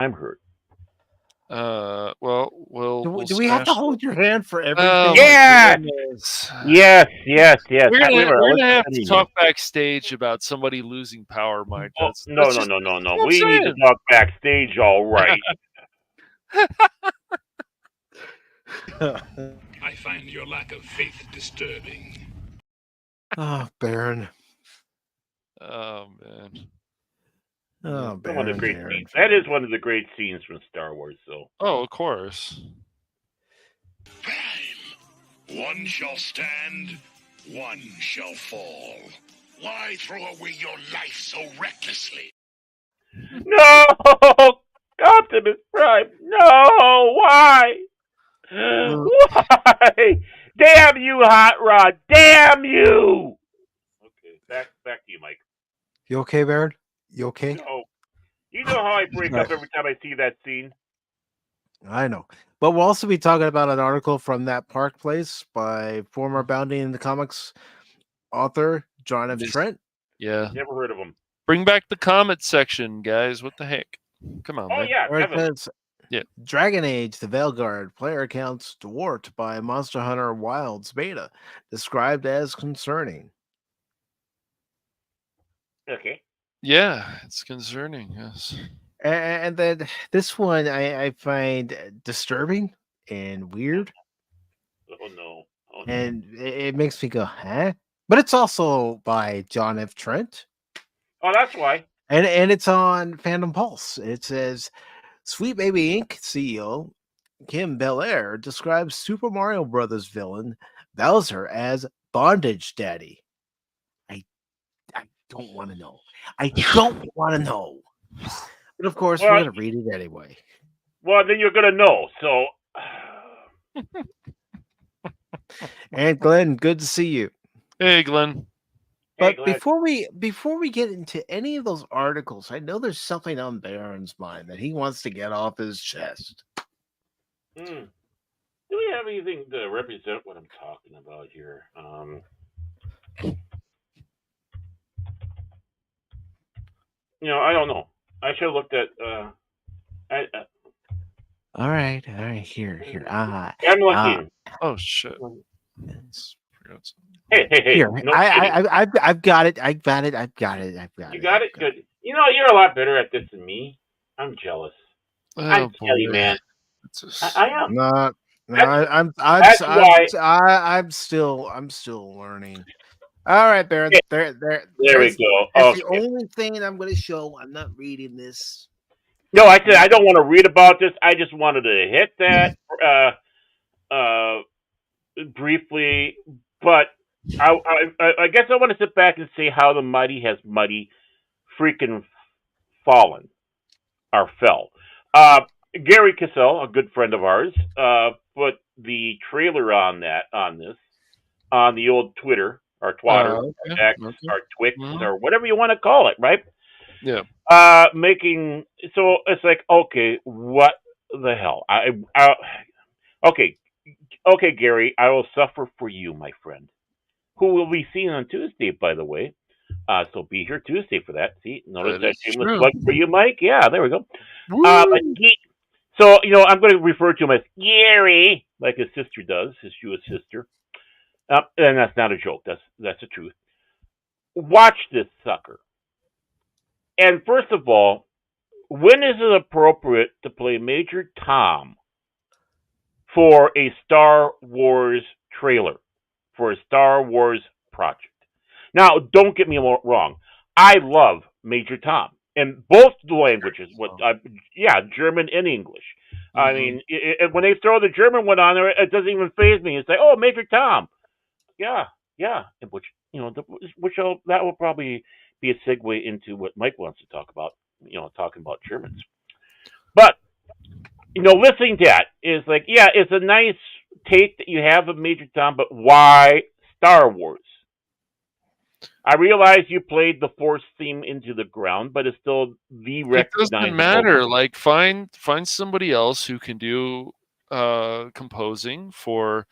I'm hurt. Well, we'll Do we have to smash. hold your hand for Oh everything? my Yeah. goodness. Yes. Yes. Yes. We're Let's gonna have to continue. talk backstage about somebody losing power, Mike. Oh no That's no just no no that's no. what I'm We need to saying. talk backstage. All right. I find your lack of faith disturbing. Oh, Baron. Oh man. Oh, One of the Baron, great Baron, scenes. That is Baron. one of the great scenes from Star Wars. So Oh, of course. Prime. One shall stand, one shall fall. Why throw away your life so recklessly? no, Optimus Prime. No, why? Why? Damn you, Hot Rod! Damn you! Okay, back to you, Mike. You okay, Baron? You okay? No, you know how I break All up right. every time I see that scene. I know. But we'll also be talking about an article from that Park Place by former Bounty in the Comics author John F. This, Trent. yeah. Never heard of him. Bring back the comment section, guys. What the heck? Come on, Oh man. yeah, Where it definitely. says Yeah. Dragon Age, the Veilguard, player accounts dwarfed by Monster Hunter Wilds beta, described as concerning. Okay. Yeah, it's concerning. Yes. And then this one I find disturbing and weird, Oh no. Oh no. and it makes me go, huh? But it's also by John F. Trent, Oh, that's why. and it's on Fandom Pulse. It says Sweet Baby Inc. CEO Kim Belair describes Super Mario Brothers villain Bowser as Bondage Daddy. I I don't want to know. I don't want to know. But of course, we're Well, gonna read it anyway. well, then you're gonna know. So, And Glenn, good to see you. Hey, Glenn. hey, But Glenn. before we get into any of those articles, I know there's something on Baron's mind that he wants to get off his chest. Hmm. Do we have anything to represent what I'm talking about here? I don't know. I should have looked at. All right, here. I'm Ah, looking. Oh shit. Forgot something. Hey. here. No kidding. I've got it. I've got it. You got it. Good. You're a lot better at this than me. I'm jealous. I Oh tell you, boy. man. It's I just, am. No, That's I'm that's why. I'm still learning. All right, Baron. Hey, there we That's go. that's the Okay. only thing I'm going to show. I'm not reading this. No, I said I don't want to read about this. I just wanted to hit that uh, briefly, but I guess I want to sit back and say how the mighty has mighty freaking fallen or fell. Gary Cassell, a good friend of ours, put the trailer on this on the old Twitter or Twatter or okay. X Okay. or Twix Mhm. or whatever you want to call it, right? Yeah. Making so it's like okay, what the hell? Okay, okay, Gary, I will suffer for you, my friend, who will be seen on Tuesday, by the way. So be here Tuesday for that. See, notice That that is shameless true. plug for you, Mike. Yeah, there we go. But Woo! so I'm going to refer to him as Gary, like his sister does, his Jewish sister. And that's not a joke. That's the truth. Watch this sucker. And first of all, when is it appropriate to play Major Tom for a Star Wars trailer, for a Star Wars project? Now, don't get me wrong. I love Major Tom in both the languages. German and English. I Mm-hmm. mean, when they throw the German one on there, it doesn't even phase me. It's like, oh, Major Tom. Yeah, yeah. Which that will probably be a segue into what Mike wants to talk about. Talking about Germans. But listening to that is like, yeah, it's a nice take that you have of Major Tom, but why Star Wars? I realize you played the Force theme into the ground, but it's still the It doesn't recognizable. matter. Like find somebody else who can do composing for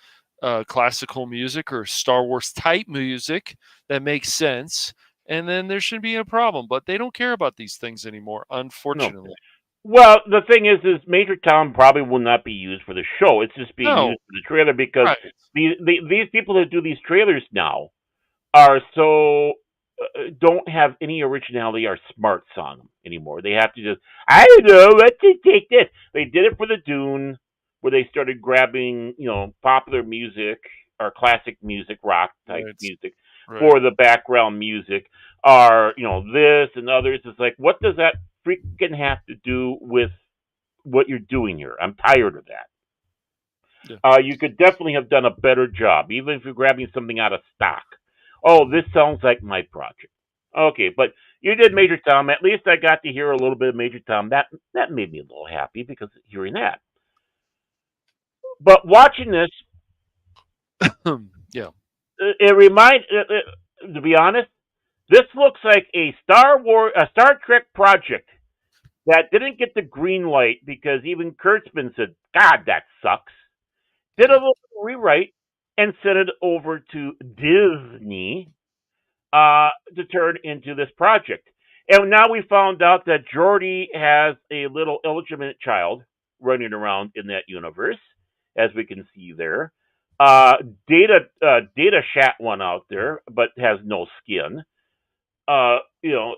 classical music or Star Wars type music that makes sense, and then there shouldn't be a problem. But they don't care about these things anymore, No. unfortunately. Well, the thing is Major Tom probably will not be used for the show. It's just being No, used for the trailer because right, these people that do these trailers now are so don't have any originality or smarts on them anymore. They have to just I don't know, let's just take this. They did it for the Dune, where they started grabbing popular music or classic music, rock type right, music right. for the background music, or this and others. It's like, what does that freaking have to do with what you're doing here? I'm tired of that. Yeah. You could definitely have done a better job, even if you're grabbing something out of stock. Oh, this sounds like my project. Okay, but you did Major Tom. At least I got to hear a little bit of Major Tom. That made me a little happy because hearing that. But watching this, Yeah. it reminds. To be honest, this looks like a Star Trek project that didn't get the green light because even Kurtzman said, "God, that sucks." Did a little rewrite and sent it over to Disney to turn into this project. And now we found out that Jordy has a little illegitimate child running around in that universe, as we can see there. Uh, Data shat one out there, but has no skin. Uh, you know,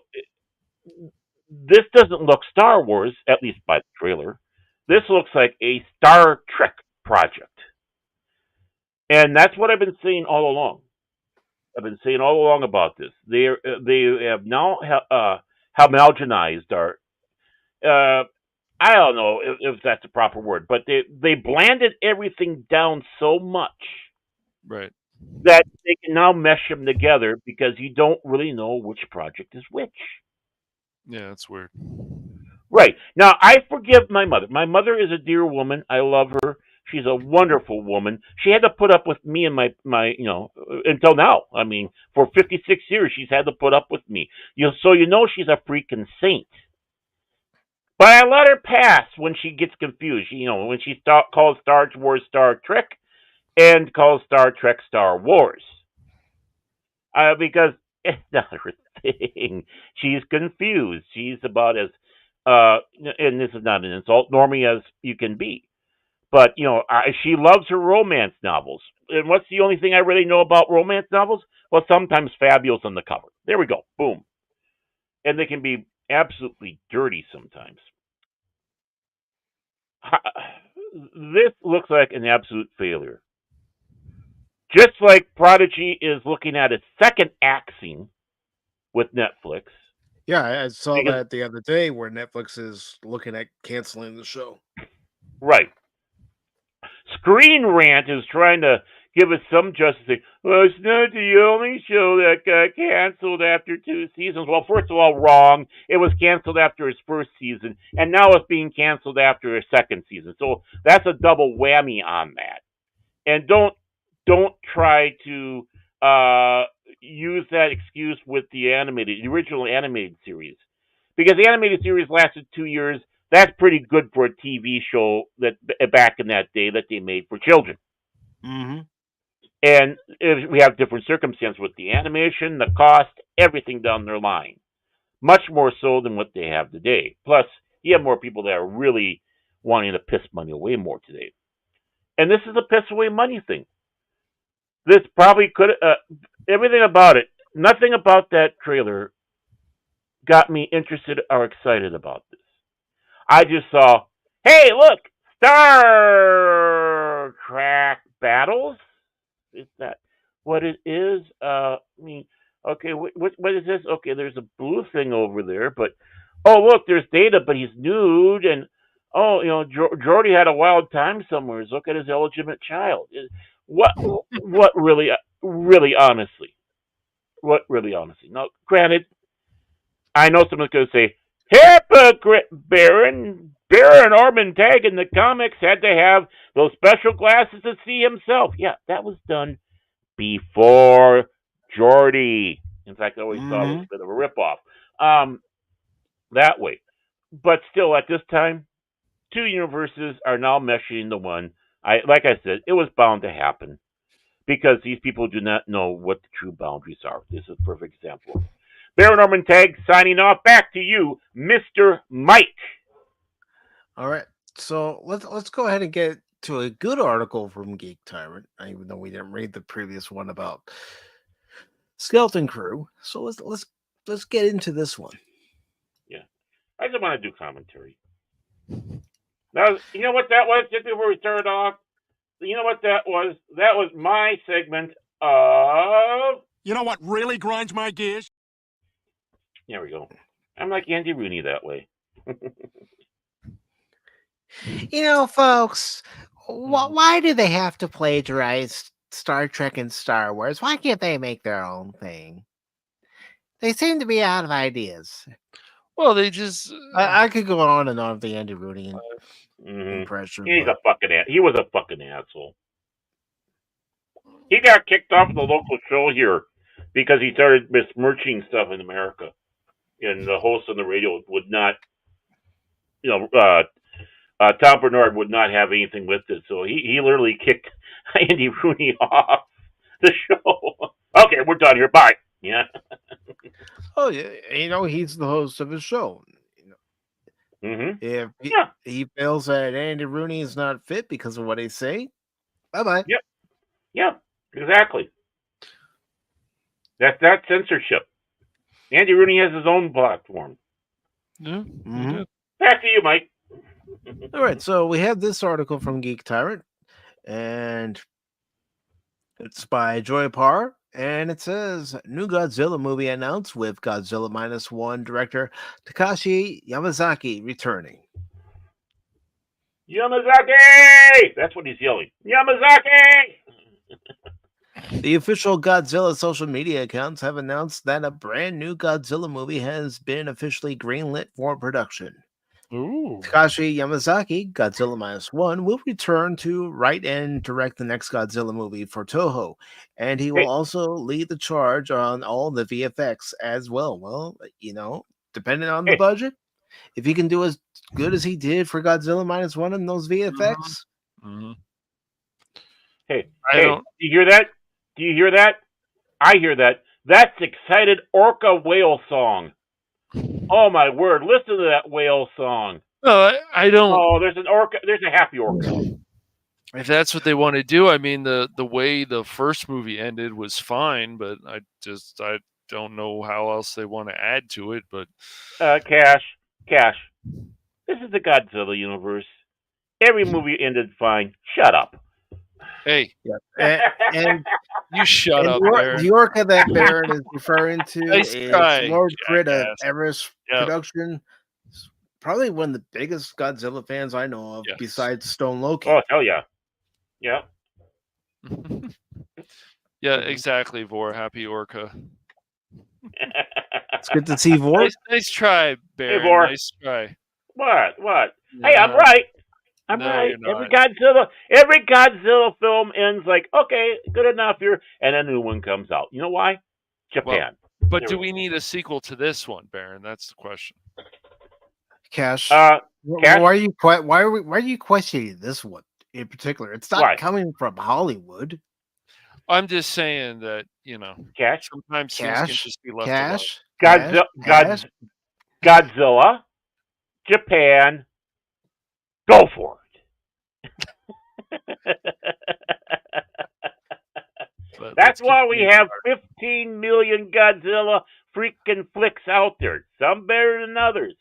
this doesn't look Star Wars, at least by the trailer. This looks like a Star Trek project, and that's what I've been saying all along. I've been saying all along about this. They have now homogenized or uh, I don't know if that's a proper word, but they blanded everything down so much Right. that they can now mesh them together because you don't really know which project is which. Yeah, that's weird. Right. Now, I forgive my mother. My mother is a dear woman. I love her. She's a wonderful woman. She had to put up with me and until now. I mean, for 56 years, she's had to put up with me. So she's a freaking saint. But I let her pass when she gets confused. When she calls Star Wars Star Trek and calls Star Trek Star Wars. Because it's not her thing. She's confused. She's about as and this is not an insult, normie as you can be. But she loves her romance novels. And what's the only thing I really know about romance novels? Well, sometimes Fabio's on the cover. There we go. Boom. And they can be absolutely dirty sometimes. This looks like an absolute failure. Just like Prodigy is looking at its second axing with Netflix. Yeah, I saw Because, that the other day where Netflix is looking at canceling the show. right. Screen Rant is trying to give us some justice. Well, it's not the only show that got canceled after 2 seasons. Well, first of all, wrong. It was canceled after its first season, and now it's being canceled after a second season. So that's a double whammy on that. And don't try to use that excuse with the original animated series, because the animated series lasted 2 years. That's pretty good for a TV show that back in that day that they made for children. Mm-hmm. And if we have different circumstances with the animation, the cost, everything down their line, much more so than what they have today. Plus, you have more people that are really wanting to piss money away more today. And this is a piss away money thing. This probably could everything about it. Nothing about that trailer got me interested or excited about this. I just saw, hey, look, Star Trek battles. Is that what it is? Okay, what is this? Okay, there's a blue thing over there, but oh, look, there's Data, but he's nude, and oh, Jordy had a wild time somewhere. Look at his illegitimate child. What? What really? Really, honestly, what really, honestly? Now, granted, I know someone's going to say, hypocrite, Baron. Baron Orman Tag in the comics had to have those special glasses to see himself. Yeah, that was done before Geordi. In fact, I always thought it was a bit of a ripoff. That way. But still, at this time, two universes are now meshing into one. Like I said, it was bound to happen because these people do not know what the true boundaries are. This is a perfect example. Baron Norman Tag signing off. Back to you, Mr. Mike. All right. So let's go ahead and get to a good article from Geek Tyrant, even though we didn't read the previous one about Skeleton Crew. So let's get into this one. Yeah. I just want to do commentary. Now, you know what that was? Just before we started off, you know what that was? That was my segment of. You know what really grinds my gears? There we go. I'm like Andy Rooney that way. You know, folks, Mhm. why do they have to plagiarize Star Trek and Star Wars? Why can't they make their own thing? They seem to be out of ideas. Well, they just I could go on and on with the Andy Rooney Mm-hmm. impression. He But was a fucking asshole. He got kicked off the local show here because he started besmirching stuff in America, and the host on the radio would not, you know, Tom Bernard would not have anything with it, so he literally kicked Andy Rooney off the show. Okay, we're done here. Bye. Yeah. oh yeah, you know, he's the host of his show. Mm-hmm. If Yeah. he feels that Andy Rooney is not fit because of what they say, bye bye. Yep. Yeah. Exactly. That's censorship. Andy Rooney has his own platform. yeah, Mhm. he did. Back to you, Mike. All right, so we have this article from Geek Tyrant, and it's by Joy Parr, and it says new Godzilla movie announced with Godzilla -1 director Takashi Yamazaki returning. Yamazaki! That's what he's yelling. Yamazaki! The official Godzilla social media accounts have announced that a brand new Godzilla movie has been officially greenlit for production. Ooh. Takashi Yamazaki, Godzilla -1, will return to write and direct the next Godzilla movie for Toho, and he will Hey, also lead the charge on all the VFX as well. Well, you know, depending on the hey, budget, if he can do as good as he did for Godzilla -1 in those Mhm. VFX, Mhm. hey, I don't. do you hear that? Do you hear that? I hear that. That's excited orca whale song. Oh my word! Listen to that whale song. No, I don't. Oh, there's an orca. There's a happy orca. If that's what they want to do, I mean, the way the first movie ended was fine, but I don't know how else they want to add to it. But Cash. This is the Godzilla universe. Every movie ended fine. Shut up. hey, yeah, and you shut up, the Baron. orca that Baron is referring to Nice is try, Lord Grid of jackass. Everest Yep. Production. Probably one of the biggest Godzilla fans I know of, Yes. besides Stone Loki. Oh hell yeah. Yeah. Yeah, exactly, Vor. Happy Orca. It's good to see Vor. Nice try, Baron. Vor. Nice try. What? Hey, I'm right. I'm No, right. you're Every Godzilla film ends like, okay, good enough here, and a new one comes out. You know why? Japan. But There do we we need a sequel to this one, Baron? That's the question. Cash. Cash? Why are you questioning this one in particular? It's not Why? coming from Hollywood. I'm just saying that, Cash? sometimes things can Cash. just be left alone. Godzilla, Japan, go for it. But That's let's why we continue. have 15 million Godzilla freaking flicks out there. Some better than others.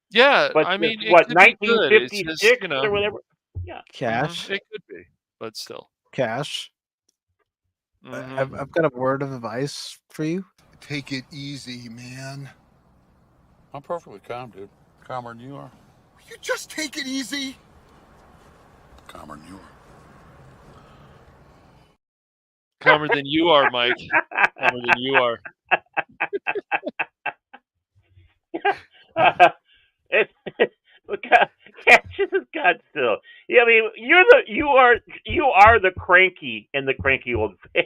Yeah, But I mean, what, it could be good. It's 1956 just, or whatever? Yeah. Cash. It could be, but still. Cash. Mhm. I've got a word of advice for you. Take it easy, man. I'm perfectly calm, dude. Calmer than you are. You just take it easy. Calmer than you are. Calmer than you are, Mike. Calmer than you are. Cash is Godzilla. Yeah, I mean, you are the cranky and the cranky old man.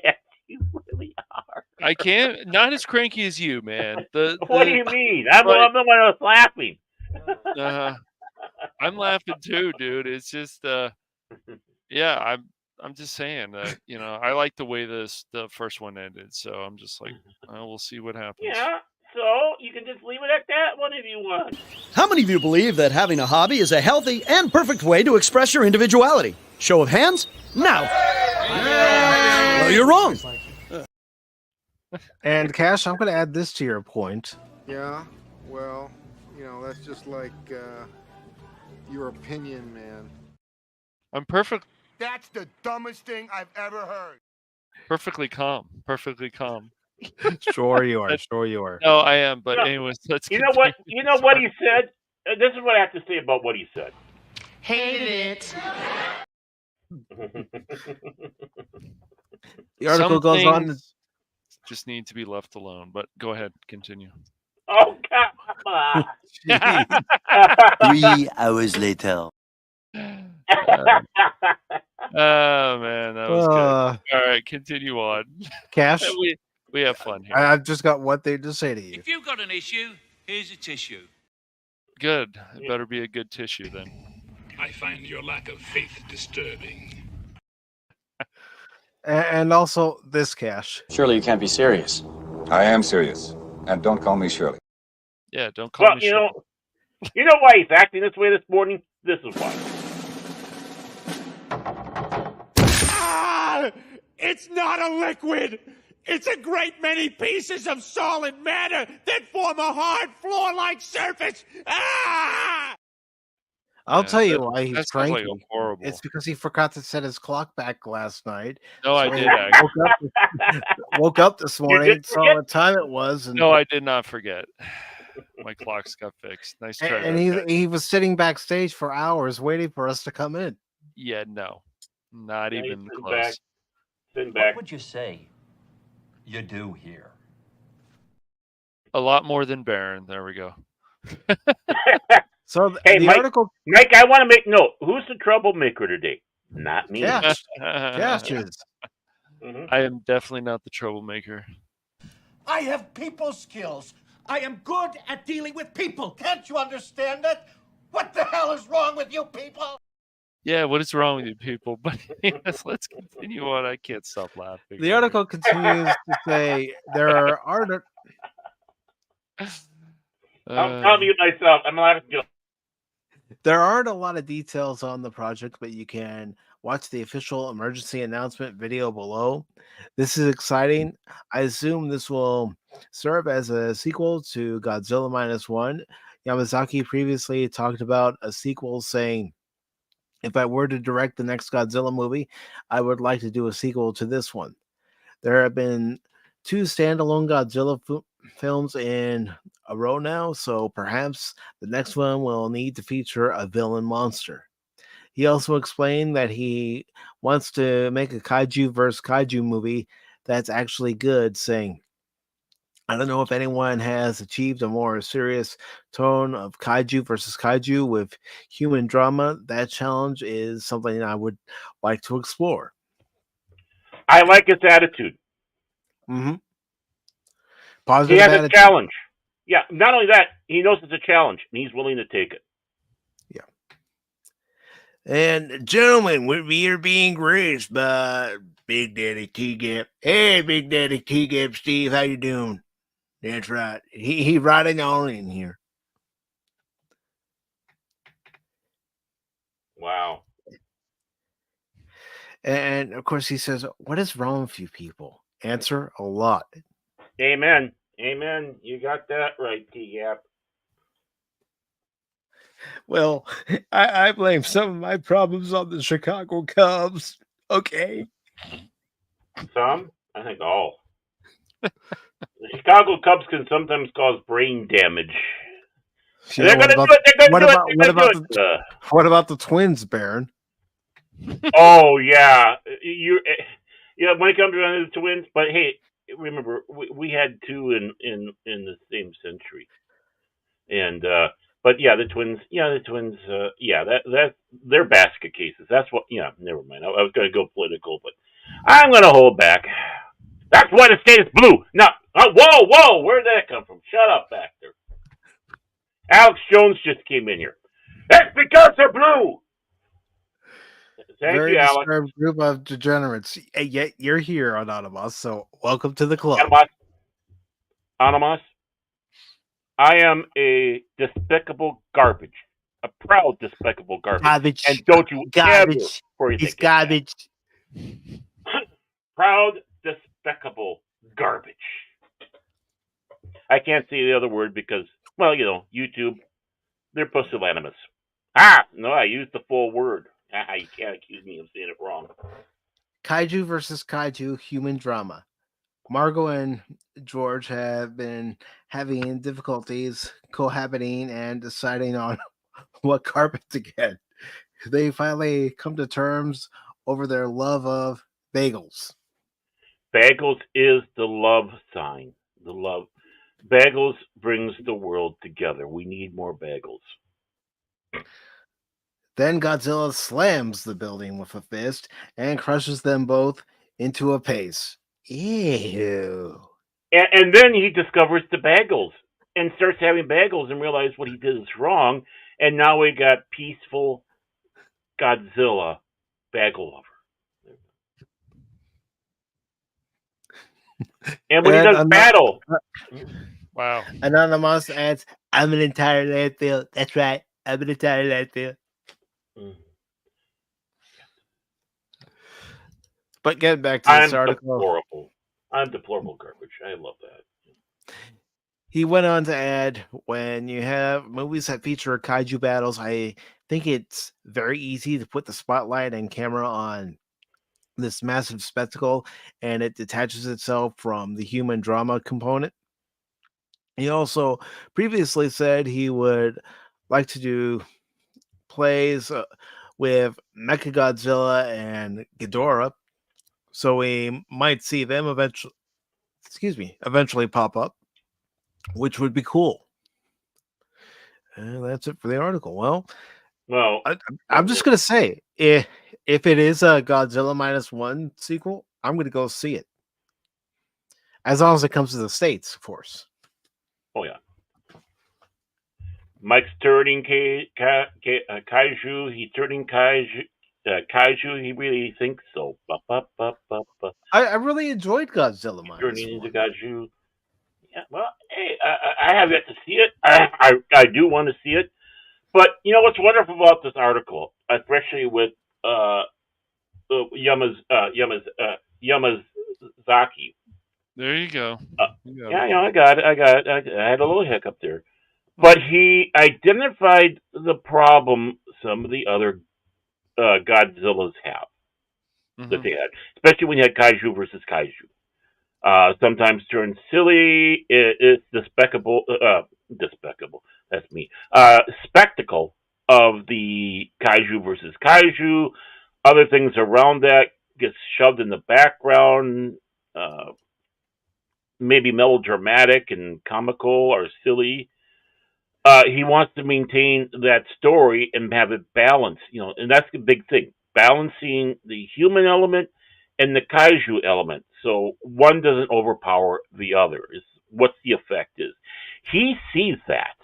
You really are. I can't. Not as cranky as you, man. What do you mean? I'm the one that was laughing. I'm laughing too, dude. It's just, yeah. I'm just saying that I like the way the first one ended. So I'm just like, we'll see what happens. Yeah. So you can just leave it at that one if you want. How many of you believe that having a hobby is a healthy and perfect way to express your individuality? Show of hands? Now. Well, you're wrong. And Cash, I'm going to add this to your point. Yeah, well, that's just like your opinion, man. I'm That's the dumbest thing I've ever heard. perfectly calm. Perfectly calm. Sure you are. Sure you are. No, I am. But No. anyways, let's. You know what? continue. You know what he said. This is what I have to say about what he said. Hated it. The article Some goes on. things just need to be left alone. But go ahead, continue. Oh, come on. 3 hours later. Oh man, that was good. All right, continue on. Cash, we have fun here. I've just got one thing to say to you. If you've got an issue, here's a tissue. Good. It better be a good tissue then. I find your lack of faith disturbing. And also this, Cash. Surely you can't be serious. I am serious. And don't call me Shirley. Yeah, don't call Well, me. you know why he's acting this way this morning? This is why. It's not a liquid. It's a great many pieces of solid matter that form a hard floor-like surface. I'll tell you why he's that sounds cranky. like horrible. It's because he forgot to set his clock back last night. No, I So did he actually. woke up this morning, did saw forget? what time it was, and No, I did not forget. My clocks got fixed. Nice try. and he was sitting backstage for hours waiting for us to come in. Yeah, no, not Yeah, even he's sitting close. back. Sitting back. would you say you do here? A lot more than Baron. There we go. So Hey, the Mike. article, Mike, I want to make note. Who's the troublemaker today? Not me. Cash, Cash is. Mhm. I am definitely not the troublemaker. I have people skills. I am good at dealing with people. Can't you understand that? What the hell is wrong with you people? Yeah, what is wrong with you people? But yes, let's continue on. I can't stop laughing. The article continues to say there are I'll mute myself. I'm laughing. there aren't a lot of details on the project, but you can watch the official emergency announcement video below. This is exciting. I assume this will serve as a sequel to Godzilla -1. Yamazaki previously talked about a sequel, saying, "If I were to direct the next Godzilla movie, I would like to do a sequel to this one." There have been 2 standalone Godzilla films in a row now, so perhaps the next one will need to feature a villain monster. He also explained that he wants to make a kaiju versus kaiju movie that's actually good, saying, "I don't know if anyone has achieved a more serious tone of kaiju versus kaiju with human drama. That challenge is something I would like to explore." I like his attitude. Mm-hmm. He Positive has a attitude. challenge. Yeah, not only that, he knows it's a challenge, and he's willing to take it. And gentlemen, we're being graced by Big Daddy T-Gap. Hey, Big Daddy T-Gap, Steve, how you doing? That's right. He riding on in here. Wow. And of course he says, "What is wrong with you people?" Answer, a lot. Amen. Amen. You got that right, T-Gap. Well, I blame some of my problems on the Chicago Cubs. Okay. Some? I think all. The Chicago Cubs can sometimes cause brain damage. Yeah, They're going to do it. They're going to do it. What about the Twins, Baron? Oh, yeah. When it comes to the Twins, but hey, remember, we had 2 in the same century. And, but yeah, the Twins, they're basket cases. That's what, never mind. I was going to go political, but I'm going to hold back. That's why the state is blue. Now, whoa, where did that come from? Shut up back there. Alex Jones just came in here. That's because they're blue. Thank Very you, Alex. disturbed group of degenerates. Yet you're here, Anonymous, so welcome to the club. Anonymous? I am a despicable garbage, a proud despicable garbage, Garbage. and don't you ever Garbage. phrase He's it again. garbage. Proud despicable garbage. I can't say the other word because, well, YouTube, they're pusillanimous. No, I used the full word. You can't accuse me of saying it wrong. Kaiju versus kaiju human drama. Margot and George have been having difficulties cohabiting and deciding on what carpet to get. They finally come to terms over their love of bagels. Bagels is the love sign. The love. Bagels brings the world together. We need more bagels. Then Godzilla slams the building with a fist and crushes them both into a paste. Ew. And then he discovers the bagels and starts having bagels and realizes what he did is wrong. And now we got peaceful Godzilla bagel lover. And when he does battle. Wow. Anonymous adds, I'm an entire landfill. That's right. I'm an entire landfill. But getting back to this article. Deplorable. I'm deplorable garbage. I love that. He went on to add, when you have movies that feature kaiju battles, I think it's very easy to put the spotlight and camera on this massive spectacle, and it detaches itself from the human drama component. He also previously said he would like to do plays with Mechagodzilla and Ghidorah, so we might see them eventually pop up, which would be cool. And that's it for the article. Well, I'm just gonna say, if it is a Godzilla -1 sequel, I'm gonna go see it. As long as it comes to the States, of course. Oh yeah. Mike's turning kaiju. He's turning kaiju. He really thinks so. I really enjoyed Godzilla -1. Turning into kaiju. Yeah. Well, hey, I have yet to see it. I do want to see it. But you know what's wonderful about this article, especially with Yamazaki. There you go. Yeah, I got it. I had a little hiccup there. But he identified the problem some of the other Godzillas have that they had, especially when you had kaiju versus kaiju. Sometimes turns silly. It's despicable. That's me. Spectacle of the kaiju versus kaiju. Other things around that gets shoved in the background. Maybe melodramatic and comical or silly. He wants to maintain that story and have it balanced, and that's the big thing. Balancing the human element and the kaiju element, so one doesn't overpower the other. Is what the effect is. He sees that,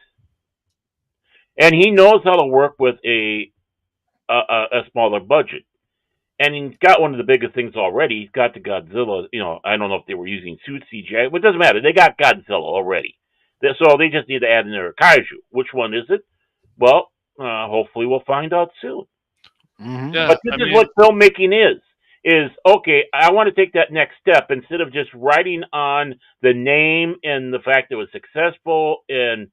and he knows how to work with a smaller budget. And he's got one of the biggest things already. He's got the Godzilla. I don't know if they were using suit CGI, but it doesn't matter. They got Godzilla already, so they just need to add in their kaiju. Which one is it? Well, hopefully we'll find out soon. Yeah, but this is what filmmaking is okay, I want to take that next step instead of just writing on the name and the fact that it was successful and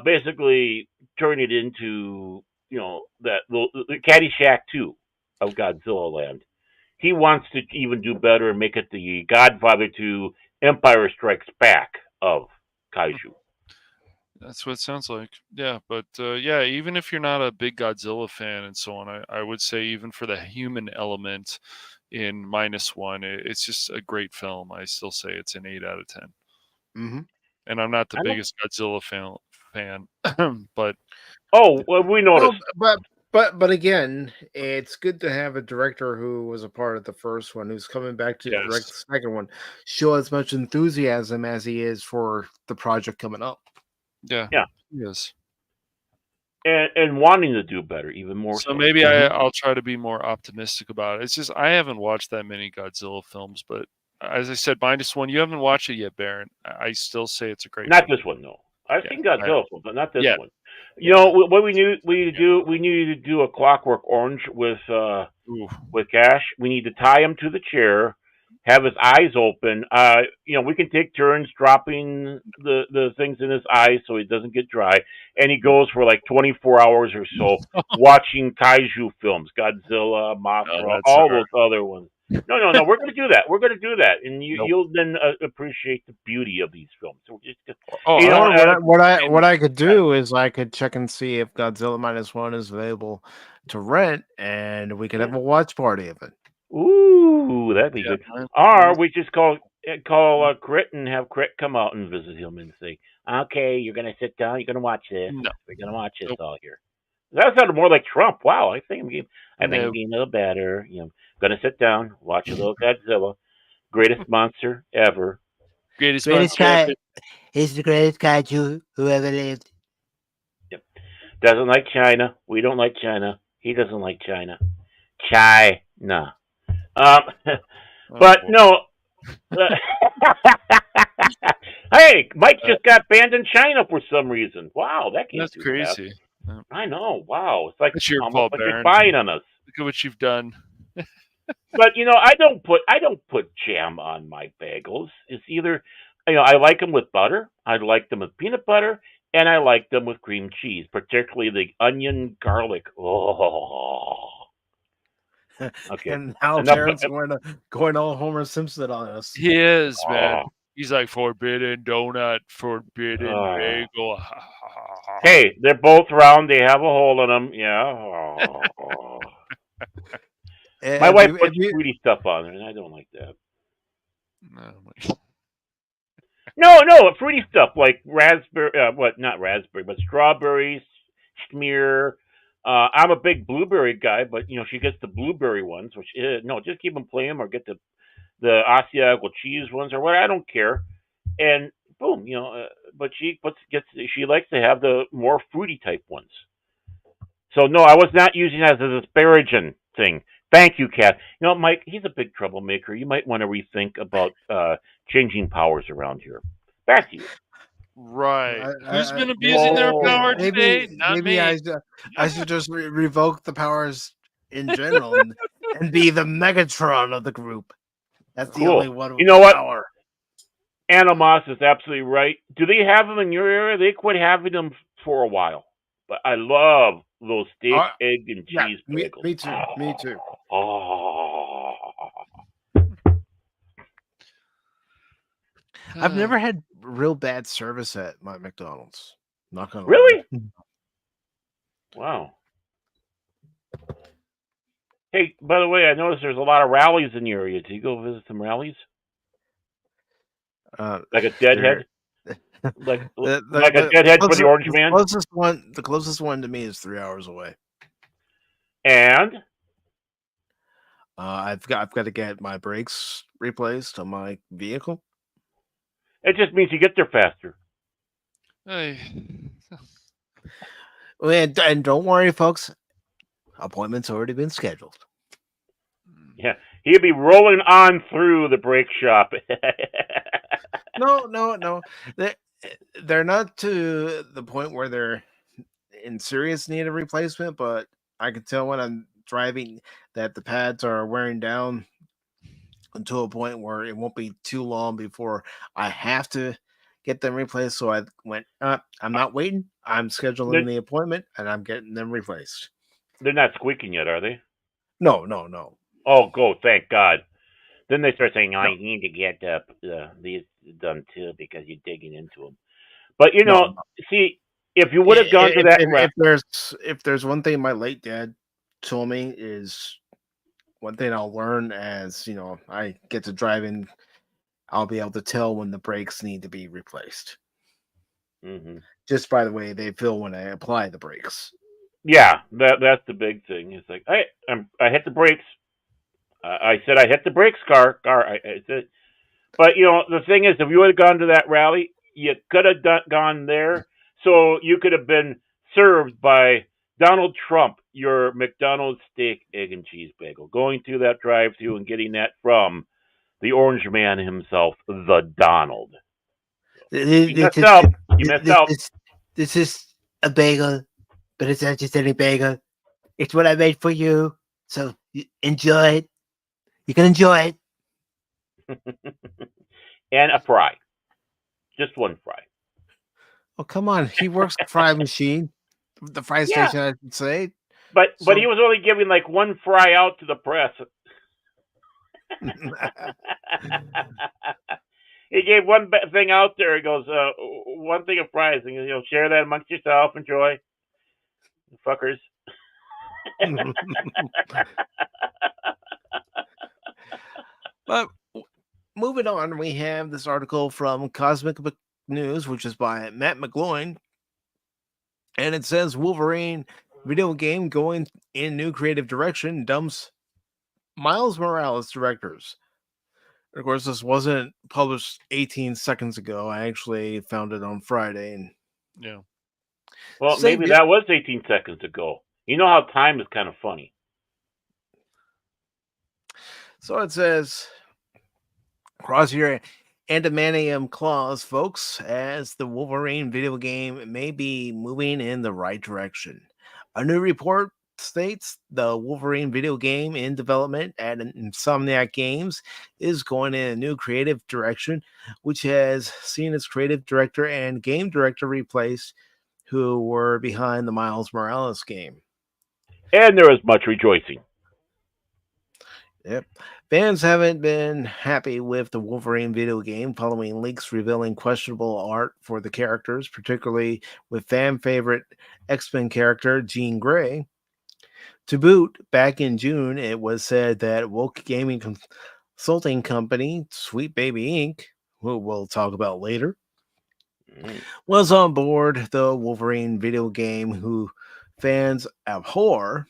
basically turn it into, that the Caddyshack 2 of Godzilla Land. He wants to even do better and make it the Godfather to Empire Strikes Back of kaiju. That's what it sounds like. Yeah, but yeah, even if you're not a big Godzilla fan and so on, I would say even for the human element in -1, it's just a great film. I still say it's an 8 out of 10. Mm-hmm. And I'm not the biggest Godzilla fan, but well, we noticed. But again, it's good to have a director who was a part of the first one, who's coming back to direct the second one, show as much enthusiasm as he is for the project coming up. Yeah. Yes. And wanting to do better, even more. So maybe I'll try to be more optimistic about it. It's just I haven't watched that many Godzilla films, but as I said, -1, you haven't watched it yet, Baron. I still say it's a great. Not film. this one, no. I've Yeah. seen Godzilla films, but not this Yeah. one. You know what we need? We do. We need to do a Clockwork Orange Ooh. with Cash. We need to tie him to the chair, have his eyes open. We can take turns dropping the things in his eyes so he doesn't get dry, and he goes for like 24 hours or so watching kaiju films, Godzilla, No, Mothra, that's all hard. those other ones. No. We're going to do that. We're going to do that, and Nope. you'll then appreciate the beauty of these films. So Oh, you know, Or what I could do is I could check and see if Godzilla -1 is available to rent, and we could have a watch party of it. ooh, that'd be yeah. good. Or we just call Crit and have Crit come out and visit him and say, "Okay, you're gonna sit down. You're gonna watch this. No. We're gonna watch this Nope. all here." That sounded more like Trump. Wow, I think I'm No. getting a little better. Gonna sit down, watch a little Godzilla, greatest monster ever. Greatest Greatest monster ever. guy. He's the greatest kaiju who ever lived. Yep. Doesn't like China. We don't like China. He doesn't like China. China. But boy. no. Hey, Mike just got banned in China for some reason. Wow, that came That's too fast. crazy. Yeah. I know. Wow, it's like It's your almost fault, like you're Baron. spying on us. Look at what you've done. But I don't put jam on my bagels. It's either I like them with butter, I like them with peanut butter, and I like them with cream cheese, particularly the onion garlic. Oh. Okay. And now Enough. Terrence going all Homer Simpson on us. He is, man. Oh. He's like forbidden donut, forbidden bagel. Hey, they're both round. They have a hole in them. Yeah. Oh. My wife puts fruity stuff on there, and I don't like that. No, fruity stuff like raspberry. Not raspberry, but strawberries, schmear. I'm a big blueberry guy, but she gets the blueberry ones, which no, just keep them plain, or get the Asiago cheese ones, or what. I don't care. And boom, but she likes to have the more fruity type ones. So no, I was not using that as a disparaging thing. Thank you, Kat. Mike, he's a big troublemaker. You might want to rethink about changing powers around here. Back to you. Right. Who's been abusing their power today? Not maybe me. I should just revoke the powers in general and be the Megatron of the group. That's the only one with You know what? power. Animos is absolutely right. Do they have them in your area? They quit having them for a while. But I love those steak, egg, and cheese bagels. Me too. Me too. Oh. I've never had real bad service at my McDonald's. Not gonna Really? lie. Wow. Hey, by the way, I noticed there's a lot of rallies in the area. Do you go visit some rallies? Like a deadhead? like a deadhead for the Orange Man? The closest one to me is 3 hours away. And? I've got to get my brakes replaced on my vehicle. It just means you get there faster. Hey. And don't worry, folks. Appointment's already been scheduled. Yeah, he'll be rolling on through the brake shop. No. They're not to the point where they're in serious need of replacement, but I can tell when I'm driving that the pads are wearing down until a point where it won't be too long before I have to get them replaced. So I went, I'm not waiting. I'm scheduling the appointment and I'm getting them replaced. They're not squeaking yet, are they? No. Oh, go! Thank God. Then they start saying, "I need to get these done too because you're digging into them." But see, if you would have gone to that, if there's one thing my late dad told me is one thing I'll learn as I get to driving, I'll be able to tell when the brakes need to be replaced. Mm-hmm. Just by the way they feel when I apply the brakes. Yeah, that's the big thing. It's like, I hit the brakes. I said I hit the brakes, car. I said, but the thing is, if you would have gone to that rally, you could have gone there, so you could have been served by Donald Trump your McDonald's steak, egg, and cheese bagel, going through that drive-thru and getting that from the Orange Man himself, the Donald. You missed out. This is a bagel, but it's not just any bagel. It's what I made for you. So enjoy it. You can enjoy it. And a fry. Just one fry. Oh, come on. He works the fry machine, the fry Yeah. station, I should say. But he was only giving like one fry out to the press. He gave one thing out there. He goes, one thing of fries, and you'll share that amongst yourself. Enjoy, fuckers. But moving on, we have this article from Cosmic News, which is by Matt McGloin, and it says Wolverine video game going in new creative direction dumps Miles Morales directors. Of course, this wasn't published 18 seconds ago. I actually found it on Friday. And yeah. Well, maybe that was 18 seconds ago. You know how time is kind of funny. So it says, cross your adamantium claws, folks, as the Wolverine video game may be moving in the right direction. A new report states the Wolverine video game in development at Insomniac Games is going in a new creative direction, which has seen its creative director and game director replaced, who were behind the Miles Morales game. And there was much rejoicing. Yep. Fans haven't been happy with the Wolverine video game following leaks revealing questionable art for the characters, particularly with fan favorite X-Men character Jean Grey. To boot, back in June, it was said that woke gaming consulting company Sweet Baby Inc., who we'll talk about later, was on board the Wolverine video game who fans abhor,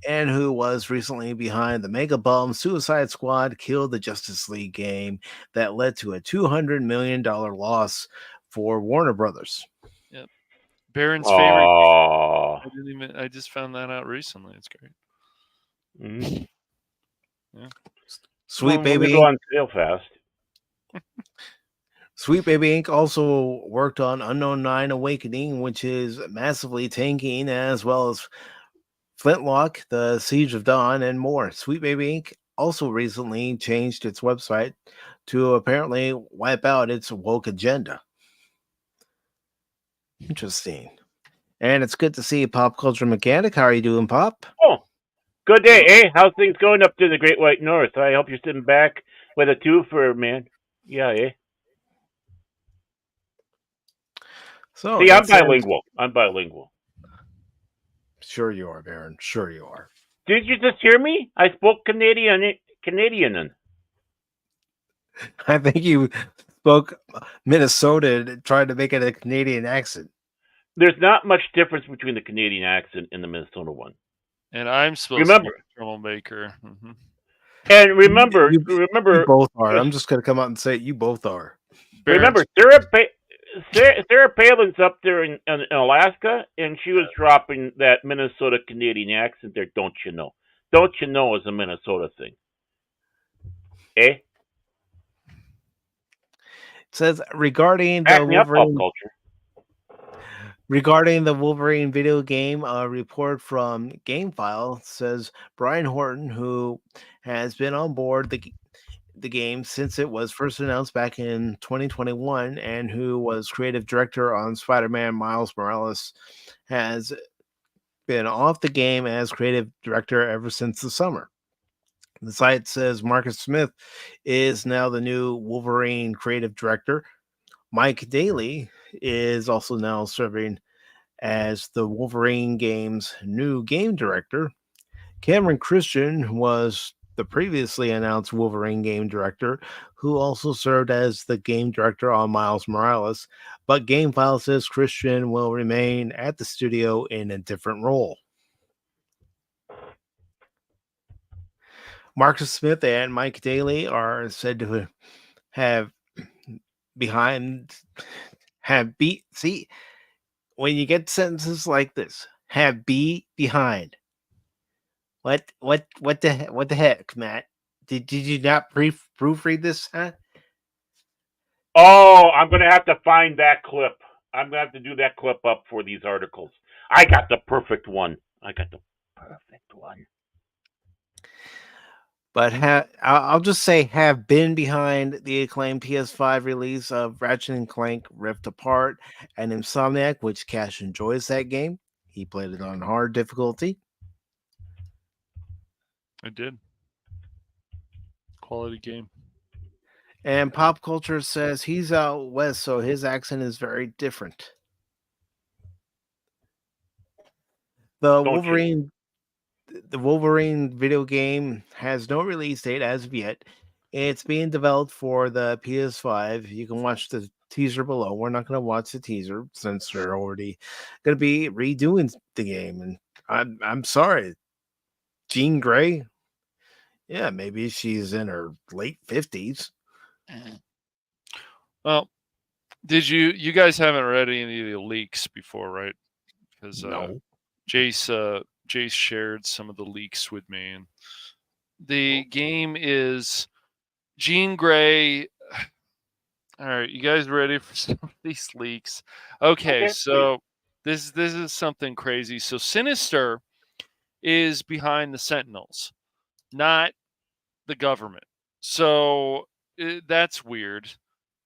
and who was recently behind the mega bomb Suicide Squad Kill the Justice League game that led to a $200 million loss for Warner Brothers. Yep. Baron's favorite game. I just found that out recently. It's great. Yeah. Sweet Baby go on sale fast. Sweet Baby Inc. also worked on Unknown 9 Awakening, which is massively tanking, as well as Flintlock, The Siege of Dawn, and more. Sweet Baby Inc. also recently changed its website to apparently wipe out its woke agenda. Interesting. And it's good to see Pop Culture Mechanic. How are you doing, Pop? Oh, good day, eh? How's things going up to the Great White North? I hope you're sitting back with a twofer, man. Yeah, eh? So see, I'm bilingual. I'm bilingual. Sure you are, Baron. Sure you are. Did you just hear me? I spoke Canadian. I think you spoke Minnesota and tried to make it a Canadian accent. There's not much difference between the Canadian accent and the Minnesota one. And I'm supposed to be a troublemaker. Mm-hmm. And remember, you both are. I'm just going to come out and say it. You both are. Remember, Sarah Palin's up there in Alaska, and she was dropping that Minnesota Canadian accent there. Don't you know? Don't you know is a Minnesota thing? Eh? It says regarding Back the me up, Wolverine, pop culture. regarding the Wolverine video game, a report from GameFile says Brian Horton, who has been on board the game since it was first announced back in 2021 and who was creative director on Spider-Man Miles Morales, has been off the game as creative director ever since the summer. The site says Marcus Smith is now the new Wolverine creative director. Mike Daly is also now serving as the Wolverine game's new game director. Cameron Christian was the previously announced Wolverine game director, who also served as the game director on Miles Morales, but GameFile says Christian will remain at the studio in a different role. Marcus Smith and Mike Daly are said to have see, when you get sentences like this, have be behind. What the heck, Matt? Did you not proofread this, huh? Oh, I'm gonna have to find that clip. I'm gonna have to do that clip up for these articles. I got the perfect one. I got the perfect one. But I'll just say have been behind the acclaimed PS5 release of Ratchet and Clank Rift Apart and Insomniac, which Cash enjoys that game. He played it on hard difficulty. I did. Quality game. And Pop Culture says he's out west, so his accent is very different. The Don't Wolverine the Wolverine video game has no release date as of yet. It's being developed for the PS5. You can watch the teaser below. We're not going to watch the teaser since they're already going to be redoing the game. And I'm sorry, Jean Grey. Yeah, maybe she's in her late 50s. Well, you guys haven't read any of the leaks before, right? Because No. Jace shared some of the leaks with me, and the game is Jean Grey. All right, you guys ready for some of these leaks? Okay, Okay, so this is something crazy. So Sinister is behind the Sentinels, not the government. So that's weird.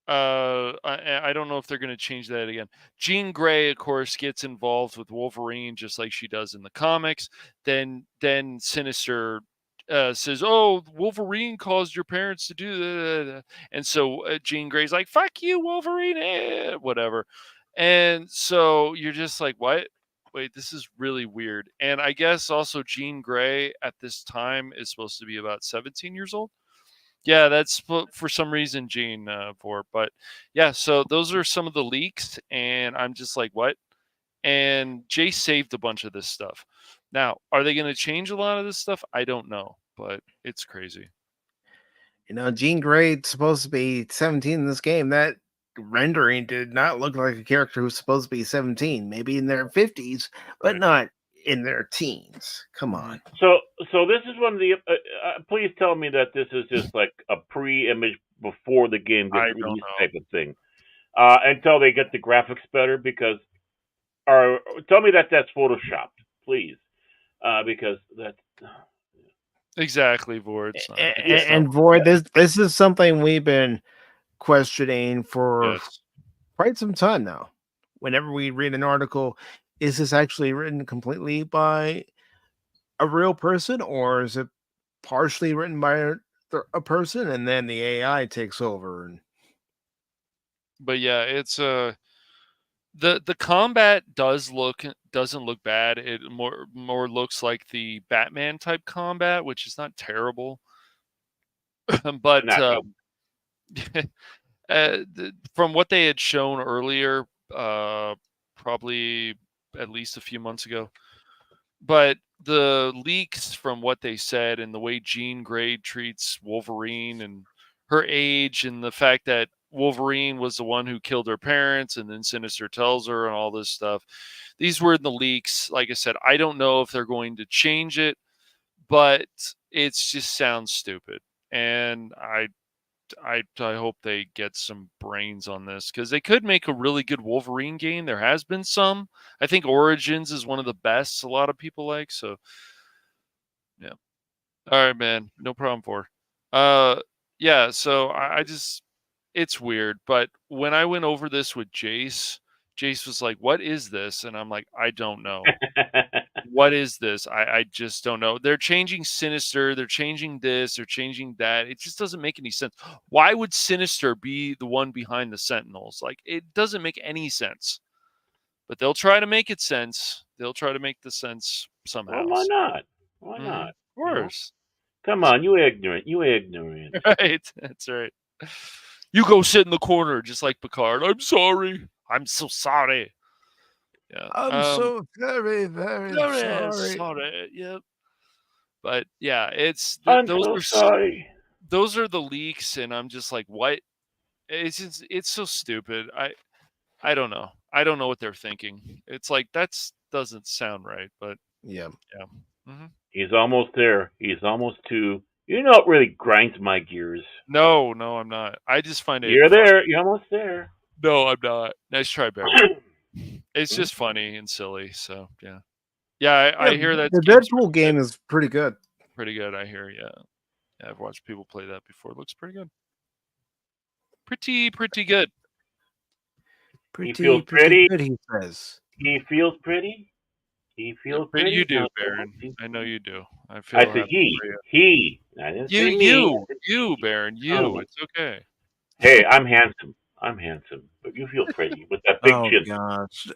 I don't know if they're going to change that again. Jean Grey, of course, gets involved with Wolverine just like she does in the comics. Then Sinister says, "Oh, Wolverine caused your parents to do that," and so Jean Grey's like, "Fuck you, Wolverine," whatever. And so you're just like, "What? Wait, this is really weird." And I guess also Jean Grey at this time is supposed to be about 17 years old. Yeah, that's for some reason Gene for. But yeah, so those are some of the leaks, and I'm just like, what? And Jay saved a bunch of this stuff. Now, are they going to change a lot of this stuff? I don't know, but it's crazy. You know, Jean Grey's supposed to be 17 in this game. That rendering did not look like a character who's supposed to be 17, maybe in their 50s, but Right. not in their teens. Come on. So this is one of the. Please tell me that this is just like a pre-image before the game gets I don't released know. type of thing, until they get the graphics better. Because, or tell me that that's photoshopped, please, because that's. Exactly, Vord. It's not. And Void, this is something we've been questioning for Yes. quite some time now. Whenever we read an article, is this actually written completely by a real person, or is it partially written by a person and then the AI takes over? And But yeah, it's the combat doesn't look bad. It more looks like the Batman type combat, which is not terrible. But Not from what they had shown earlier, probably at least a few months ago, but the leaks from what they said and the way Jean Grey treats Wolverine and her age and the fact that Wolverine was the one who killed her parents and then Sinister tells her and all this stuff. These were in the leaks. Like I said, I don't know if they're going to change it, but it just sounds stupid. And I hope they get some brains on this because they could make a really good Wolverine game. There has been some. I think Origins is one of the best a lot of people like. So, yeah. All right, man. No problem for. Yeah. So I just it's weird, but when I went over this with Jace, Jace was like, "What is this?" And I'm like, "I don't know." What is this? I just don't know. They're changing Sinister. They're changing this. They're changing that. It just doesn't make any sense. Why would Sinister be the one behind the Sentinels? Like, it doesn't make any sense. But they'll try to make it sense. They'll try to make the sense somehow. Well, why not? Why Mhm. not? Of course. Come on, you ignorant. You ignorant. Right. That's right. You go sit in the corner just like Picard. I'm sorry. I'm so sorry. Yeah. I'm so very, very sorry. Yep. But yeah, it's I'm so sorry. those are the leaks, and I'm just like, what? It's so stupid. I don't know. I don't know what they're thinking. It's like doesn't sound right, but yeah. yeah. Mm-hmm. He's almost there. He's almost to You know, it really grinds my gears. No, I'm not. I just find it You're funny. there. You're almost there. No, I'm not. Nice try, Baron. It's just funny and silly. So yeah, I hear that the game's Deadpool game is pretty good. pretty good. I hear, yeah. I've watched people play that before. It looks pretty good. Pretty good. He feels Pretty pretty. good, he says. He feels pretty. He feels But pretty. you do, No, Baron. I know you do. I feel I said happy he. for you. He. I didn't say me. I said You, Baron. You. Oh. It's okay. Hey, I'm handsome. I'm handsome, but you feel pretty with that big Oh chin. gosh.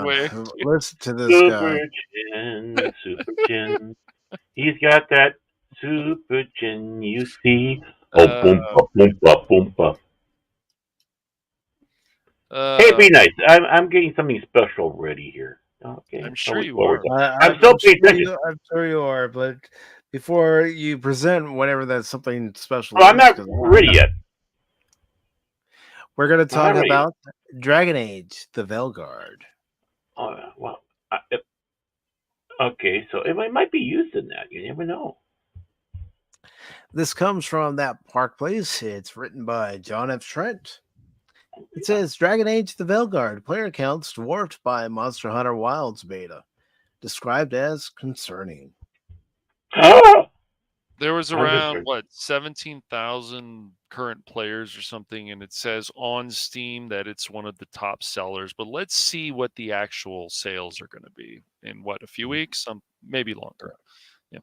Wait. Listen to this Super guy. chin, super chin. He's got that super chin, you see. Oh, boom, boom, boom, boom. Hey, be nice. I'm getting something special ready here. Okay. I'm sure you are. I'm still paying attention. I'm sure you are, but before you present whatever that something special Well, I'm is, not 'cause ready yet. we're going to talk ready. about Dragon Age, the Velguard. Well, okay, so it might be used in that. You never know. This comes from that Park Place. It's written by John F. Trent. It says Dragon Age the Velguard player counts dwarfed by Monster Hunter Wilds beta, described as concerning. There was around 17,000 current players or something, and it says on Steam that it's one of the top sellers. But let's see what the actual sales are going to be in a few weeks, maybe longer. Yeah.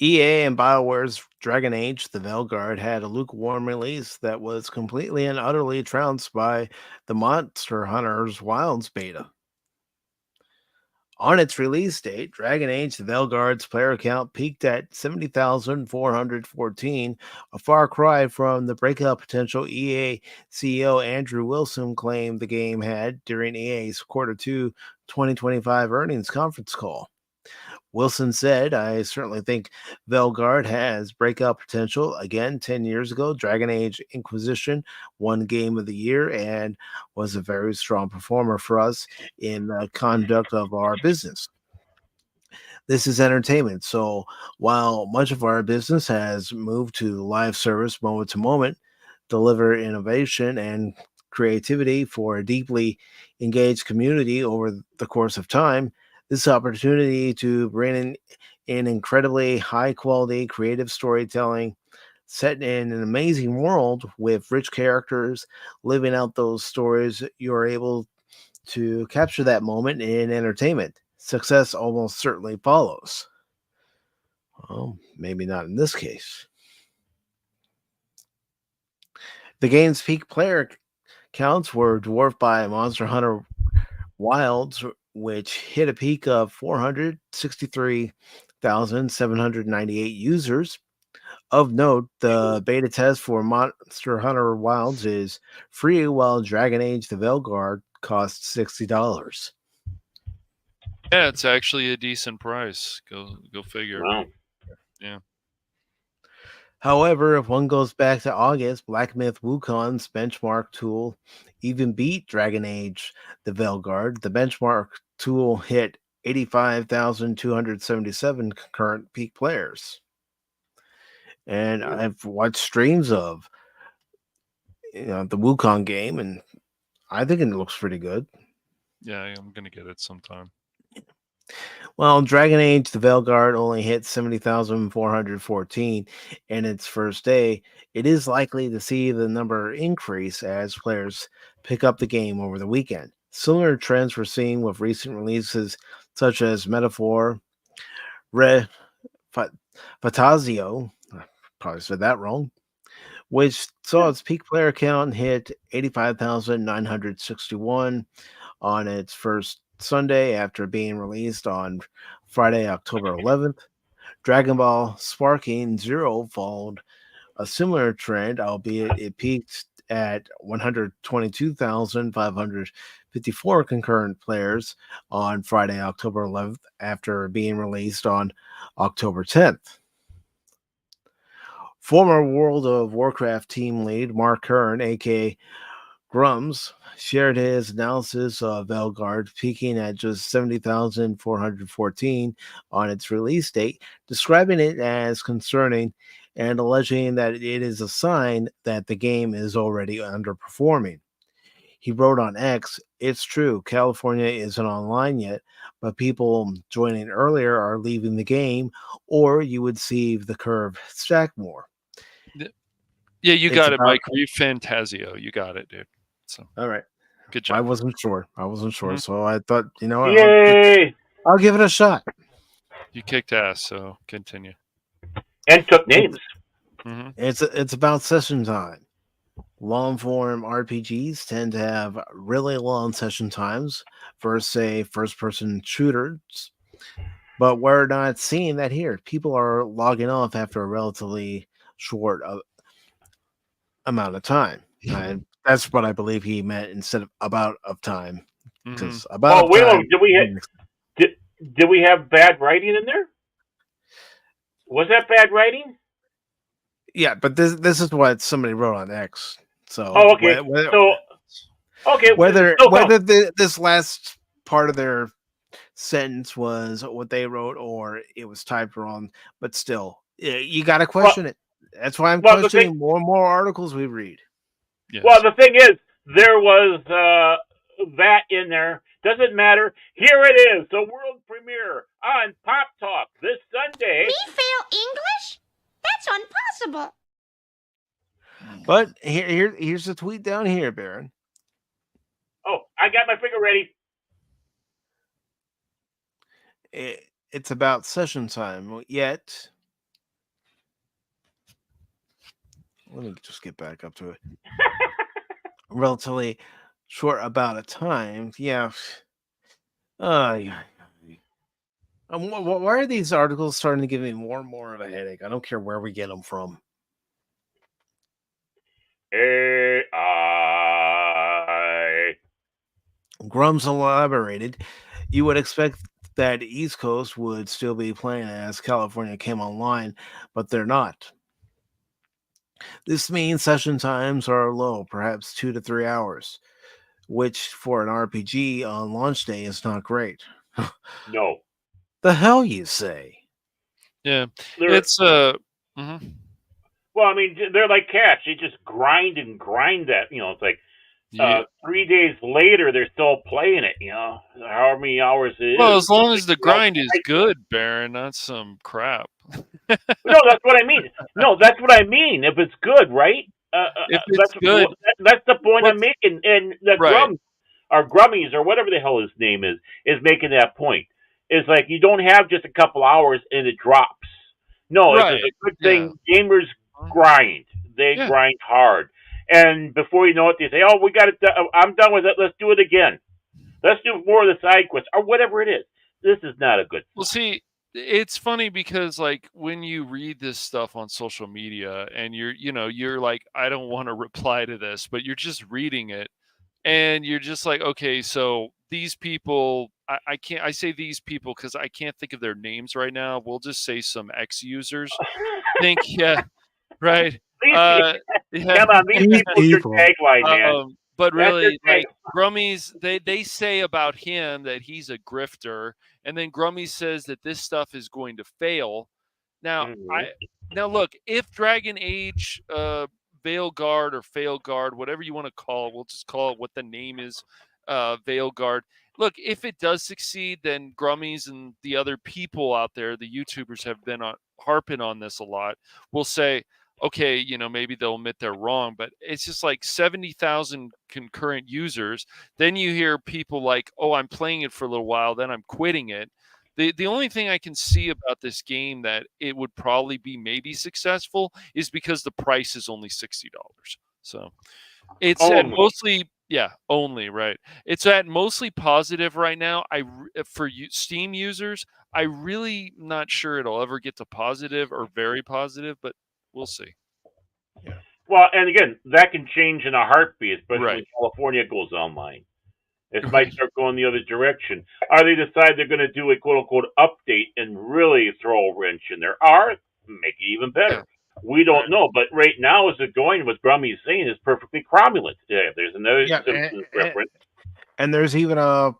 EA and BioWare's Dragon Age the Velguard had a lukewarm release that was completely and utterly trounced by the Monster Hunter's Wilds beta. On its release date, Dragon Age the Velguard's player count peaked at 70,414, a far cry from the breakout potential EA CEO Andrew Wilson claimed the game had during EA's Q2 2025 earnings conference call. Wilson said, I certainly think Velguard has breakout potential. Again, 10 years ago, Dragon Age Inquisition won Game of the Year and was a very strong performer for us in the conduct of our business. This is entertainment. So while much of our business has moved to live service moment to moment, deliver innovation and creativity for a deeply engaged community over the course of time, this opportunity to bring in incredibly high quality creative storytelling set in an amazing world with rich characters living out those stories, you're able to capture that moment in entertainment. Success almost certainly follows. Well, maybe not in this case. The game's peak player counts were dwarfed by Monster Hunter Wilds, which hit a peak of 463,798 users. Of note, the beta test for Monster Hunter Wilds is free, while Dragon Age the Velguard costs $60. Yeah, it's actually a decent price. Go figure. Wow. Yeah. However, if one goes back to August, Black Myth Wukong's benchmark tool even beat Dragon Age the Velguard. The benchmark tool hit 85,277 concurrent peak players. And I've watched streams of the Wukong game, and I think it looks pretty good. Yeah, I'm going to get it sometime. Well, Dragon Age the Velguard only hit 70,414 in its first day. It is likely to see the number increase as players pick up the game over the weekend. Similar trends were seen with recent releases such as Metaphor, Fatazio, probably said that wrong, which saw its peak player count hit 85,961 on its first Sunday after being released on Friday, October 11th. Dragon Ball Sparking Zero followed a similar trend, albeit it peaked at 122,554 concurrent players on Friday, October 11th, after being released on October 10th. Former World of Warcraft team lead Mark Kern, aka Grums shared his analysis of Velguard peaking at just 70,414 on its release date, describing it as concerning and alleging that it is a sign that the game is already underperforming. He wrote on X, "It's true, California isn't online yet, but people joining earlier are leaving the game, or you would see the curve stack more." Yeah, you It's got it, about Mike. Reeve Fantasio. You got it, dude. So all right. good I job. wasn't sure. Mhm. So I thought, Yay! I'll give it a shot. You kicked ass, so continue. And took names. hmm It's about session time. Long form RPGs tend to have really long session times versus, say, first person shooters, but we're not seeing that here. People are logging off after a relatively short amount of time. And that's what I believe he meant instead of about of time, because about Oh, of wait a time. moment. Did we have bad writing in there? Was that bad writing? Yeah, but this is what somebody wrote on X. So Oh, okay. So, okay. whether Still count. this last part of their sentence was what they wrote or it was typed wrong, but still, you got to question it. That's why I'm questioning more and more articles we read. Yes. Well, the thing is, there was that in there. Doesn't matter. Here it is, the world premiere on Pop Talk this Sunday. Me fail English? That's impossible. But here's the tweet down here, Baron. Oh, I got my finger ready. It's about session time. Yet, let me just get back up to it. Relatively short about a time. Yeah. Yeah. Why are these articles starting to give me more and more of a headache? I don't care where we get them from. AI. Grums elaborated, you would expect that East Coast would still be playing as California came online, but they're not. This means session times are low, perhaps 2 to 3 hours, which for an RPG on launch day is not great. No. The hell you say? Yeah, it's mm-hmm. Well, I mean, they're like cats. They just grind and grind that. It's like 3 days later, they're still playing it. How many hours it is. Well, as long as the grind is good, Baron, not some crap. No, that's what I mean. No, that's what I mean. If it's good, right? If it's good, that's the point I'm making. And the Grums or Grummies or whatever the hell his name is making that point. It's like you don't have just a couple hours and it drops. No, if it's a good thing, gamers grind. They grind hard. And before you know it, they say, "Oh, we got it. I'm done with it. Let's do it again. Let's do more of the side quests or whatever it is." This is not a good sign. Well, see, it's funny because like when you read this stuff on social media and you're like, I don't want to reply to this, but you're just reading it and you're just like, okay, so these people, I can't, I say these people because I can't think of their names right now. We'll just say some X users. Think, yeah, right. Yeah. Come on, these people's your tagline, man. But really, like Grummies, they say about him that he's a grifter, and then Grummies says that this stuff is going to fail. Now, look, if Dragon Age, Veilguard or Failguard, whatever you want to call it, we'll just call it what the name is, Veilguard. Look, if it does succeed, then Grummies and the other people out there, the YouTubers have been harping on this a lot. Will say, okay, maybe they'll admit they're wrong, but it's just like 70,000 concurrent users. Then you hear people like, oh, I'm playing it for a little while, then I'm quitting it. The only thing I can see about this game that it would probably be maybe successful is because the price is only $60. So it's at mostly, only, right. It's at mostly positive right now. For Steam users, I really not sure it'll ever get to positive or very positive, but we'll see. Yeah. Well, and again, that can change in a heartbeat, especially when California goes online. It might start going the other direction. Or they decide they're going to do a quote-unquote update and really throw a wrench in there. Or make it even better. We don't know, but right now, as it going, what Grummy's saying is perfectly cromulent. Yeah, there's another Yeah, Simpsons reference. and there's even a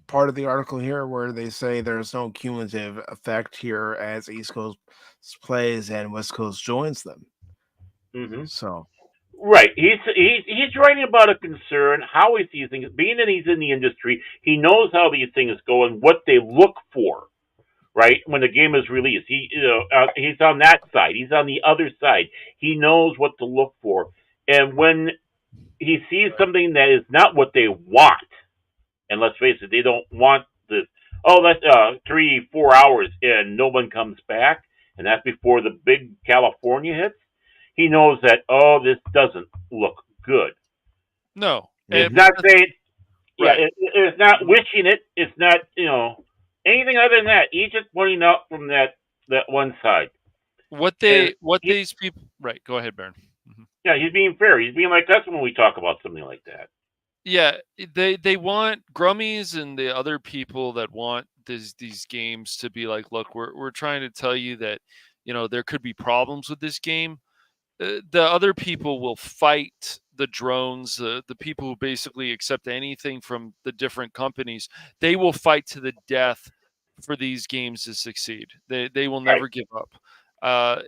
part of the article here where they say there's no cumulative effect here as East Coast plays and West Coast joins them. Mm-hmm. So Right. He's writing about a concern, how he sees things. Being that he's in the industry, he knows how these things go and what they look for. Right when the game is released, he's on that side. He's on the other side. He knows what to look for, and when he sees something that is not what they want, and let's face it, they don't want this. Oh, that's 3-4 hours and no one comes back, and that's before the big California hits. He knows that this doesn't look good. No, It's not saying, right. it's not wishing it. It's not anything other than that. He's just pointing out from that one side. These people, right? Go ahead, Baron. Mm-hmm. Yeah, he's being fair. He's being like us when we talk about something like that. Yeah, they want Grummies and the other people that want these games to be like, look, we're trying to tell you that there could be problems with this game. The other people will fight the drones, the people who basically accept anything from the different companies. They will fight to the death for these games to succeed. They will never give up.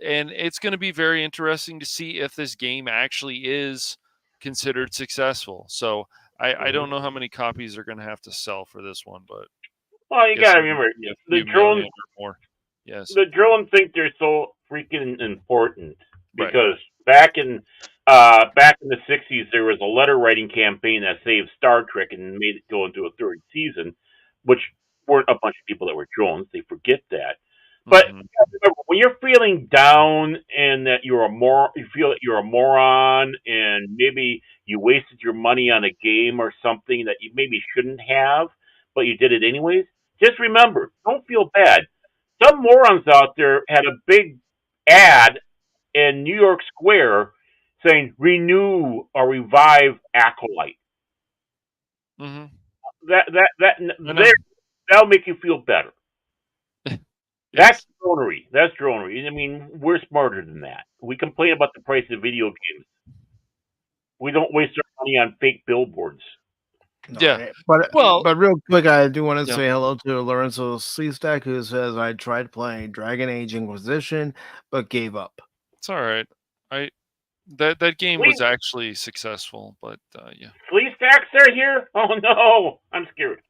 And it's going to be very interesting to see if this game actually is considered successful. So I don't know how many copies are going to have to sell for this one, but you got to remember the drones more. Yes, the drones think they're so freaking important because right. back in the '60s there was a letter writing campaign that saved Star Trek and made it go into a third season, which weren't a bunch of people that were drones. They forget that. But remember, when you're feeling down and that you feel that you're a moron, and maybe you wasted your money on a game or something that you maybe shouldn't have, but you did it anyways. Just remember, don't feel bad. Some morons out there had a big ad in New York Square saying "Renew or Revive Acolyte." Mm-hmm. That'll make you feel better. That's dronery. That's dronery. I mean, we're smarter than that. We complain about the price of video games. We don't waste our money on fake billboards. No, yeah, but real quick, I do want to say hello to Lorenzo Sleestack, who says I tried playing Dragon Age Inquisition, but gave up. It's all right. That game was actually successful, but yeah. Sleestacks are here? Oh no, I'm scared.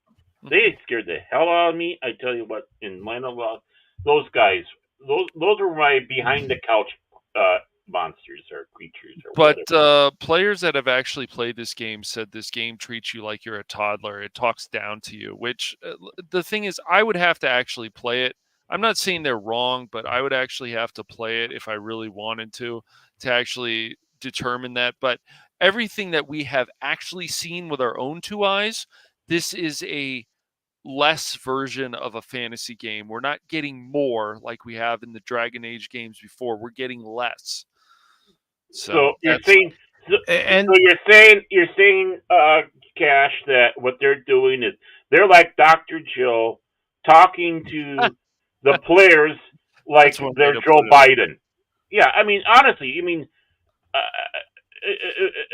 They scared the hell out of me. I tell you what, in minor law, those guys, those are my behind the couch monsters or creatures or whatever. But players that have actually played this game said this game treats you like you're a toddler. It talks down to you, which the thing is, I would have to actually play it. I'm not saying they're wrong, but I would actually have to play it if I really wanted to actually determine that. But everything that we have actually seen with our own two eyes, this is a less version of a fantasy game. We're not getting more like we have in the Dragon Age games before. We're getting less. So you're saying, you're saying, Cash, that what they're doing is they're like Dr. Joe talking to the players like they're Joe Biden. Yeah, I mean, honestly,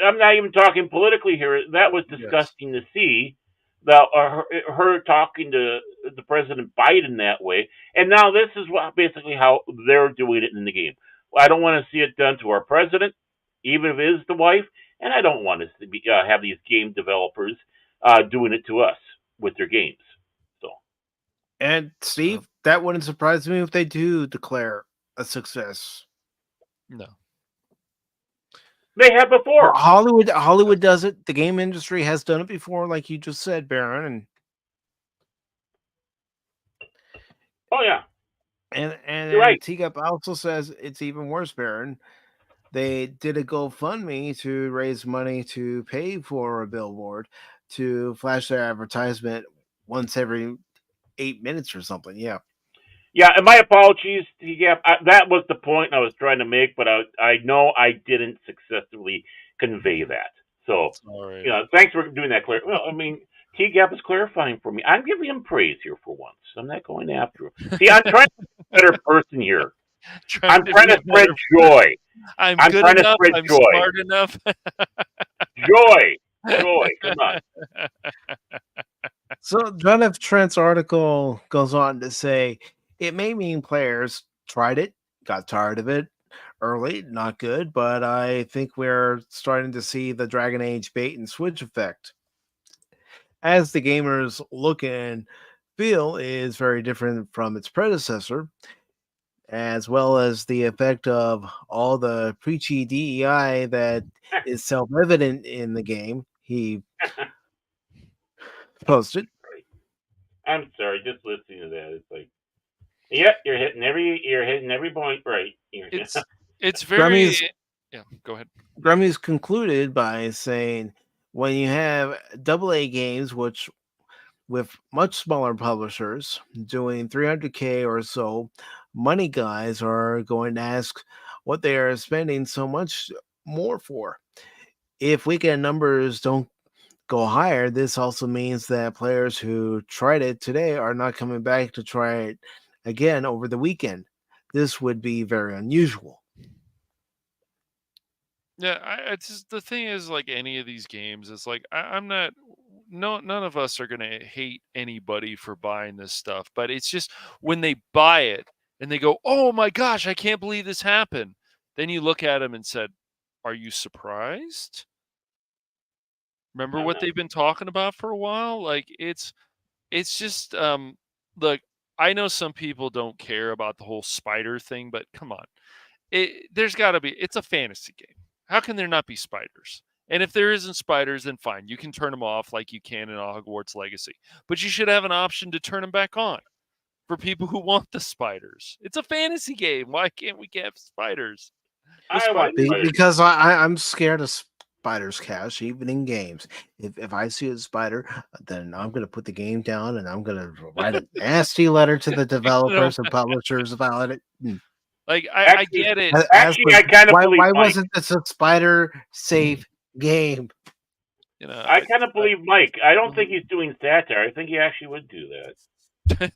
I'm not even talking politically here. That was disgusting to see. Her talking to the President Biden that way, and now this is basically how they're doing it in the game. I don't want to see it done to our president, even if it is the wife, and I don't want to have these game developers doing it to us with their games. So, and Steve, that wouldn't surprise me if they do declare a success. No. They have before. Hollywood does it. The game industry has done it before, like you just said, Baron. Oh yeah. And right. Teacup also says it's even worse, Baron. They did a GoFundMe to raise money to pay for a billboard to flash their advertisement once every 8 minutes or something. Yeah. Yeah, and my apologies. Yeah, that was the point I was trying to make, but I know I didn't successfully convey that. So, thanks for doing that, Claire. Well, I mean, T-Gap is clarifying for me. I'm giving him praise here for once. I'm not going after him. See, I'm trying to be a better person here. I'm trying to spread joy. I'm I'm good trying to enough. spread I'm joy. smart enough. Joy. Come on. So John F. Trent's article goes on to say it may mean players tried it, got tired of it early, not good, but I think we're starting to see the Dragon Age bait and switch effect. As the gamer's look and feel is very different from its predecessor, as well as the effect of all the preachy DEI that is self evident in the game, he posted. I'm sorry, just listening to that, it's like, yep, you're hitting every point right. It's very Grammys yeah. Go ahead. Grammys concluded by saying when you have AA games, which with much smaller publishers doing 300K or so, money guys are going to ask what they are spending so much more for. If weekend numbers don't go higher, this also means that players who tried it today are not coming back to try it again over the weekend. This would be very unusual. Yeah, it's just, the thing is, like any of these games, it's like I'm not. No, none of us are gonna hate anybody for buying this stuff, but it's just when they buy it and they go, "Oh my gosh, I can't believe this happened." Then you look at them and said, "Are you surprised? Remember I'm what not. they've been talking about for a while?" Like it's just look. I know some people don't care about the whole spider thing, but come on, there's got to be. It's a fantasy game. How can there not be spiders? And if there isn't spiders, then fine. You can turn them off like you can in Hogwarts Legacy. But you should have an option to turn them back on for people who want the spiders. It's a fantasy game. Why can't we have spiders? The I want spiders. spiders. Because I'm scared of spiders, Cash, even in games. If I see a spider, then I'm going to put the game down and I'm going to write a nasty letter to the developers and publishers about it. Like I Actually, get it. I kind of believe Why Mike. wasn't this a spider safe game? You know, I kind of believe Mike. I don't think he's doing satire. I think he actually would do that.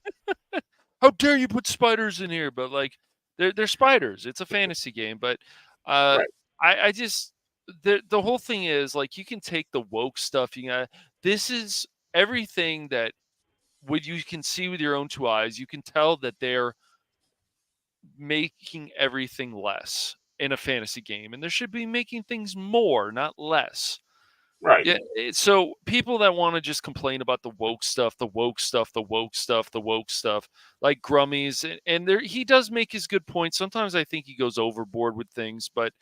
How dare you put spiders in here? But like, they're spiders. It's a fantasy game. But Right. I just the whole thing is like you can take the woke stuff. This is everything that when you can see with your own two eyes. You can tell that they're making everything less in a fantasy game, and there should be making things more, not less. Right. Yeah, so people that want to just complain about the woke stuff, the woke stuff, the woke stuff, the woke stuff, like Grummies, and there he does make his good points. Sometimes I think he goes overboard with things, but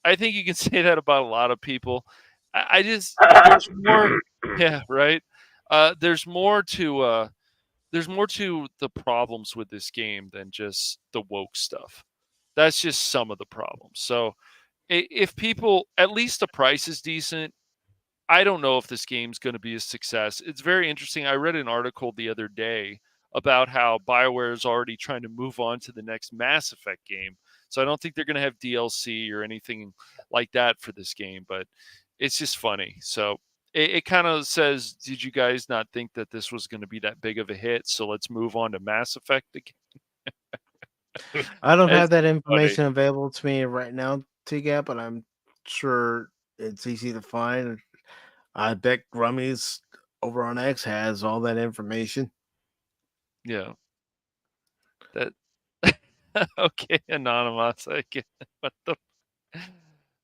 I think you can say that about a lot of people. I just there's more, yeah, right. There's more to the problems with this game than just the woke stuff. That's just some of the problems. So if people, at least the price is decent. I don't know if this game's going to be a success. It's very interesting. I read an article the other day about how BioWare is already trying to move on to the next Mass Effect game. So I don't think they're going to have DLC or anything like that for this game, but it's just funny. So it kind of says, did you guys not think that this was going to be that big of a hit? So let's move on to Mass Effect again. I don't It's have that funny. information available to me right now, T-Gap, but I'm sure it's easy to find. I bet Grummy's over on X has all that information. Yeah. That okay, Anonymous. I get what the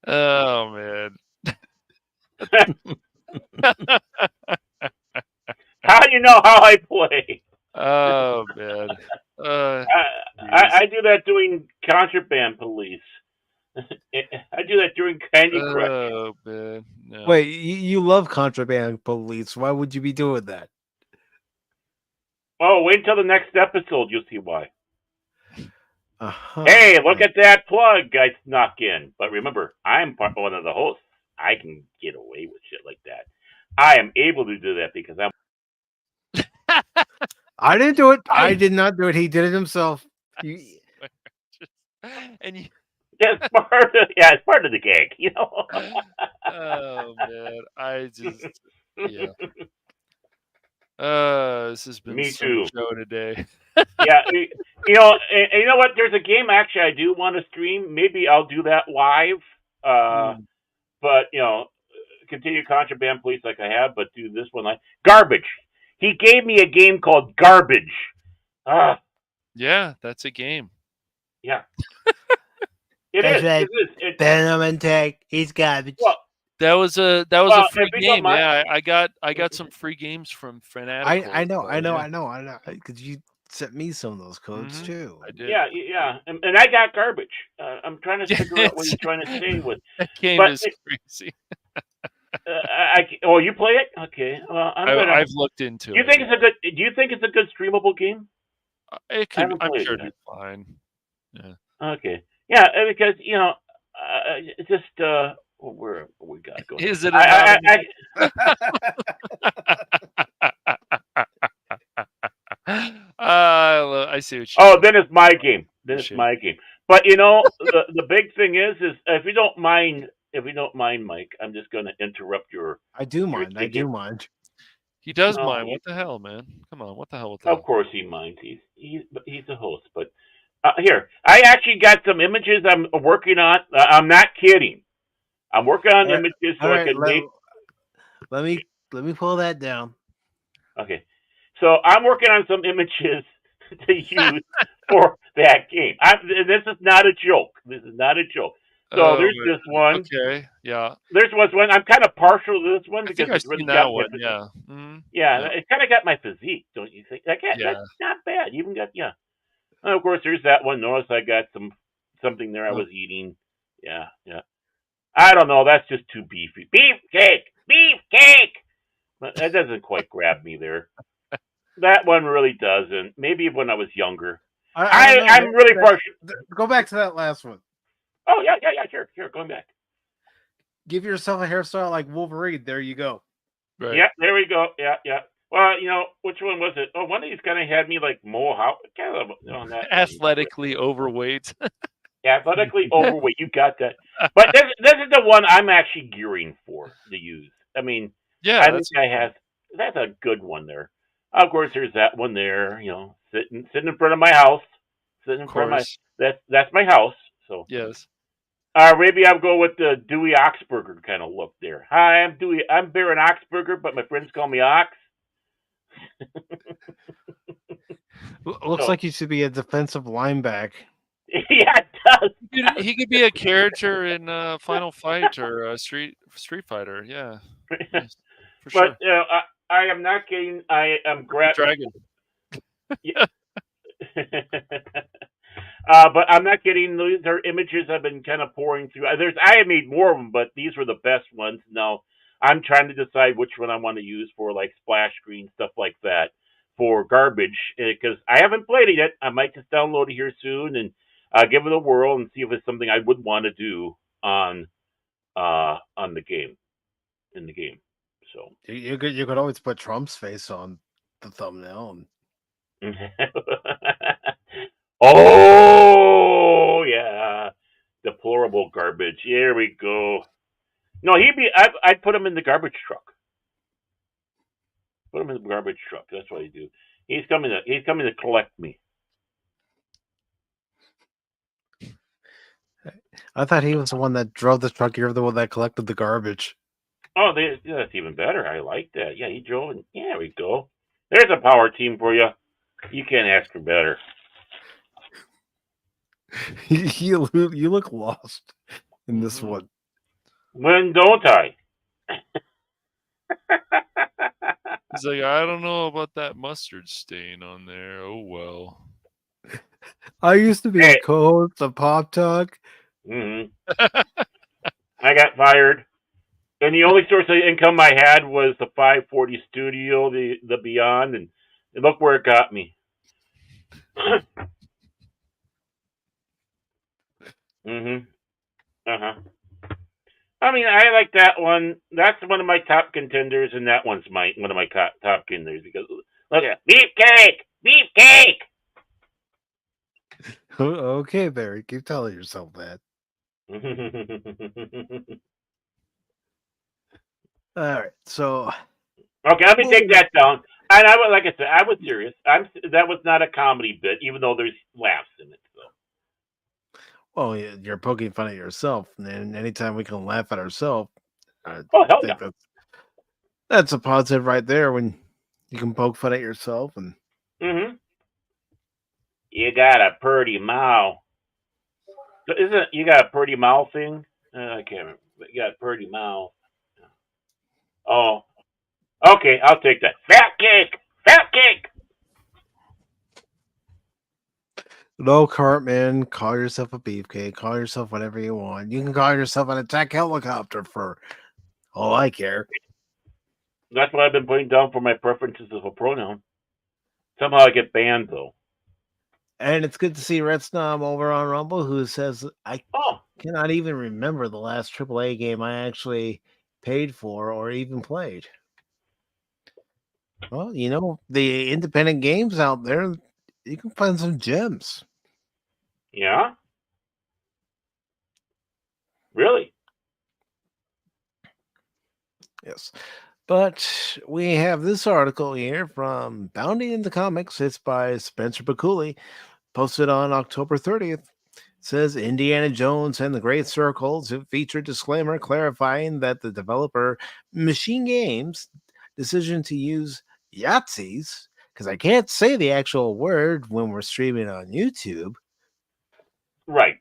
oh man. How do you know how I play? Oh man. I do that doing Contraband Police. I do that during Candy Crush. Oh man. No. Wait, you love Contraband Police. Why would you be doing that? Oh, wait until the next episode. You'll see why. Uh-huh. Hey, look at that plug I snuck in. But remember, I'm one of the hosts. I can get away with shit like that. I am able to do that because I'm. I didn't do it. I did not do it. He did it himself. And you It's part of the gag, you know. oh man. I just yeah. This has been Me some too. show today. Yeah, you know, and you know what? There's a game actually I do want to stream. Maybe I'll do that live. But you know, continue contraband police like I have, but do this one like garbage. He gave me a game called Garbage. Ah, Yeah, that's a game. yeah, it That's is. right. It is. It, Venom and Tech. He's garbage. well, That was a free if you don't game. mind, Yeah, I got some free games from Fanatical. I know, so, I know, yeah. I know, I know. Because you sent me some of those codes too. I did. yeah, and I got Garbage. I'm trying to figure out what he's trying to say with. That game But is crazy. oh, you play it? Okay. Well, I've looked into Do you it. think it's a good? Do you think it's a good streamable game? It I could. haven't I'm played sure it it'd yet. be fine. Yeah. Okay. Yeah, because you know, it's just where we got going. Is it? I see what you. Oh, then it's my game. Then it's my game. But you know, the big thing is if you don't mind, Mike, I'm just going to interrupt your. I do mind. I do mind. He does No, mind. What the hell, man? Come on. What the hell with that? Of course he minds. He's a host. But here, I actually got some images I'm working on. I'm not kidding. I'm working on images so I can make. Let me pull that down. Okay, so I'm working on some images to use for that game. This is not a joke. This is not a joke. So there's this one. Okay, yeah. There's one. I'm kind of partial to this one I because think I've it's really seen got that one. my Yeah. yeah. It kind of got my physique, don't you think? That's not bad. You even got And of course, there's that one. Notice I got something there I was eating. Yeah. I don't know. That's just too beefy. Beefcake. But that doesn't quite grab me there. That one really doesn't. Maybe when I was younger. I'm really partial. Go back to that last one. Oh yeah. Sure. Going back. Give yourself a hairstyle like Wolverine. There you go. Right. Yeah, there we go. Yeah. Well, you know, which one was it? Oh, one of these kind of had me like Mohawk. Kind of on that. Athletically overweight. Athletically overweight. You got that. But this is the one I'm actually gearing for to use. I mean, yeah, I think that's a good one there. Of course, there's that one there. You know, sitting in front of my house. Sitting in front of my that's my house. So yes. Maybe I'll go with the Dewey Oxburger kind of look there. Hi, I'm Dewey. I'm Baron Oxburger, but my friends call me Ox. Looks like you should be a defensive linebacker. Yeah, it does. He could be a character in Final Fight or Street Fighter. Yeah, for sure. But I am not kidding. I am Dragon. Yeah. But I'm not kidding. These are images I've been kind of pouring through. I have made more of them, but these were the best ones. Now I'm trying to decide which one I want to use for like splash screen stuff like that for Garbage because I haven't played it yet. I might just download it here soon and give it a whirl and see if it's something I would want to do on the game in the game. So you could always put Trump's face on the thumbnail. Oh yeah, deplorable Garbage. Here we go. No, I'd put him in the garbage truck. Put him in the garbage truck. That's what I do. He's coming to collect me. I thought he was the one that drove the truck. You're the one that collected the garbage. Oh, that's even better. I like that. Yeah, he drove. Yeah, there we go. There's a power team for you. You can't ask for better. You look lost in this one. When don't I? He's like, I don't know about that mustard stain on there. Oh well. I used to be a co-host of Pop Talk. Mm-hmm. I got fired, and the only source of income I had was the 540 studio, the Beyond, and look where it got me. I mean, I like that one. That's one of my top contenders, and that one's one of my top contenders because look at it. Beefcake. Okay, Barry, keep telling yourself that. All right, so okay, let me take that down. And I was, like I said, I was serious. That was not a comedy bit, even though there's laughs in it. So. Well, you're poking fun at yourself, and then anytime we can laugh at ourselves, I Oh hell yeah! think that's a positive right there. When you can poke fun at yourself, and Mm-hmm. You got a pretty mouth. Isn't you got a pretty mouth thing? I can't remember. But you got a pretty mouth. Oh, okay. I'll take that. Fat cake. Fat cake. no, Cartman, call yourself a beefcake, call yourself whatever you want. You can call yourself an attack helicopter for all I care. That's what I've been putting down for my preferences of a pronoun. Somehow I get banned though. And it's good to see Red Snob over on Rumble, who says, I Oh, cannot even remember the last AAA game I actually paid for or even played. Well, the independent games out there, you can find some gems. yeah. Really? Yes. But we have this article here from Bounty in the Comics. It's by Spencer Bakuli, posted on October 30th. It says Indiana Jones and the Great Circles. It featured disclaimer clarifying that the developer Machine Games' decision to use Yahtzees, because I can't say the actual word when we're streaming on YouTube. Right.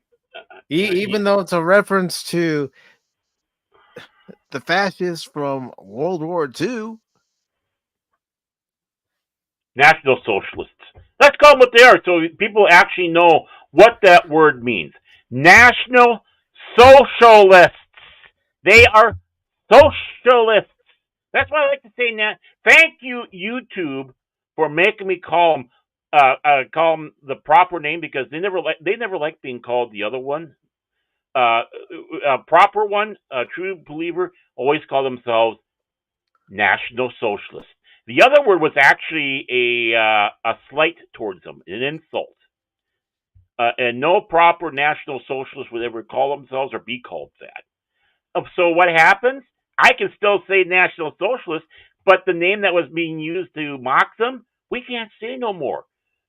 Even though it's a reference to the fascists from World War II. National Socialists. Let's call them what they are so people actually know what that word means. National Socialists. They are socialists. That's why I like to say that. Thank you, YouTube, for making me call them the proper name because they never like being called the other one. A proper one, a true believer, always call themselves National Socialists. The other word was actually a slight towards them, an insult. And no proper National Socialist would ever call themselves or be called that. So what happens? I can still say National Socialist, but the name that was being used to mock them, we can't say no more.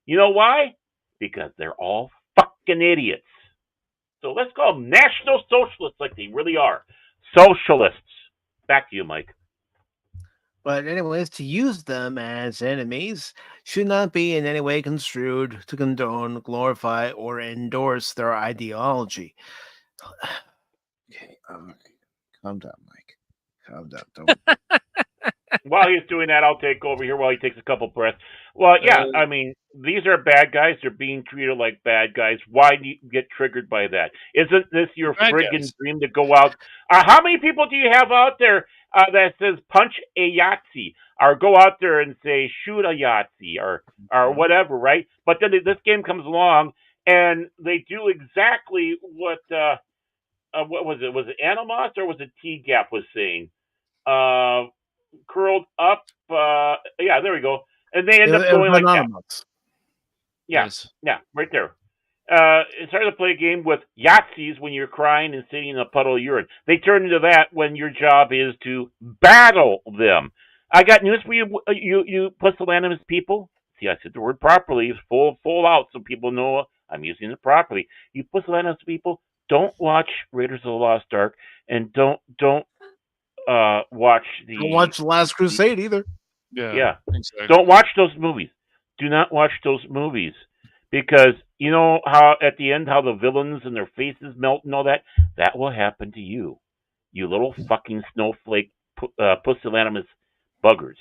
You know why? Because they're all fucking idiots. So let's call them National Socialists like they really are. Socialists. Back to you, Mike. But anyways, to use them as enemies should not be in any way construed to condone, glorify, or endorse their ideology. Okay, calm down, Mike. Calm down. Don't. While he's doing that, I'll take over here while he takes a couple breaths. Well, yeah, I mean, these are bad guys. They're being treated like bad guys. Why do you get triggered by that? Isn't this your friggin' dream to go out? How many people do you have out there that says punch a Yahtzee or go out there and say shoot a Yahtzee or whatever, right? But then this game comes along and they do exactly what was it? Was it Animos or was it T Gap was saying? Curled up. Yeah, there we go. And they end up going like that. Yeah, Yes. yeah, right there. It's hard to play a game with Yahtzees when you're crying and sitting in a puddle of urine. They turn into that when your job is to battle them. I got news for you, you pusillanimous people. See, I said the word properly. It's full out so people know I'm using it properly. You pusillanimous people, don't watch Raiders of the Lost Ark and don't watch the. Don't watch The Last Crusade either. Yeah. Exactly. Don't watch those movies. Do not watch those movies. Because you know how at the end how the villains and their faces melt and all that? That will happen to you. You little fucking snowflake pusillanimous buggers.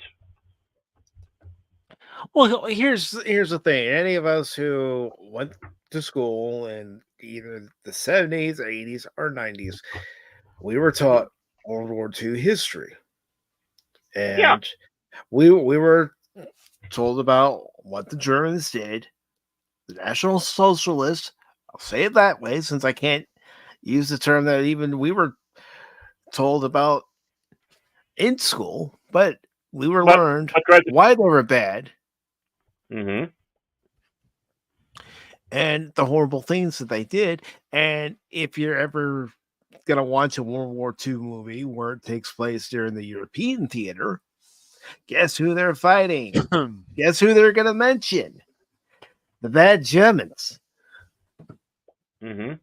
Well, here's the thing. Any of us who went to school in either the 70s, 80s, or 90s, we were taught World War II history. And we were told about what the Germans did. The National Socialists, I'll say it that way since I can't use the term that even we were told about in school, but we were learned why they were bad. Mm-hmm. And the horrible things that they did. And if you're ever going to watch a World War II movie where it takes place during the European theater, Guess who they're fighting? Guess who they're going to mention? The bad Germans. Mm-hmm.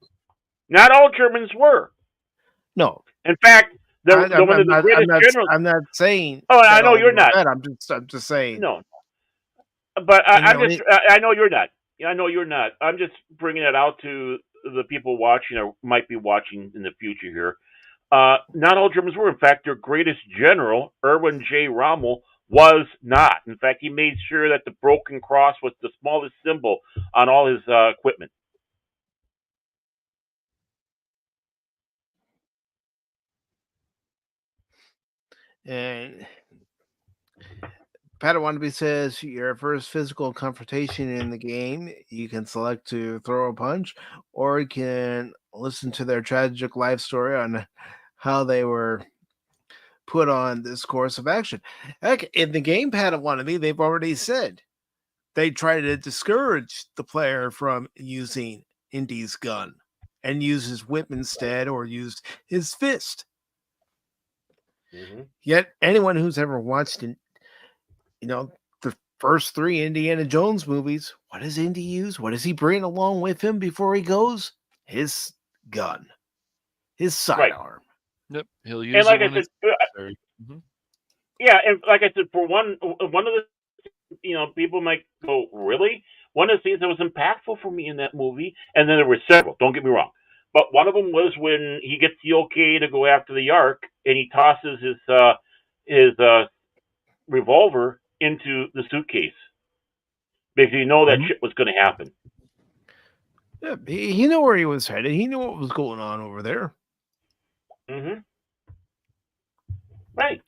Not all Germans were. No. In fact, one of the greatest generals. I'm not saying. Oh, I know you're not. Bad. I'm just saying. No, but I know you're not. I know you're not. I'm just bringing it out to the people watching or might be watching in the future here. Not all Germans were. In fact, their greatest general, Erwin J. Rommel, was not. In fact, he made sure that the broken cross was the smallest symbol on all his equipment. And Padawan says your first physical confrontation in the game, you can select to throw a punch, or you can listen to their tragic life story on how they were put on this course of action. Heck, in the game Padawan, they've already said they try to discourage the player from using Indy's gun and use his whip instead, or use his fist. Mm-hmm. Yet anyone who's ever watched it, the first 3 Indiana Jones movies, what does Indy use? What does he bring along with him before he goes? His gun, his sidearm. Yep, he'll use and like it I when said, it's necessary. Mm-hmm. Yeah, and like I said, for one of the people might go, really? One of the things that was impactful for me in that movie, and then there were several. Don't get me wrong, but one of them was when he gets the okay to go after the Ark, and he tosses his revolver into the suitcase because he know that shit was going to happen. Yeah, he knew where he was headed. He knew what was going on over there. Mm-hmm. Right.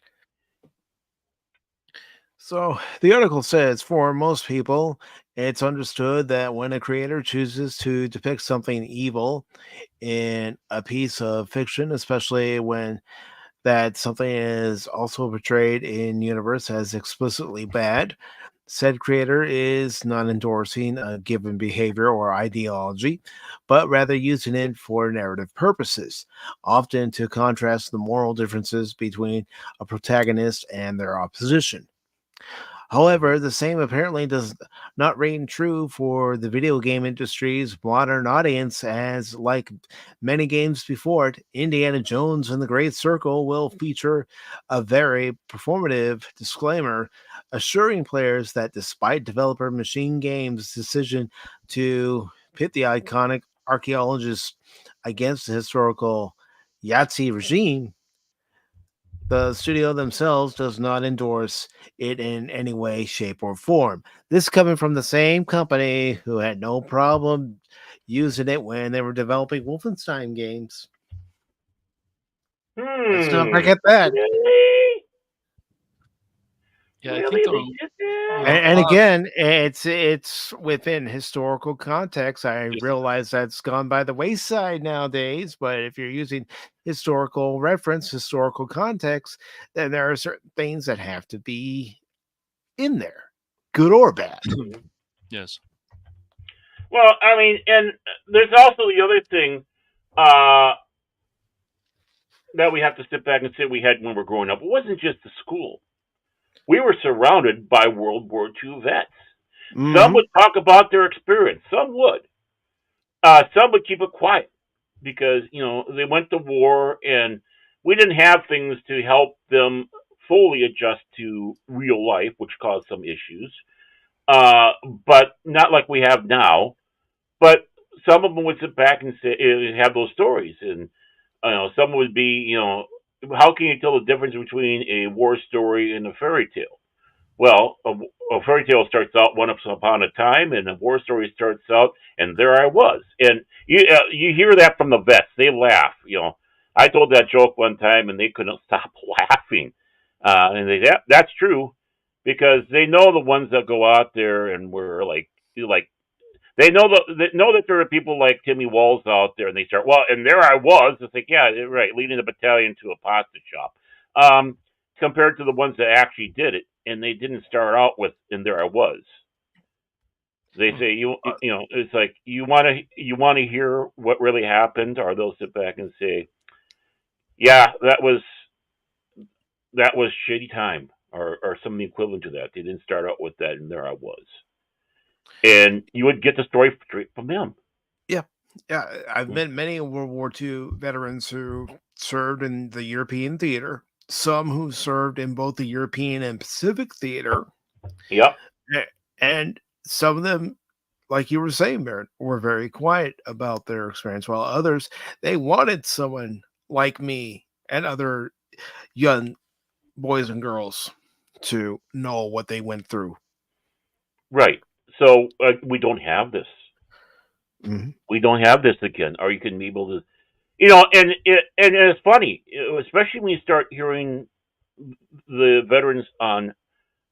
So the article says, for most people, it's understood that when a creator chooses to depict something evil in a piece of fiction, especially when that something is also portrayed in universe as explicitly bad, said creator is not endorsing a given behavior or ideology, but rather using it for narrative purposes, often to contrast the moral differences between a protagonist and their opposition. However, the same apparently does not ring true for the video game industry's modern audience, as, like many games before it, Indiana Jones and the Great Circle will feature a very performative disclaimer assuring players that despite developer Machine Games' decision to pit the iconic archaeologist against the historical Yahtzee regime, the studio themselves does not endorse it in any way, shape, or form. This coming from the same company who had no problem using it when they were developing Wolfenstein games. Let's not forget that. Really? Yeah, really? I think They did that? And again, it's within historical context. I realize that's gone by the wayside nowadays, but if you're using historical reference, historical context, then there are certain things that have to be in there, good or bad. Yes. Well, I mean, and there's also the other thing that we have to sit back and say we had when we were growing up. It wasn't just the school. We were surrounded by World War II vets. Mm-hmm. Some would talk about their experience. Some would. Some would keep it quiet because, they went to war and we didn't have things to help them fully adjust to real life, which caused some issues. But not like we have now. But some of them would sit back and say, have those stories. And, some would be, how can you tell the difference between a war story and a fairy tale? Well, a fairy tale starts out once upon a time, and a war story starts out, and there I was. And you hear that from the vets; they laugh. I told that joke one time, and they couldn't stop laughing. That's true, because they know the ones that go out there and were like they know that there are people like Timmy Walls out there, and they start, well, and there I was. It's like, yeah, right, leading the battalion to a pasta shop. Compared to the ones that actually did it, and they didn't start out with, and there I was. They say it's like you want to hear what really happened, or they'll sit back and say, yeah, that was shitty time, or something equivalent to that. They didn't start out with that, and there I was. And you would get the story straight from them. Yeah. Yeah. I've met many World War II veterans who served in the European theater, some who served in both the European and Pacific theater. Yep. And some of them, like you were saying, Barrett, were very quiet about their experience, while others, they wanted someone like me and other young boys and girls to know what they went through. Right. So we don't have this. Mm-hmm. We don't have this again. Or you can be able to, and it's funny, especially when you start hearing the veterans on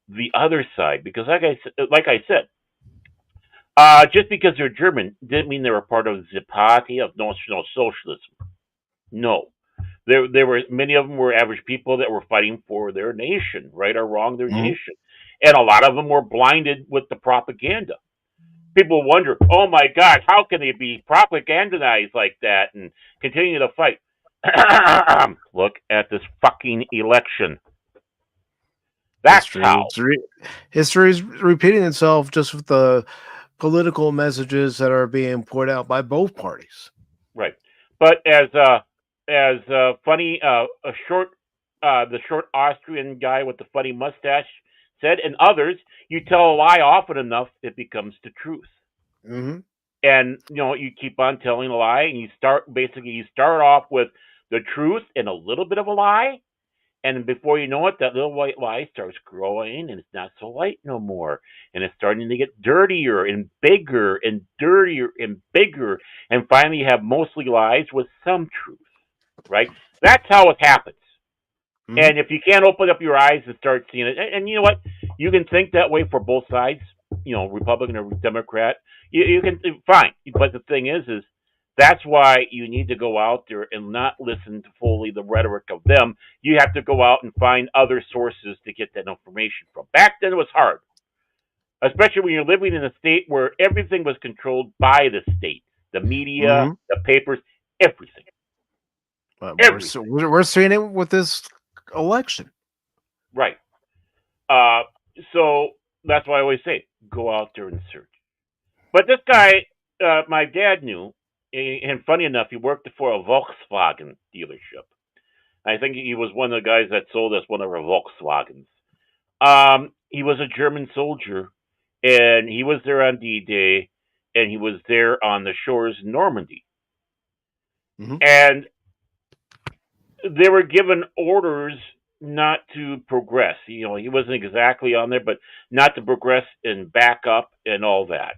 the other side, because like I said, just because they're German didn't mean they were part of the Party of National Socialism. No, there were many of them were average people that were fighting for their nation, right or wrong, their nation, and a lot of them were blinded with the propaganda. People wonder, oh my God, how can they be propagandized like that and continue to fight? Look at this fucking election. That's how. History is repeating itself, just with the political messages that are being put out by both parties. Right. But as funny a short the short Austrian guy with the funny mustache said, and others, you tell a lie often enough, it becomes the truth. Mm-hmm. And you keep on telling a lie, and you start off with the truth and a little bit of a lie, and before you know it, that little white lie starts growing, and it's not so light no more, and it's starting to get dirtier and bigger and dirtier and bigger, and finally you have mostly lies with some truth. Right? That's how it happens. Mm-hmm. And if you can't open up your eyes and start seeing it, and you know what, you can think that way for both sides, Republican or Democrat. You can fine, but the thing is that's why you need to go out there and not listen to fully the rhetoric of them. You have to go out and find other sources to get that information from. Back then it was hard, especially when you're living in a state where everything was controlled by the state, the media, the papers, everything. We're seeing it with this election. Right. So that's why I always say, go out there and search. But this guy, my dad knew, and funny enough, he worked for a Volkswagen dealership. I think he was one of the guys that sold us one of our Volkswagens. He was a German soldier, and he was there on D-Day, and he was there on the shores in Normandy. Mm-hmm. And they were given orders not to progress. He wasn't exactly on there, but not to progress and back up and all that.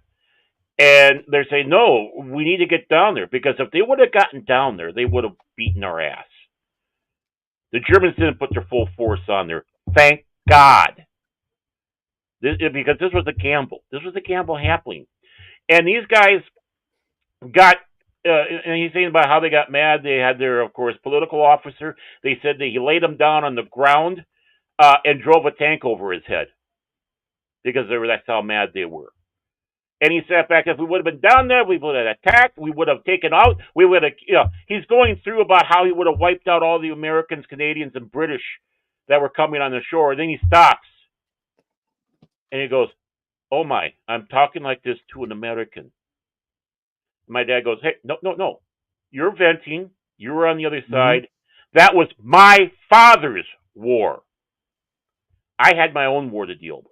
And they're saying, no, we need to get down there, because if they would have gotten down there, they would have beaten our ass. The Germans didn't put their full force on there. Thank God. Because this was a gamble. This was a gamble happening. And these guys got, and he's saying about how they got mad. They had their, of course, political officer. They said that he laid him down on the ground and drove a tank over his head, because that's how mad they were. And he sat back, if we would have been down there, we would have attacked, we would have taken out, we would have, he's going through about how he would have wiped out all the Americans, Canadians, and British that were coming on the shore. And then he stops. And he goes, oh my, I'm talking like this to an American. My dad goes, hey, no. You're venting. You were on the other side. That was my father's war. I had my own war to deal with.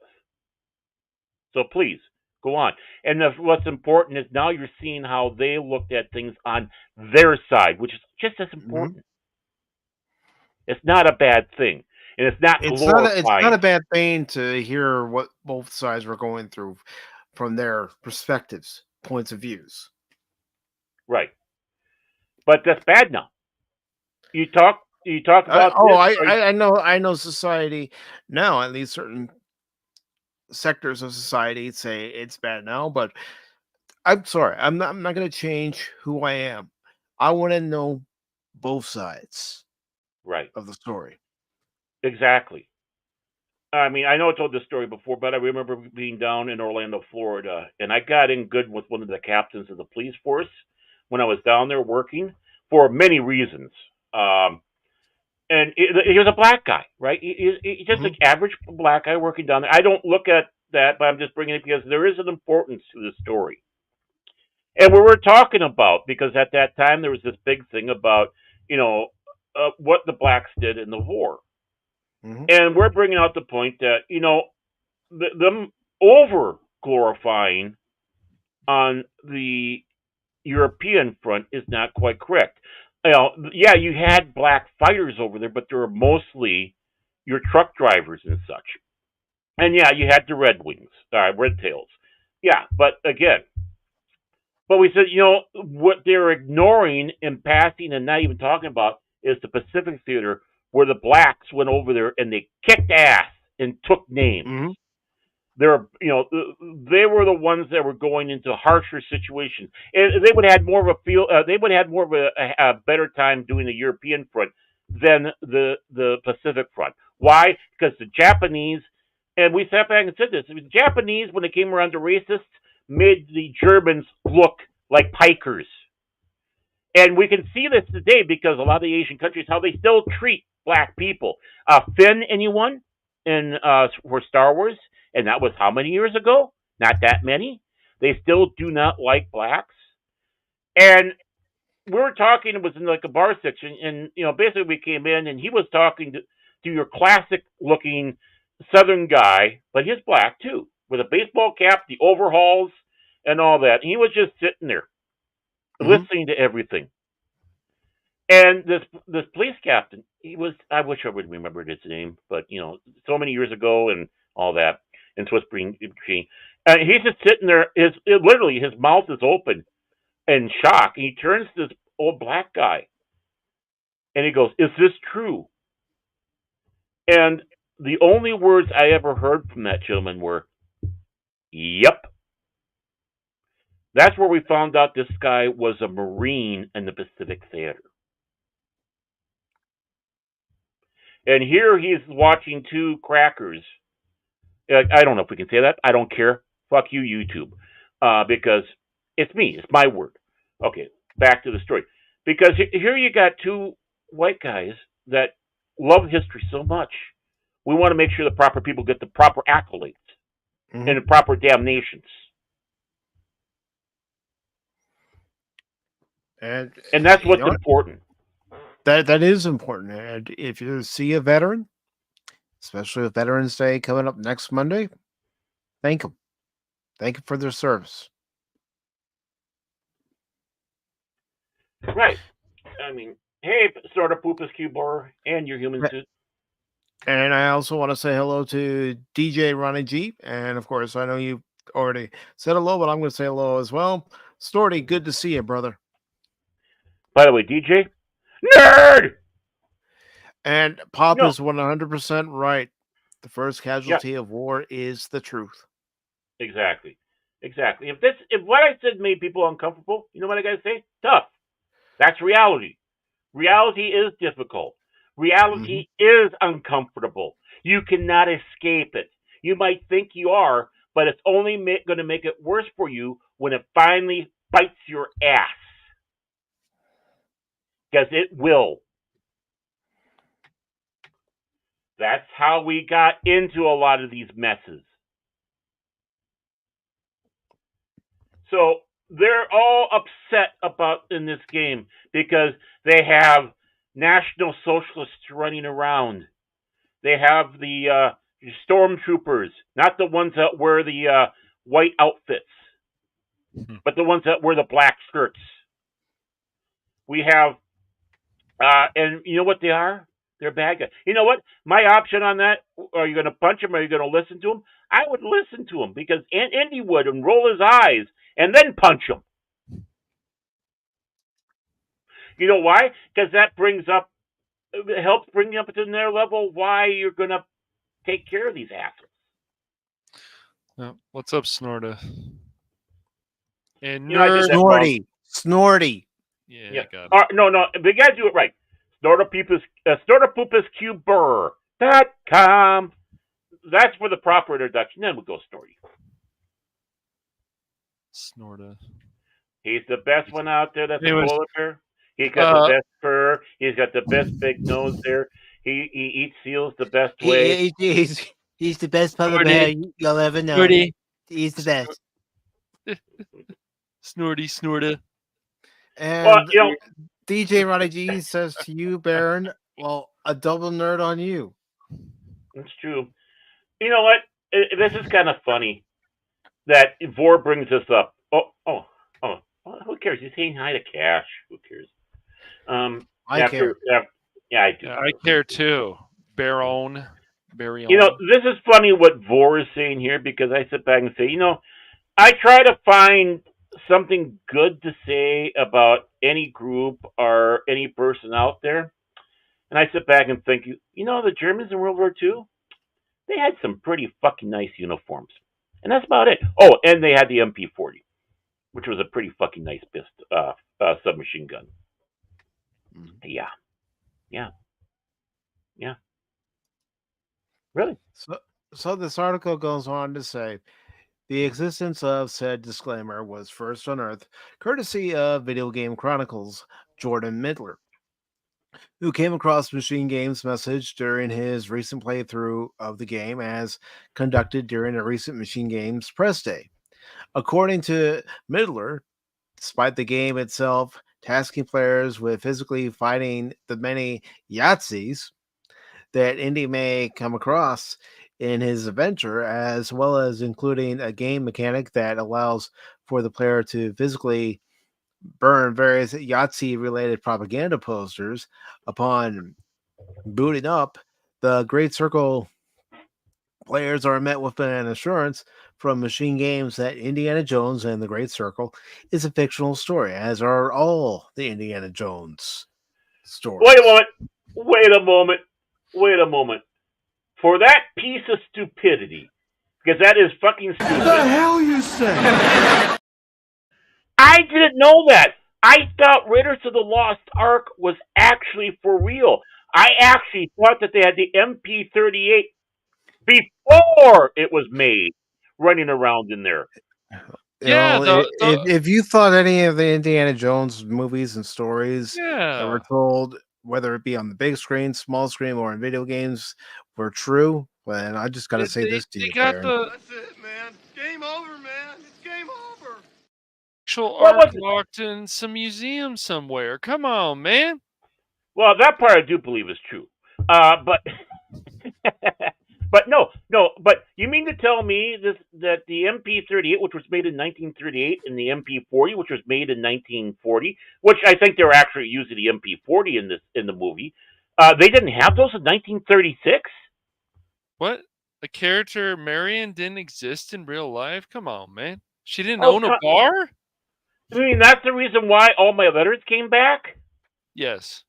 So please, go on. And what's important is now you're seeing how they looked at things on their side, which is just as important. It's not a bad thing. And it's not glorifying. It's not a bad thing to hear what both sides were going through from their perspectives, points of views. Right. But that's bad now. You talk about I know society now, at least certain sectors of society say it's bad now, but I'm sorry, I'm not going to change who I am. I want to know both sides of the story. Exactly. I mean, I know I told this story before, but I remember being down in Orlando, Florida, and I got in good with one of the captains of the police force when I was down there working for many reasons. And he was a black guy, right? He's just an average black guy working down there. I don't look at that, but I'm just bringing it because there is an importance to the story. And we were talking about, because at that time there was this big thing about, you know, what the blacks did in the war. And we're bringing out the point that, you know, them over glorifying on the European front is not quite correct. You know, yeah, you had black fighters over there, but they were mostly your truck drivers and such. And yeah, you had the Red Wings, Red Tails. Yeah, but again, but we said, you know, what they're ignoring and passing and not even talking about is the Pacific Theater, where the blacks went over there and they kicked ass and took names. They're, you know, they were the ones that were going into harsher situations, and they would have had more of a feel. They would have had more of a better time doing the European front than the Pacific front. Why? Because the Japanese, and we sat back and said this: the Japanese, when they came around to racists, made the Germans look like pikers. And we can see this today because a lot of the Asian countries, how they still treat black people. Finn, anyone in for Star Wars? And that was how many years ago? Not that many. They still do not like blacks. And we were talking, it was in like a bar section, and you know, basically we came in and he was talking to your classic looking Southern guy, but he's black too, with a baseball cap, the overalls, and all that. And he was just sitting there listening to everything. And this police captain, he was, I wish I would remember his name, but you know, so many years ago and all that, in Swiss Green Machine. And he's just sitting there, literally his mouth is open in shock, and he turns to this old black guy and he goes, "Is this true?" And the only words I ever heard from that gentleman were, "Yep." That's where we found out this guy was a Marine in the Pacific Theater. And here he's watching two crackers. I don't know if we can say that. I don't care. Fuck you, YouTube. Because it's me. It's my word. Okay, back to the story. Because here you got two white guys that love history so much. We want to make sure the proper people get the proper accolades and the proper damnations. And that's what's important. That is important. And if you see a veteran, especially with Veterans Day coming up next Monday, thank them. Thank them for their service. Right. I mean, hey, sort of Poopus Q-Bar and your human suit. And I also want to say hello to DJ Ronnie G. And of course, I know you already said hello, but I'm going to say hello as well. Storty, good to see you, brother. By the way, DJ, nerd! And Pop is 100% right. The first casualty of war is the truth. Exactly. If what I said made people uncomfortable, you know what I gotta say? Tough. That's reality. Reality is difficult. Reality is uncomfortable. You cannot escape it. You might think you are, but it's only going to make it worse for you when it finally bites your ass. Because it will. That's how we got into a lot of these messes. So they're all upset about in this game because they have National Socialists running around. They have the stormtroopers, not the ones that wear the white outfits, but the ones that wear the black skirts. We have, and you know what they are? They're bad guys. You know what? My option on that, are you going to punch him or are you going to listen to him? I would listen to him because Andy would and roll his eyes and then punch him. You know why? Because that helps bring up to their level why you're going to take care of these assholes. What's up, Snorta? And Snorty. Yeah. Got it. No, they got to do it right. SnortaPoopusCuber.com. That's for the proper introduction. Then we'll go Snorty. Snorta. He's the best one out there. That's a polar bear. He got the best fur. He's got the best big nose there. He eats seals the best way. He's the best puppet Snorty. bear you'll ever know. Snorty. He's the best. Snorty, snorta. And Well, DJ Ronnie G says to you, Baron, well, a double nerd on you. It's true. You know what? This is kind of funny that Vor brings this up. Oh. Well, who cares? He's saying hi to Cash. Who cares? I care. Yeah, I do. Yeah, I care too. Baron. You know, this is funny what Vor is saying here because I sit back and say, you know, I try to find something good to say about any group or any person out there. And I sit back and think, you know, the Germans in World War II, they had some pretty fucking nice uniforms. And that's about it. Oh, and they had the MP40, which was a pretty fucking nice submachine gun. Yeah. Really? So this article goes on to say, the existence of said disclaimer was first unearthed courtesy of Video Game Chronicles' Jordan Midler, who came across Machine Game's message during his recent playthrough of the game as conducted during a recent Machine Games press day. According to Midler, despite the game itself tasking players with physically fighting the many Yahtzees that Indy may come across in his adventure, as well as including a game mechanic that allows for the player to physically burn various Yahtzee-related propaganda posters upon booting up, the Great Circle players are met with an assurance from Machine Games that Indiana Jones and the Great Circle is a fictional story, as are all the Indiana Jones stories. Wait a moment. For that piece of stupidity, because that is fucking stupid. What the hell you say? I didn't know that. I thought Raiders of the Lost Ark was actually for real. I actually thought that they had the MP38 before it was made, running around in there. If you thought any of the Indiana Jones movies and stories that were told, whether it be on the big screen, small screen, or in video games, were true, then I just got to say this to you, Baron. That's it, man. Game over, man. It's game over. Actual ark locked in some museum somewhere. Come on, man. Well, that part I do believe is true. But no. But you mean to tell me that the MP38, which was made in 1938, and the MP40, which was made in 1940, which I think they were actually using the MP40 in the movie, they didn't have those in 1936? What? A character Marion didn't exist in real life? Come on, man. She didn't own a bar? I mean, that's the reason why all my letters came back? Yes.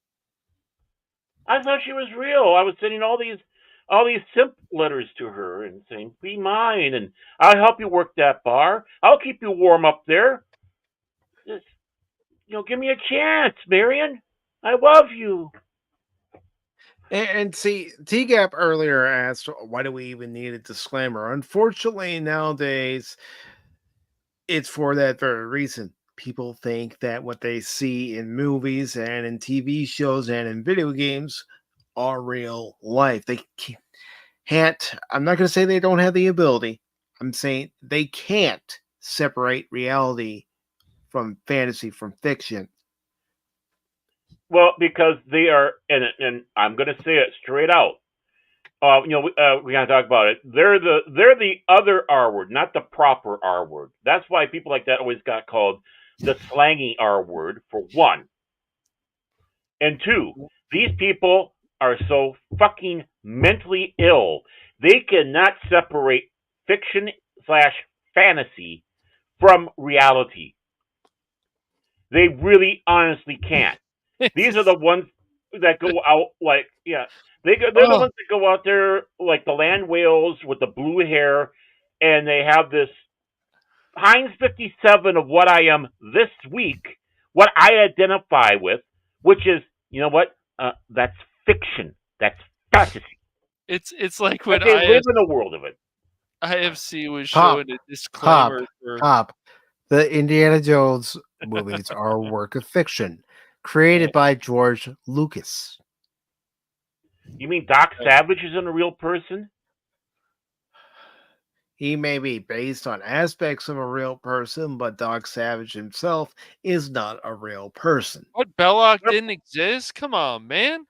I thought she was real. I was sending all these simp letters to her and saying, be mine, and I'll help you work that bar. I'll keep you warm up there. Just, give me a chance, Marion. I love you. And see, T-Gap earlier asked, why do we even need a disclaimer? Unfortunately, nowadays, it's for that very reason. People think that what they see in movies and in TV shows and in video games are real life. They can't, I'm not going to say they don't have the ability. I'm saying they can't separate reality from fantasy, from fiction. Well, because they are, and I'm going to say it straight out. We're going to talk about it. They're the other R word, not the proper R word. That's why people like that always got called the slangy R word, for one. And two, these people are so fucking mentally ill. They cannot separate fiction/fantasy from reality. They really honestly can't. These are the ones that go out they're the ones that go out there like the land whales with the blue hair, and they have this Heinz 57 of what I am this week, what I identify with, which is, you know what? That's fiction. That's fantasy. It's like when they live in a world of it. IFC was showing a disclaimer Pop. The Indiana Jones movies are a work of fiction. created by George Lucas. You mean Doc Savage isn't a real person? He may be based on aspects of a real person, but Doc Savage himself is not a real person. What, Belloc didn't exist? Come on, man.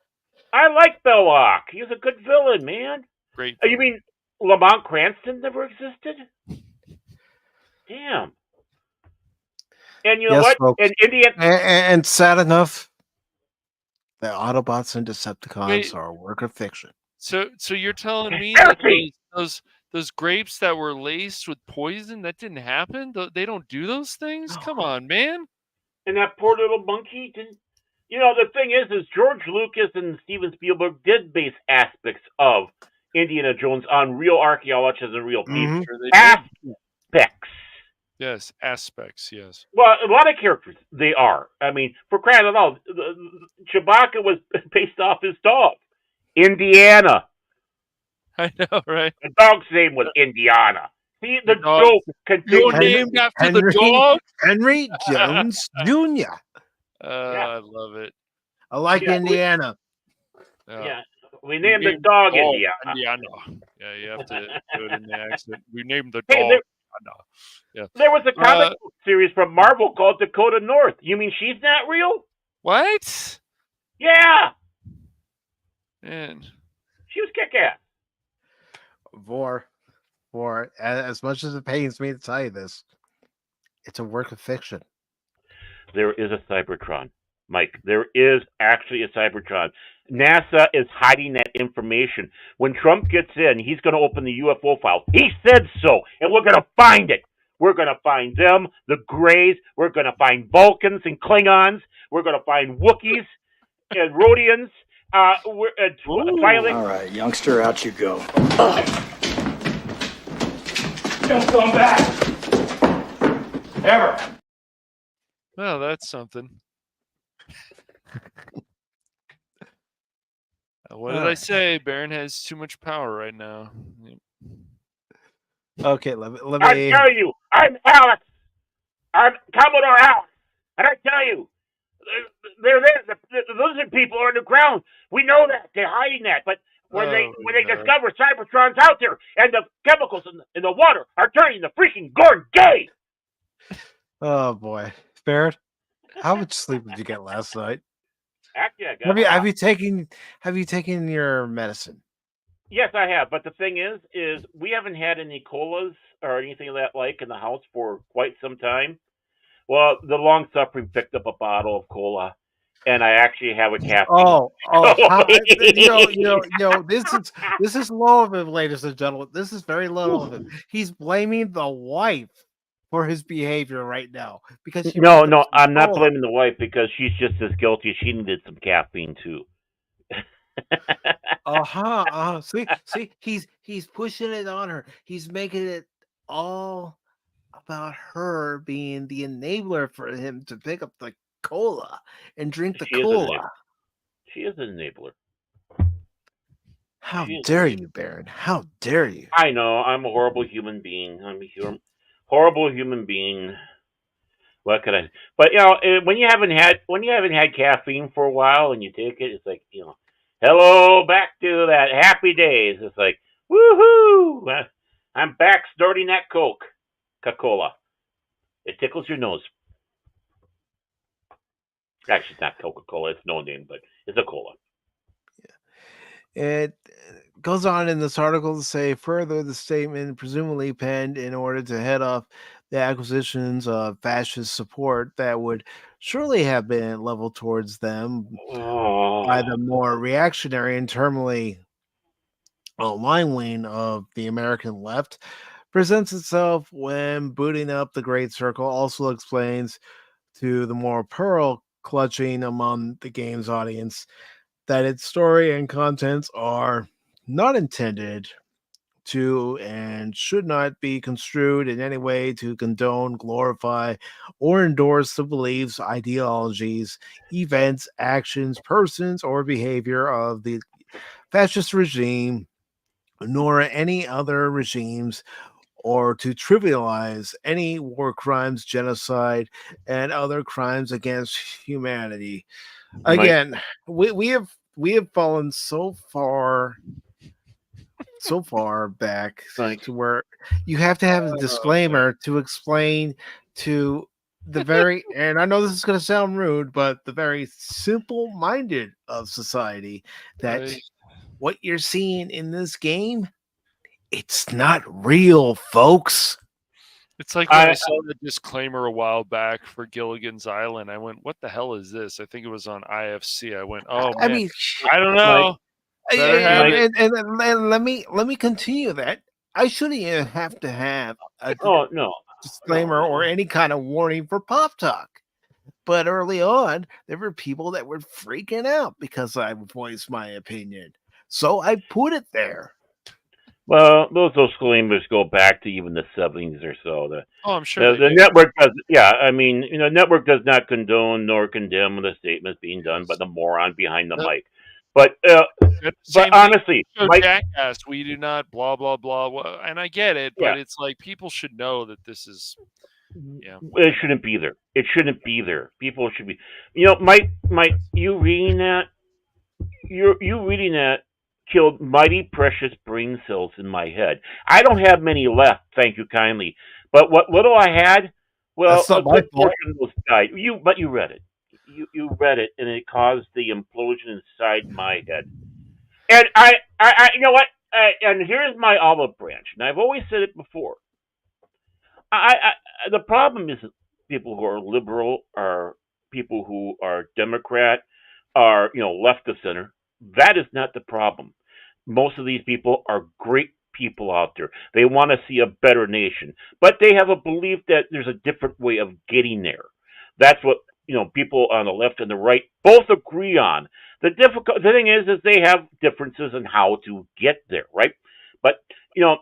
I like Belloc. He's a good villain, man. Great. You mean Lamont Cranston never existed? Damn. And you know Yes, what? folks. And Indiana. And sad enough, the Autobots and Decepticons Wait. are a work of fiction. So you're telling me that those grapes that were laced with poison, that didn't happen? They don't do those things? Come on, man. And that poor little monkey didn't. You know, the thing is George Lucas and Steven Spielberg did base aspects of Indiana Jones on real archaeologists and real people. Sure they did. Aspects. Yes, aspects, yes. Well, a lot of characters, they are. I mean, for crying out loud, Chewbacca was based off his dog, Indiana. I know, right? The dog's name was Indiana. See, the dog. joke continues. You're named after the dog? Henry Jones Jr. I love it. I like Indiana. Yeah, we named the dog Indiana. Yeah, you have to do it in the accent. We named the Hey, dog. Yeah. There was a comic book series from Marvel called Dakota North. You mean she's not real? What? Yeah. Man. She was kick-ass. For as much as it pains me to tell you this, it's a work of fiction. There is a Cybertron, Mike. There is actually a Cybertron. NASA is hiding that information. When Trump gets in, he's going to open the UFO file. He said so, and we're going to find it. We're going to find them, the Greys. We're going to find Vulcans and Klingons. We're going to find Wookiees and Rhodians. All right, youngster, out you go. Don't come back. Ever. Well, that's something. What did I say? Baron has too much power right now. Okay, let me. I tell you, I'm Alex. I'm Commodore Alex. And I tell you, they're there. The lizard people are underground. We know that. They're hiding that. But when they discover Cybertron's out there and the chemicals in the water are turning the freaking Gordon gay. Oh boy, Barrett, how much sleep did you get last night? Actually, I got Have you taken your medicine? Yes, I have. But the thing is we haven't had any colas or anything of that like in the house for quite some time. Well, the long suffering picked up a bottle of cola, and I actually have a caffeine. This is low of him, ladies and gentlemen. This is very low of him. He's blaming the wife for his behavior right now because no, I'm not blaming the wife because she's just as guilty. She needed some caffeine too. See, he's pushing it on her. He's making it all about her being the enabler for him to pick up the cola and drink the cola. She is an enabler. How dare you, Baron? How dare you? I know. I'm a horrible human being. I'm a horrible human being. What could I? But when you haven't had caffeine for a while and you take it, it's like hello, back to that happy days. It's like woohoo! I'm back snorting that Coca-Cola. It tickles your nose. Actually, it's not Coca-Cola. It's no name, but it's a cola. It goes on in this article to say further the statement presumably penned in order to head off the acquisitions of fascist support that would surely have been leveled towards them by the more reactionary and terminally line wing of the American left presents itself when booting up the Great Circle also explains to the more pearl clutching among the game's audience that its story and contents are not intended to and should not be construed in any way to condone, glorify, or endorse the beliefs, ideologies, events, actions, persons, or behavior of the fascist regime, nor any other regimes or to trivialize any war crimes, genocide, and other crimes against humanity. Right. Again, we have fallen so far back Right. to where you have to have a disclaimer to explain to the very, and I know this is going to sound rude, but the very simple minded of society that Right. what you're seeing in this game, it's not real, folks. It's like when I I saw the disclaimer a while back for Gilligan's Island. I went, "What the hell is this?" I think it was on IFC. I went, "Oh I man, mean, I don't Mike, know. Better have Mike. it." and let me continue that. I shouldn't even have to have a Oh no, disclaimer or any kind of warning for Pop Talk. But early on, there were people that were freaking out because I voiced my opinion. So I put it there. Well, those disclaimers go back to even the 70s or so. Oh, I'm sure they The do. network does, yeah. I mean, network does not condone nor condemn the statements being done by the moron behind the That- mic. But Same thing. honestly, So Mike, Jackass, we do not blah blah blah. And I get it, yeah, but it's like people should know that this is. Yeah. it shouldn't be there. It shouldn't be there. People should be, Mike, you reading that? You reading that killed mighty precious brain cells in my head. I don't have many left, thank you kindly. But what little I had, well, That's a not my good fault. portion of those died. But you read it. You read it, and it caused the implosion inside my head. And you know what? And here's my olive branch. And I've always said it before. The problem isn't people who are liberal or people who are Democrat or left of center. That is not the problem. Most of these people are great people out there. They want to see a better nation, but they have a belief that there's a different way of getting there. That's what people on the left and the right both agree on. The thing is they have differences in how to get there, right? But you know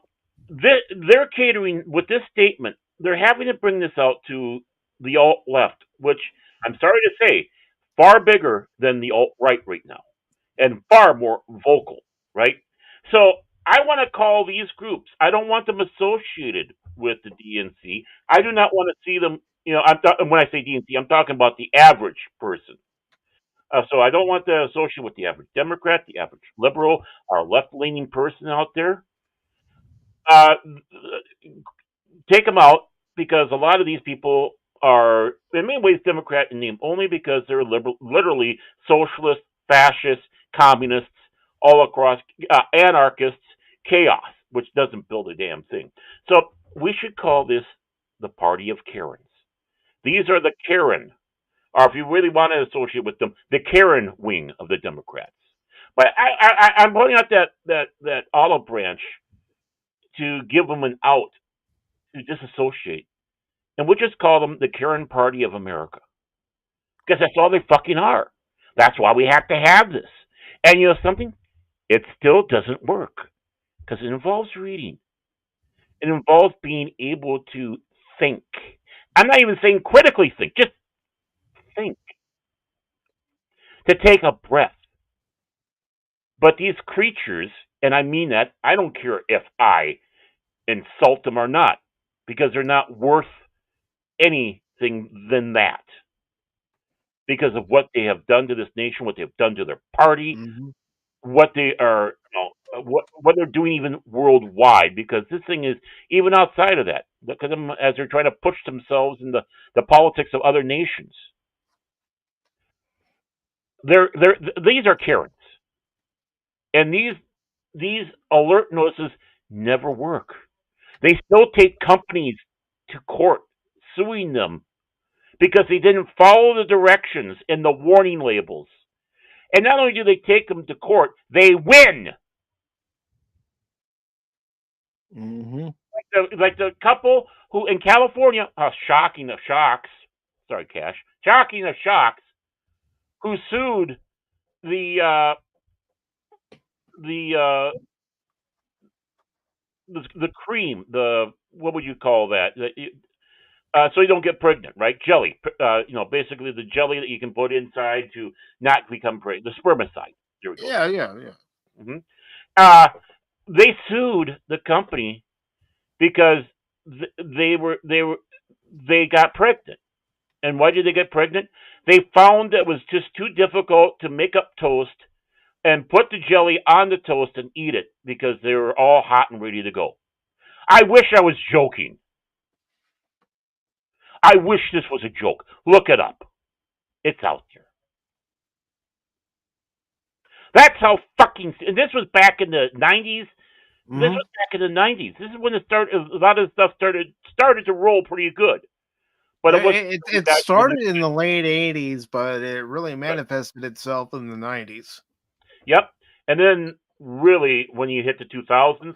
they're catering with this statement. They're having to bring this out to the alt left, which I'm sorry to say, far bigger than the alt right now, and far more vocal, right? So I want to call these groups. I don't want them associated with the DNC. I do not want to see them. When I say DNC, I'm talking about the average person. So I don't want to associate with the average Democrat, the average liberal, or left-leaning person out there. Uh, take them out because a lot of these people are in many ways Democrat in name only because they're liberal, literally socialist, fascist, communists, all across anarchists, chaos, which doesn't build a damn thing. So we should call this the party of Karens. These are the Karen, or if you really want to associate with them, the Karen wing of the Democrats. But I'm pointing out that olive branch to give them an out to disassociate. And we'll just call them the Karen Party of America. Because that's all they fucking are. That's why we have to have this. And you know something? It still doesn't work. Because it involves reading. It involves being able to think. I'm not even saying critically think, just think. To take a breath. But these creatures, and I mean that, I don't care if I insult them or not, because they're not worth anything than that because of what they have done to this nation, what they've done to their party, what they are, what they're doing even worldwide. Because this thing is even outside of that, because as they're trying to push themselves in the politics of other nations. These are Karens, and these alert notices never work. They still take companies to court, suing them because they didn't follow the directions and the warning labels. And not only do they take them to court, they win. Mm-hmm. Like the couple who in California, shocking of shocks, sorry, Cash, shocking of shocks, who sued the the cream, what would you call that? So you don't get pregnant, right? Jelly, basically the jelly that you can put inside to not become pregnant, the spermicide. There we go. Yeah. Mm-hmm. They sued the company because they got pregnant. And why did they get pregnant? They found that it was just too difficult to make up toast and put the jelly on the toast and eat it because they were all hot and ready to go. I wish I was joking. I wish this was a joke. Look it up. It's out there. That's how fucking. And this was back in the 90s. Mm-hmm. This was back in the 90s. This is when a lot of stuff started to roll pretty good. But it started in the late 80s, but it really manifested itself in the 90s. Yep. And then really when you hit the 2000s,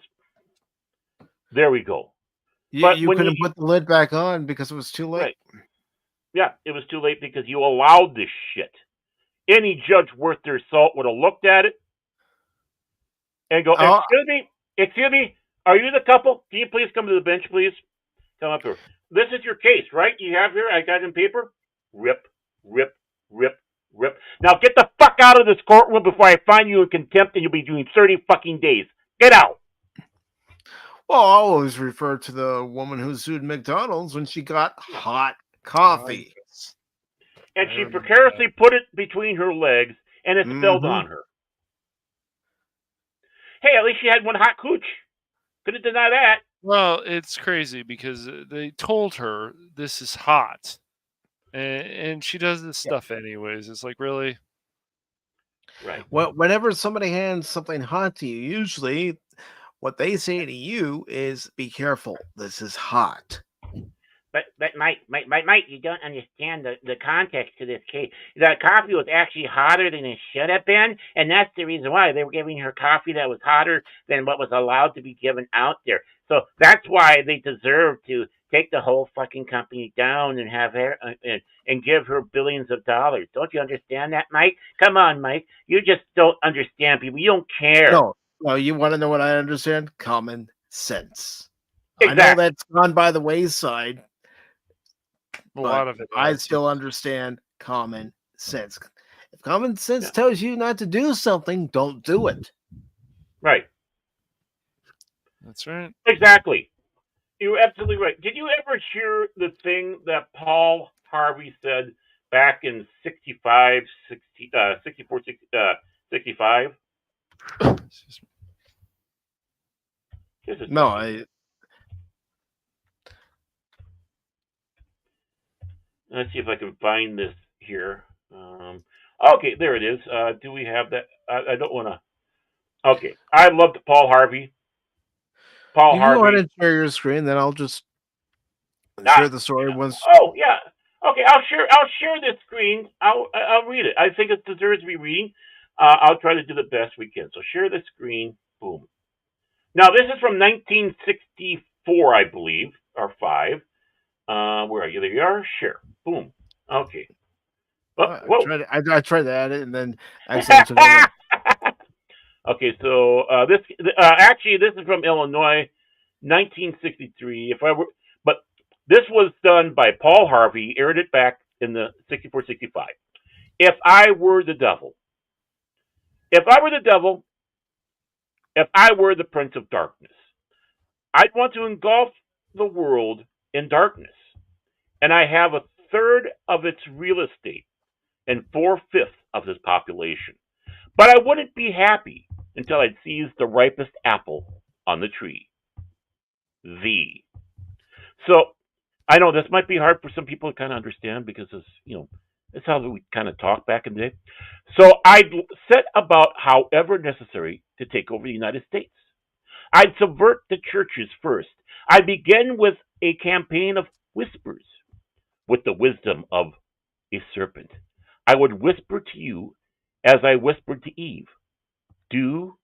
there we go. But you couldn't put the lid back on because it was too late. Right. Yeah, it was too late because you allowed this shit. Any judge worth their salt would have looked at it and go, excuse me, are you the couple? Can you please come to the bench, please? Come up here. This is your case, right? You have here, I got it in paper. Rip, rip, rip, rip. Now get the fuck out of this courtroom before I find you in contempt and you'll be doing 30 fucking days. Get out. Well, I always refer to the woman who sued McDonald's when she got hot coffee. And she precariously put it between her legs and it spilled on her. Hey, at least she had one hot cooch. Couldn't deny that. Well, it's crazy because they told her this is hot. And she does this stuff anyways. It's like, really? Right. Well, whenever somebody hands something hot to you, usually what they say to you is, be careful, this is hot. But Mike, you don't understand the context to this case. The coffee was actually hotter than it should have been, and that's the reason why they were giving her coffee that was hotter than what was allowed to be given out there. So that's why they deserve to take the whole fucking company down and have her and give her billions of dollars. Don't you understand that, Mike? Come on, Mike. You just don't understand people. You don't care. No, you want to know what I understand? Common sense. Exactly. I know that's gone by the wayside. A lot of it. I still understand common sense. If common sense tells you not to do something, don't do it. Right. That's right. Exactly. You're absolutely right. Did you ever hear the thing that Paul Harvey said back in 64, 65? No, Let's see if I can find this here. Okay, there it is. Do we have that? I don't want to. Okay, I loved Paul Harvey. You can go ahead and share your screen, then I'll just share the story once. Oh yeah. Okay, I'll share this screen. I'll read it. I think it deserves to be reading. I'll try to do the best we can. So share the screen. Boom. Now this is from 1964, I believe, or 5. Where are you? There you are. Share. Boom. Okay. I tried to add it and then accidentally. Okay, so this actually this is from Illinois, 1963. But this was done by Paul Harvey. Aired it back in the 64, 65. If I were the devil, if I were the prince of darkness, I'd want to engulf the world in darkness, and I have 1/3 of its real estate and 4/5 of its population. But I wouldn't be happy until I'd seized the ripest apple on the tree. So I know this might be hard for some people to kind of understand because it's how we kind of talk back in the day. So I'd set about, however necessary, to take over the United States. I'd subvert the churches first. I'd begin with a campaign of whispers. With the wisdom of a serpent, I would whisper to you as I whispered to Eve. Do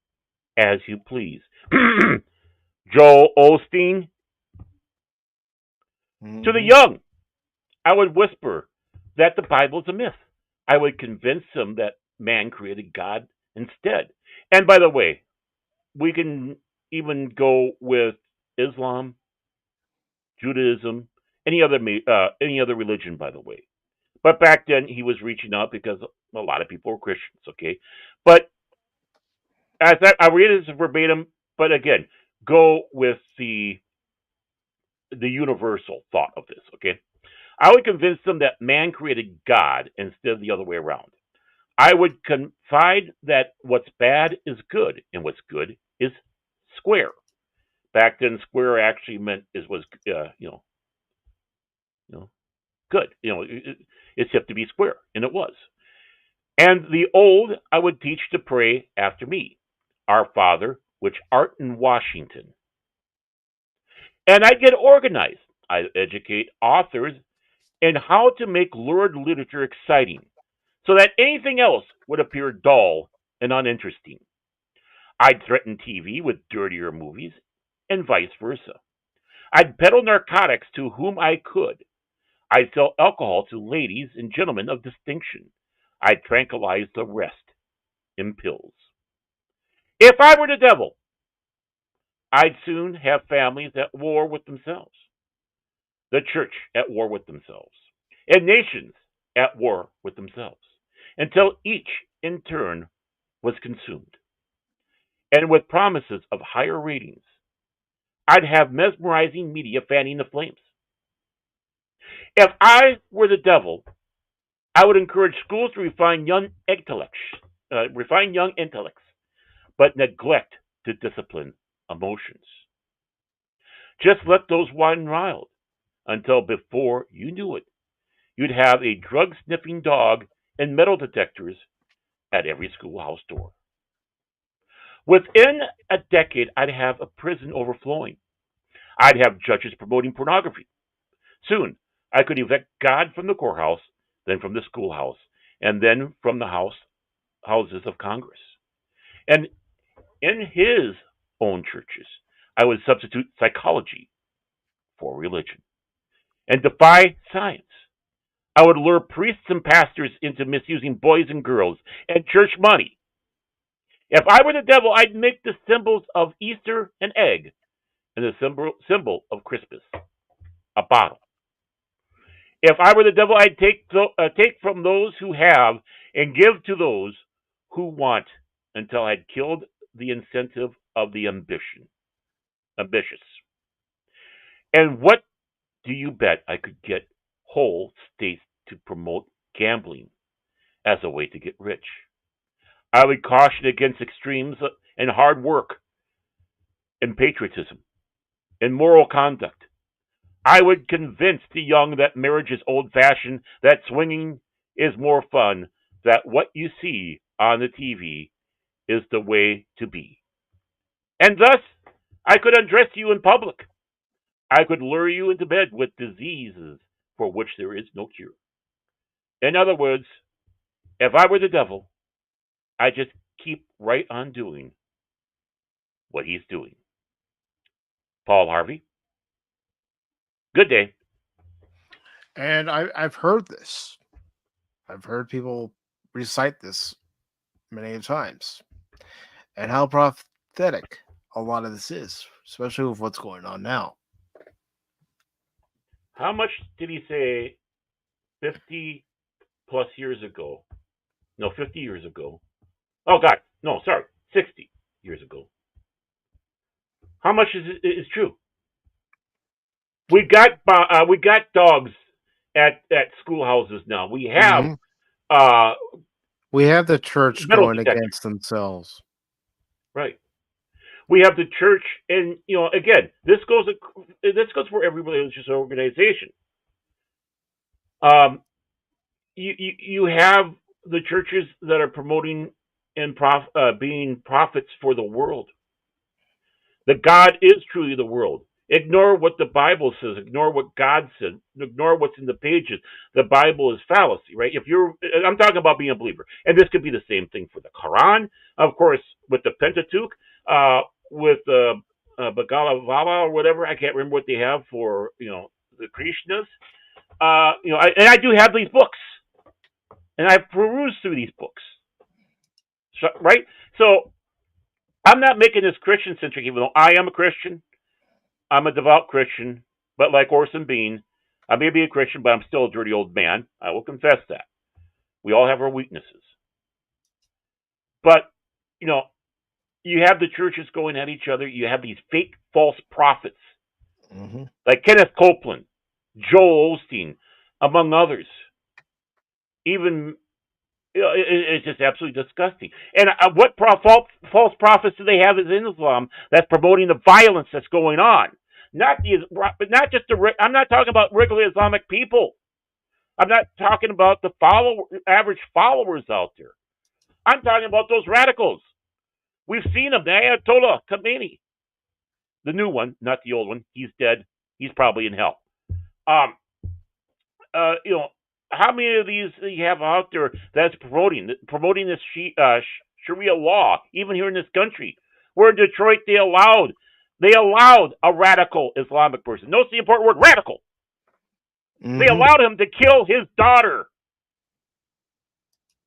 as you please. Joel Osteen. To the young, I would whisper that the Bible is a myth. I would convince them that man created God instead. And by the way, we can even go with Islam, Judaism, any other religion, by the way. But back then, he was reaching out because a lot of people were Christians, okay? But I read this verbatim, but again, go with the the universal thought of this, okay? I would convince them that man created God instead of the other way around. I would confide that what's bad is good and what's good is square. Back then, square actually meant was you know good. It's have to be square, and it was. And the old I would teach to pray after me, Our Father, which art in Washington. And I'd get organized. I'd educate authors in how to make lurid literature exciting, so that anything else would appear dull and uninteresting. I'd threaten TV with dirtier movies, and vice versa. I'd peddle narcotics to whom I could. I'd sell alcohol to ladies and gentlemen of distinction. I'd tranquilize the rest in pills. If I were the devil, I'd soon have families at war with themselves, the church at war with themselves, and nations at war with themselves, until each in turn was consumed. And with promises of higher ratings, I'd have mesmerizing media fanning the flames. If I were the devil, I would encourage schools to refine young intellects, but neglect to discipline emotions. Just let those widen wild until before you knew it, you'd have a drug sniffing dog and metal detectors at every schoolhouse door. Within a decade, I'd have a prison overflowing. I'd have judges promoting pornography. Soon, I could evict God from the courthouse, then from the schoolhouse, and then from the houses of Congress. And in his own churches, I would substitute psychology for religion and defy science. I would lure priests and pastors into misusing boys and girls and church money. If I were the devil, I'd make the symbols of Easter an egg and the symbol of Christmas a bottle. If I were the devil, I'd take from those who have and give to those who want until I'd killed the incentive of the ambitious. And what do you bet I could get whole states to promote gambling as a way to get rich? I would caution against extremes and hard work and patriotism and moral conduct. I would convince the young that marriage is old fashioned, that swinging is more fun, that what you see on the TV is the way to be. And thus, I could undress you in public. I could lure you into bed with diseases for which there is no cure. In other words, if I were the devil, I'd just keep right on doing what he's doing. Paul Harvey, good day. And I've heard this. I've heard people recite this many times, and how prophetic a lot of this is, especially with what's going on now. How much did he say 50 plus years ago? No, 50 years ago. Oh, God. No, sorry. 60 years ago. How much is true? We got dogs at schoolhouses now. We have we have the church going against themselves. Right. We have the church, and again, this goes for every religious organization. You have the churches that are promoting and being prophets for the world. That God is truly the world. Ignore what the Bible says. Ignore what God said. Ignore what's in the pages. The Bible is fallacy, right? I'm talking about being a believer, and this could be the same thing for the Quran, of course, with the Pentateuch, with the Bhagavad Gita or whatever. I can't remember what they have for the Krishnas. I do have these books, and I've perused through these books, right? So I'm not making this Christian centric, even though I am a Christian. I'm a devout Christian, but like Orson Bean, I may be a Christian, but I'm still a dirty old man. I will confess that. We all have our weaknesses. But, you have the churches going at each other. You have these fake false prophets Mm-hmm. like Kenneth Copeland, Joel Osteen, among others. Even it's just absolutely disgusting. And what false prophets do they have in Islam that's promoting the violence that's going on? Not just I'm not talking about regular Islamic people. I'm not talking about the average followers out there. I'm talking about those radicals. We've seen them. The Ayatollah Khomeini, the new one, not the old one. He's dead. He's probably in hell. Um, you know, how many of these do you have out there that's promoting this Sharia law, even here in this country? Where in Detroit they allowed a radical Islamic person. Notice the important word, radical. Mm-hmm. They allowed him to kill his daughter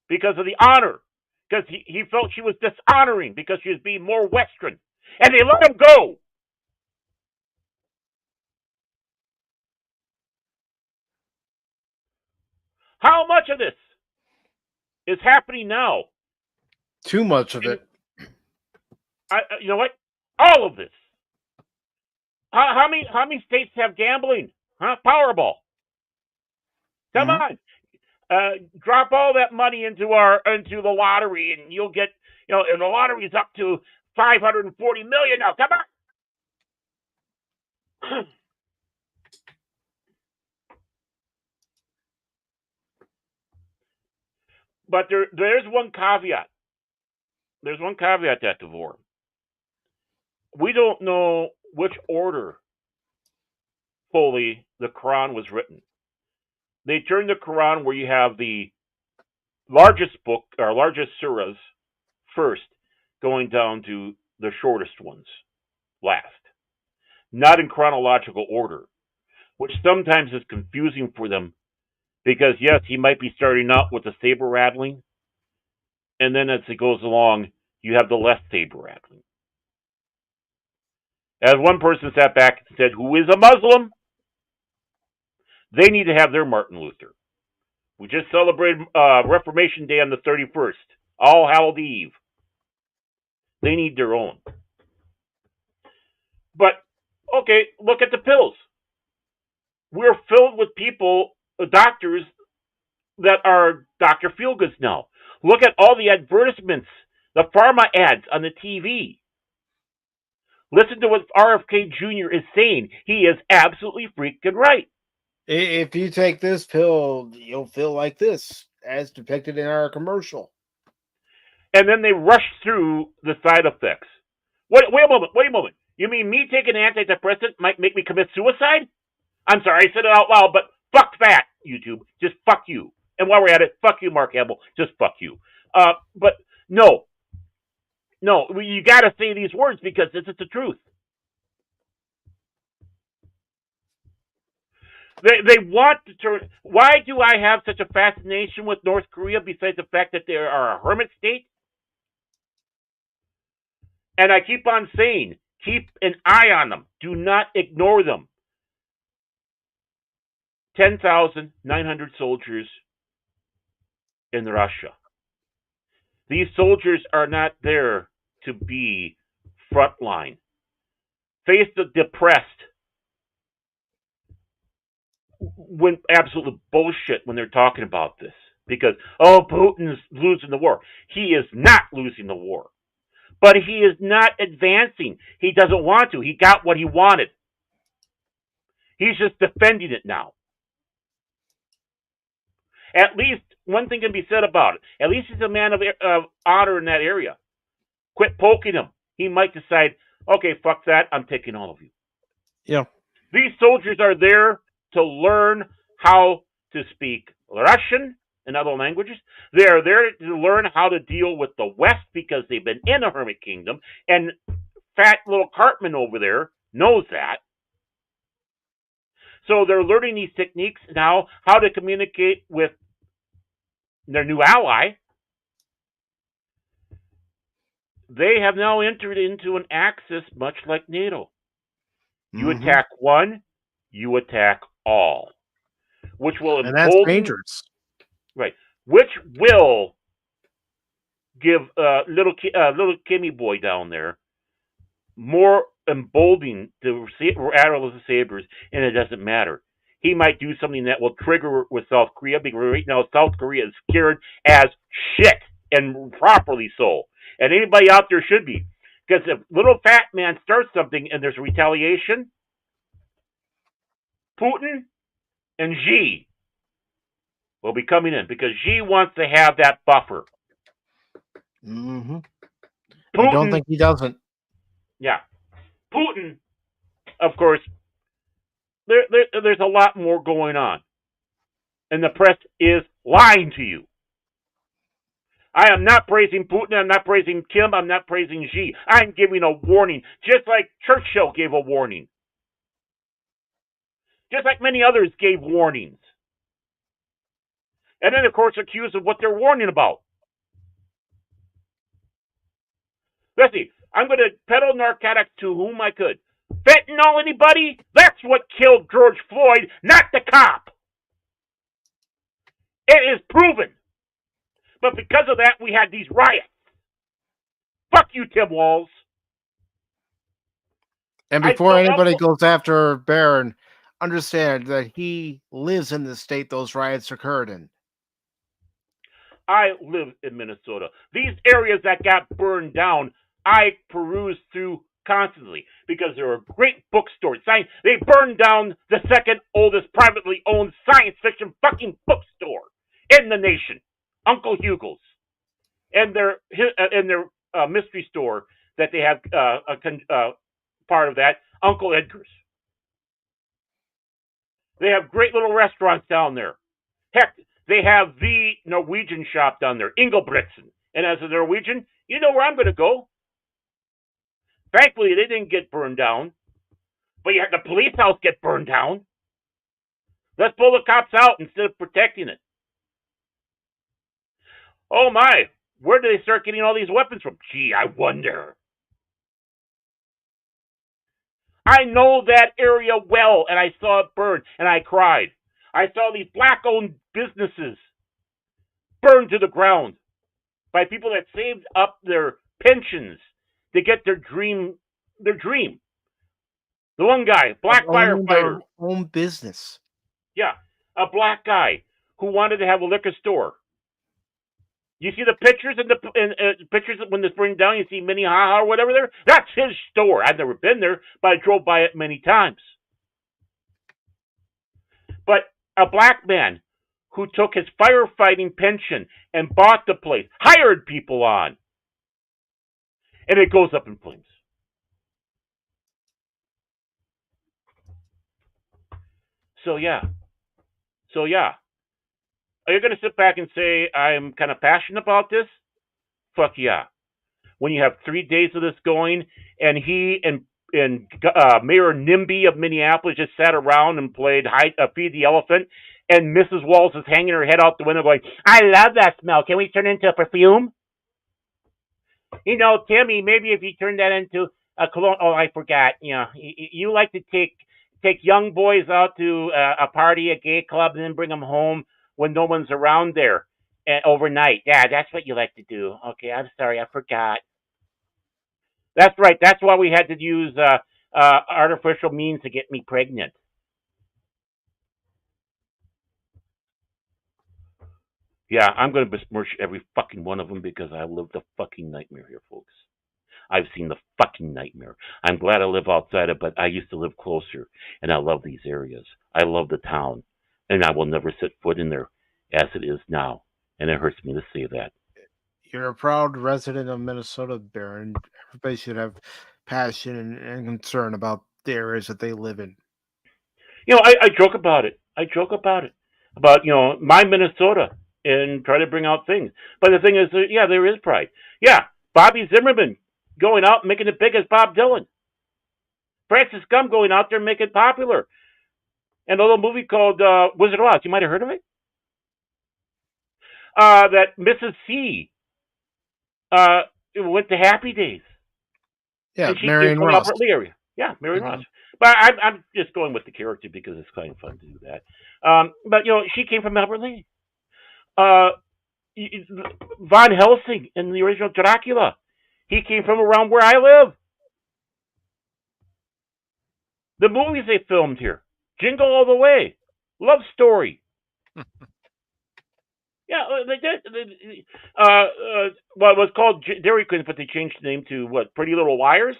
because of the honor, because he felt she was dishonoring because she was being more Western, and they let him go. How much of this is happening now? Too much of it. You know what? All of this. How many states have gambling? Huh? Powerball. Come on. Drop all that money into the lottery, and you'll get, and the lottery is up to $540 million now. Come on. But there's one caveat. There's one caveat to that, Devore. We don't know which order fully the Quran was written. They turned the Quran where you have the largest book or largest surahs first, going down to the shortest ones last. Not in chronological order, which sometimes is confusing for them because, yes, he might be starting out with the saber rattling, and then as it goes along, you have the less saber rattling. As one person sat back and said, who is a Muslim? They need to have their Martin Luther. We just celebrated Reformation Day on the 31st, All Hallows Eve. They need their own. But, okay, look at the pills. We're filled with people, doctors, that are Dr. Feelgoods now. Look at all the advertisements, the pharma ads on the TV. Listen to what RFK Jr. is saying. He is absolutely freaking right. If you take this pill, you'll feel like this, as depicted in our commercial. And then they rush through the side effects. Wait a moment. You mean me taking an antidepressant might make me commit suicide? I'm sorry, I said it out loud, but fuck that, YouTube. Just fuck you. And while we're at it, fuck you, Mark Hamill. Just fuck you. But no, you got to say these words because this is the truth. They want to turn. Why do I have such a fascination with North Korea besides the fact that they are a hermit state? And I keep on saying, keep an eye on them. Do not ignore them. 10,900 soldiers in Russia. These soldiers are not there to be frontline. Face the depressed. When absolute bullshit when they're talking about this. Because, Putin's losing the war. He is not losing the war. But he is not advancing. He doesn't want to. He got what he wanted. He's just defending it now. At least one thing can be said about it. At least he's a man of honor in that area. Quit poking him. He might decide, okay, fuck that. I'm taking all of you. Yeah. These soldiers are there to learn how to speak Russian and other languages. They are there to learn how to deal with the West because they've been in a hermit kingdom. And fat little Cartman over there knows that. So they're learning these techniques now, how to communicate with their new ally. They have now entered into an axis much like NATO. You attack one, you attack all. Which will and that's dangerous. Right. Which will give little Kimmy boy down there more emboldening the Admiral of the Sabres, and it doesn't matter. He might do something that will trigger with South Korea, because right now South Korea is scared as shit, and properly so. And anybody out there should be. Because if little fat man starts something and there's retaliation, Putin and Xi will be coming in, because Xi wants to have that buffer. Mm-hmm. Putin, I don't think he doesn't. Yeah. Putin, of course, there's a lot more going on. And the press is lying to you. I am not praising Putin. I'm not praising Kim. I'm not praising Xi. I'm giving a warning, just like Churchill gave a warning. Just like many others gave warnings. And then, of course, accused of what they're warning about. Let's see. I'm going to peddle narcotics to whom I could. Fentanyl, anybody? That's what killed George Floyd, not the cop. It is proven. But because of that, we had these riots. Fuck you, Tim Walz. And before anybody goes after Barron, understand that he lives in the state those riots occurred in. I live in Minnesota. These areas that got burned down, I peruse through constantly, because there are great bookstores. They burned down the second oldest privately owned science fiction fucking bookstore in the nation, Uncle Hugo's, and their mystery store that they have part of that, Uncle Edgar's. They have great little restaurants down there. Heck, they have the Norwegian shop down there, Ingelbritsen. And as a Norwegian, you know where I'm going to go. Thankfully, they didn't get burned down. But you had the police house get burned down. Let's pull the cops out instead of protecting it. Oh my, where did they start getting all these weapons from? Gee, I wonder. I know that area well, and I saw it burn, and I cried. I saw these black-owned businesses burned to the ground by people that saved up their pensions to get their dream. The one guy, black firefighter. Own business. Yeah, a black guy who wanted to have a liquor store. You see the pictures and the pictures when this burned down. You see Minnehaha or whatever there. That's his store. I've never been there, but I drove by it many times. But a black man who took his firefighting pension and bought the place, hired people on, and it goes up in flames. So yeah. Are you going to sit back and say, I'm kind of passionate about this? Fuck yeah. When you have 3 days of this going, and he and Mayor NIMBY of Minneapolis just sat around and played Feed the Elephant, and Mrs. Walz is hanging her head out the window going, I love that smell. Can we turn it into a perfume? You know, Timmy, maybe if you turn that into a cologne. Oh, I forgot. You know, you like to take young boys out to a party, a gay club, and then bring them home when no one's around there overnight. Yeah, that's what you like to do. Okay, I'm sorry, I forgot. That's right. That's why we had to use artificial means to get me pregnant. Yeah, I'm going to besmirch every fucking one of them because I lived the fucking nightmare here, folks. I've seen the fucking nightmare. I'm glad I live outside it, but I used to live closer, and I love these areas. I love the town, and I will never set foot in there as it is now, and it hurts me to say that. You're a proud resident of Minnesota, Baron. Everybody should have passion and concern about the areas that they live in. You know, I joke about it. About, you know, my Minnesota and try to bring out things. But the thing is, yeah, there is pride. Yeah, Bobby Zimmerman going out and making it big as Bob Dylan. Francis Gum going out there and making it popular. And a little movie called Wizard of Oz. You might have heard of it. That Mrs. C went to Happy Days. Yeah, and she Marion from Ross. Albert Lee area. Yeah, Marion Ross. But I'm just going with the character because it's kind of fun to do that. But, you know, she came from Albert Lee. Von Helsing in the original Dracula. He came from around where I live. The movies they filmed here, Jingle All the Way, Love Story. Yeah, they did. Well, it was called Dairy Queen, but they changed the name to what? Pretty Little Liars.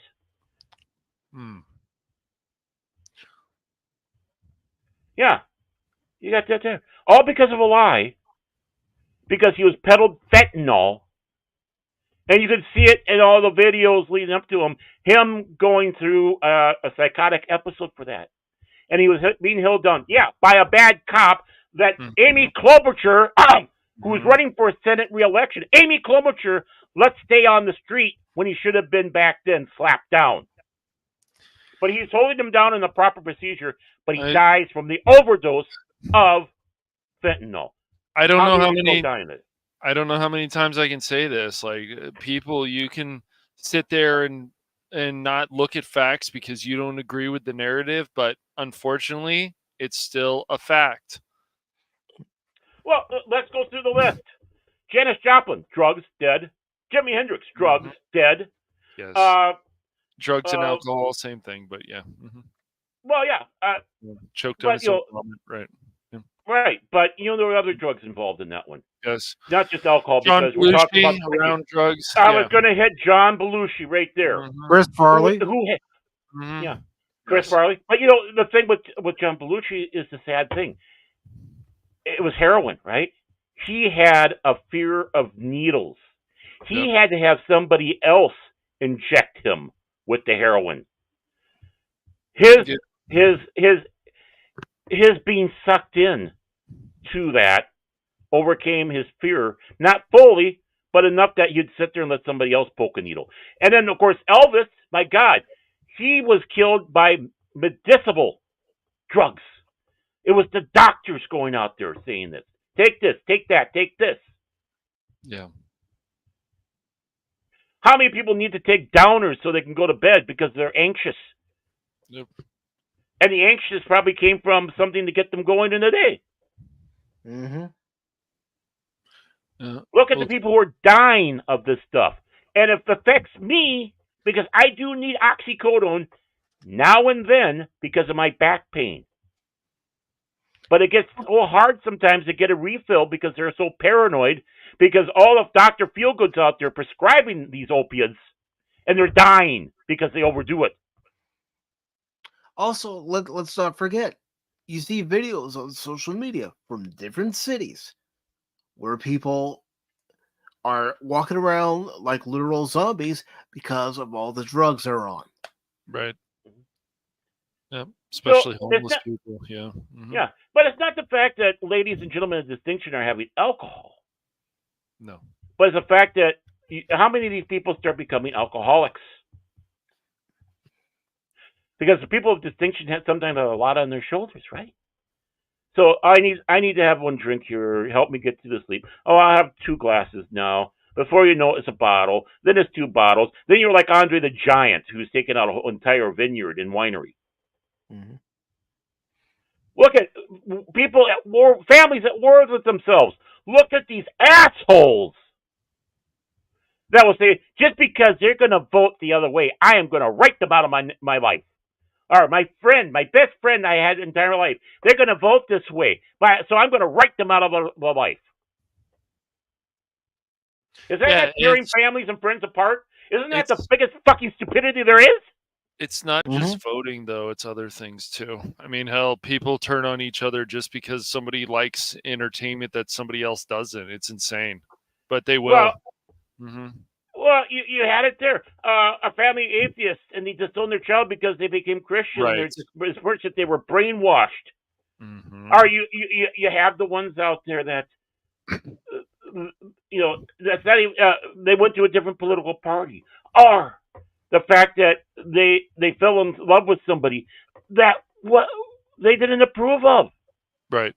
Yeah, you got that there. All because of a lie. Because he was peddled fentanyl, and you could see it in all the videos leading up to him going through a psychotic episode for that, and he was being held down. Yeah, by a bad cop. That Amy Klobuchar, who was running for a Senate re-election, Amy Klobuchar, let's stay on the street when he should have been back then slapped down. But he's holding him down in the proper procedure, but he dies from the overdose of fentanyl. I don't know how many times I can say this. Like, people, you can sit there and not look at facts because you don't agree with the narrative, but unfortunately, it's still a fact. Well, let's go through the list. Janis Joplin, drugs, dead. Jimi Hendrix, drugs, dead. Yes. Drugs and alcohol, same thing, but yeah. Well, yeah. Choked on his own vomit, right. Yeah. Right, but there were other drugs involved in that one. Yes. Not just alcohol, John because we're talking about around drugs. I was going to hit John Belushi right there. Chris Farley. Yeah, Chris Farley. But the thing with John Belushi is the sad thing. It was heroin, right? He had a fear of needles. He had to have somebody else inject him with the heroin. His being sucked in to that overcame his fear, not fully, but enough that he'd sit there and let somebody else poke a needle. And then, of course, Elvis, my God, he was killed by medicinal drugs. It was the doctors going out there saying this. Take this, take that, take this. Yeah. How many people need to take downers so they can go to bed because they're anxious? Yep. And the anxious probably came from something to get them going in the day. Look at the people who are dying of this stuff. And it affects me because I do need oxycodone now and then because of my back pain. But it gets so hard sometimes to get a refill because they're so paranoid because all of Dr. Feelgood's out there prescribing these opiates and they're dying because they overdo it. Also, let's not forget, you see videos on social media from different cities where people are walking around like literal zombies because of all the drugs they're on. Right. Yep. Especially homeless people. Yeah. Yeah. But it's not the fact that ladies and gentlemen of distinction are having alcohol. No. But it's the fact that how many of these people start becoming alcoholics? Because the people of distinction sometimes have a lot on their shoulders, right? So I need to have one drink here. Help me get to the sleep. Oh, I'll have 2 glasses now. Before you know it, it's a bottle. Then it's 2 bottles. Then you're like Andre the Giant, who's taken out an entire vineyard and winery. Look at people at war, families at war with themselves. Look at these assholes that will say, just because they're going to vote the other way, I am going to write them out of my life. Or my best friend I had entire life, they're going to vote this way, so I'm going to write them out of the life. Is that not tearing families and friends apart? Isn't that the biggest fucking stupidity there is? It's not just voting, though. It's other things, too. I mean, hell, people turn on each other just because somebody likes entertainment that somebody else doesn't. It's insane. But they will. Well, you had it there. A family atheist, and they disowned their child because they became Christian. Right. There's words that they were brainwashed. Or you have the ones out there that, that's not even, they went to a different political party. Or the fact that they fell in love with somebody that they didn't approve of. Right.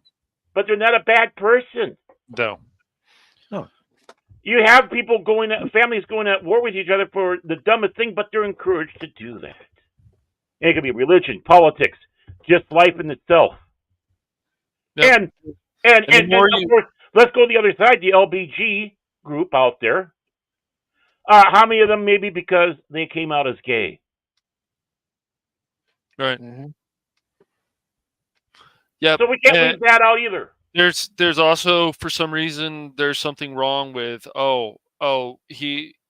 But they're not a bad person. No. You have people families going at war with each other for the dumbest thing, but they're encouraged to do that. And it could be religion, politics, just life in itself. Yep. And of course, let's go to the other side, the LBG group out there. How many of them maybe because they came out as gay? Right. Mhm. Yep. So we can't And leave that out either. there's also, for some reason, there's something wrong with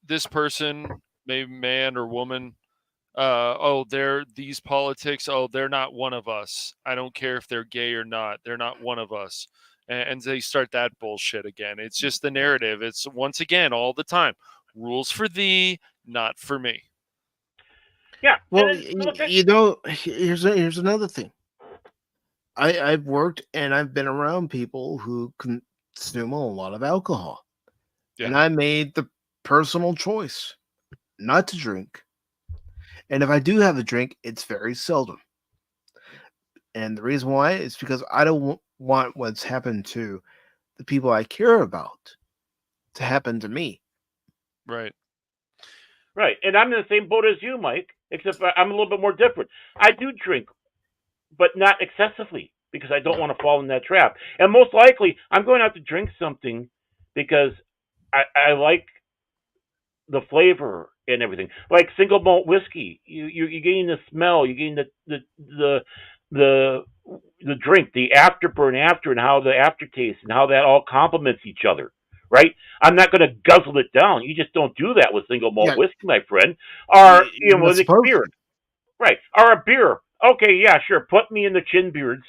this person, maybe man or woman, they're these politics, they're not one of us. I don't care if they're gay or not, they're not one of us. And they start that bullshit again. It's just the narrative. It's once again all the time. Rules for thee, not for me. Yeah. Well, Look at, here's another thing. I've worked and I've been around people who consume a lot of alcohol, and Yeah. I made the personal choice not to drink. And if I do have a drink, it's very seldom. And the reason why is because I don't want what's happened to the people I care about to happen to me. Right. right. And I'm in the same boat as you, Mike, except I'm a little bit more different. I do drink, but not excessively because I don't want to fall in that trap. And most likely, I'm going out to drink something because I like the flavor and everything. Like single malt whiskey, you're getting the smell, you're getting the the drink, the afterburn after, and how the aftertaste and how that all complements each other. Right? I'm not going to guzzle it down. You just don't do that with single malt Yeah, whiskey, my friend. Or you're not with a supposed beer, to. right? Or a beer. Okay, yeah, sure. Put me in the Chin Beards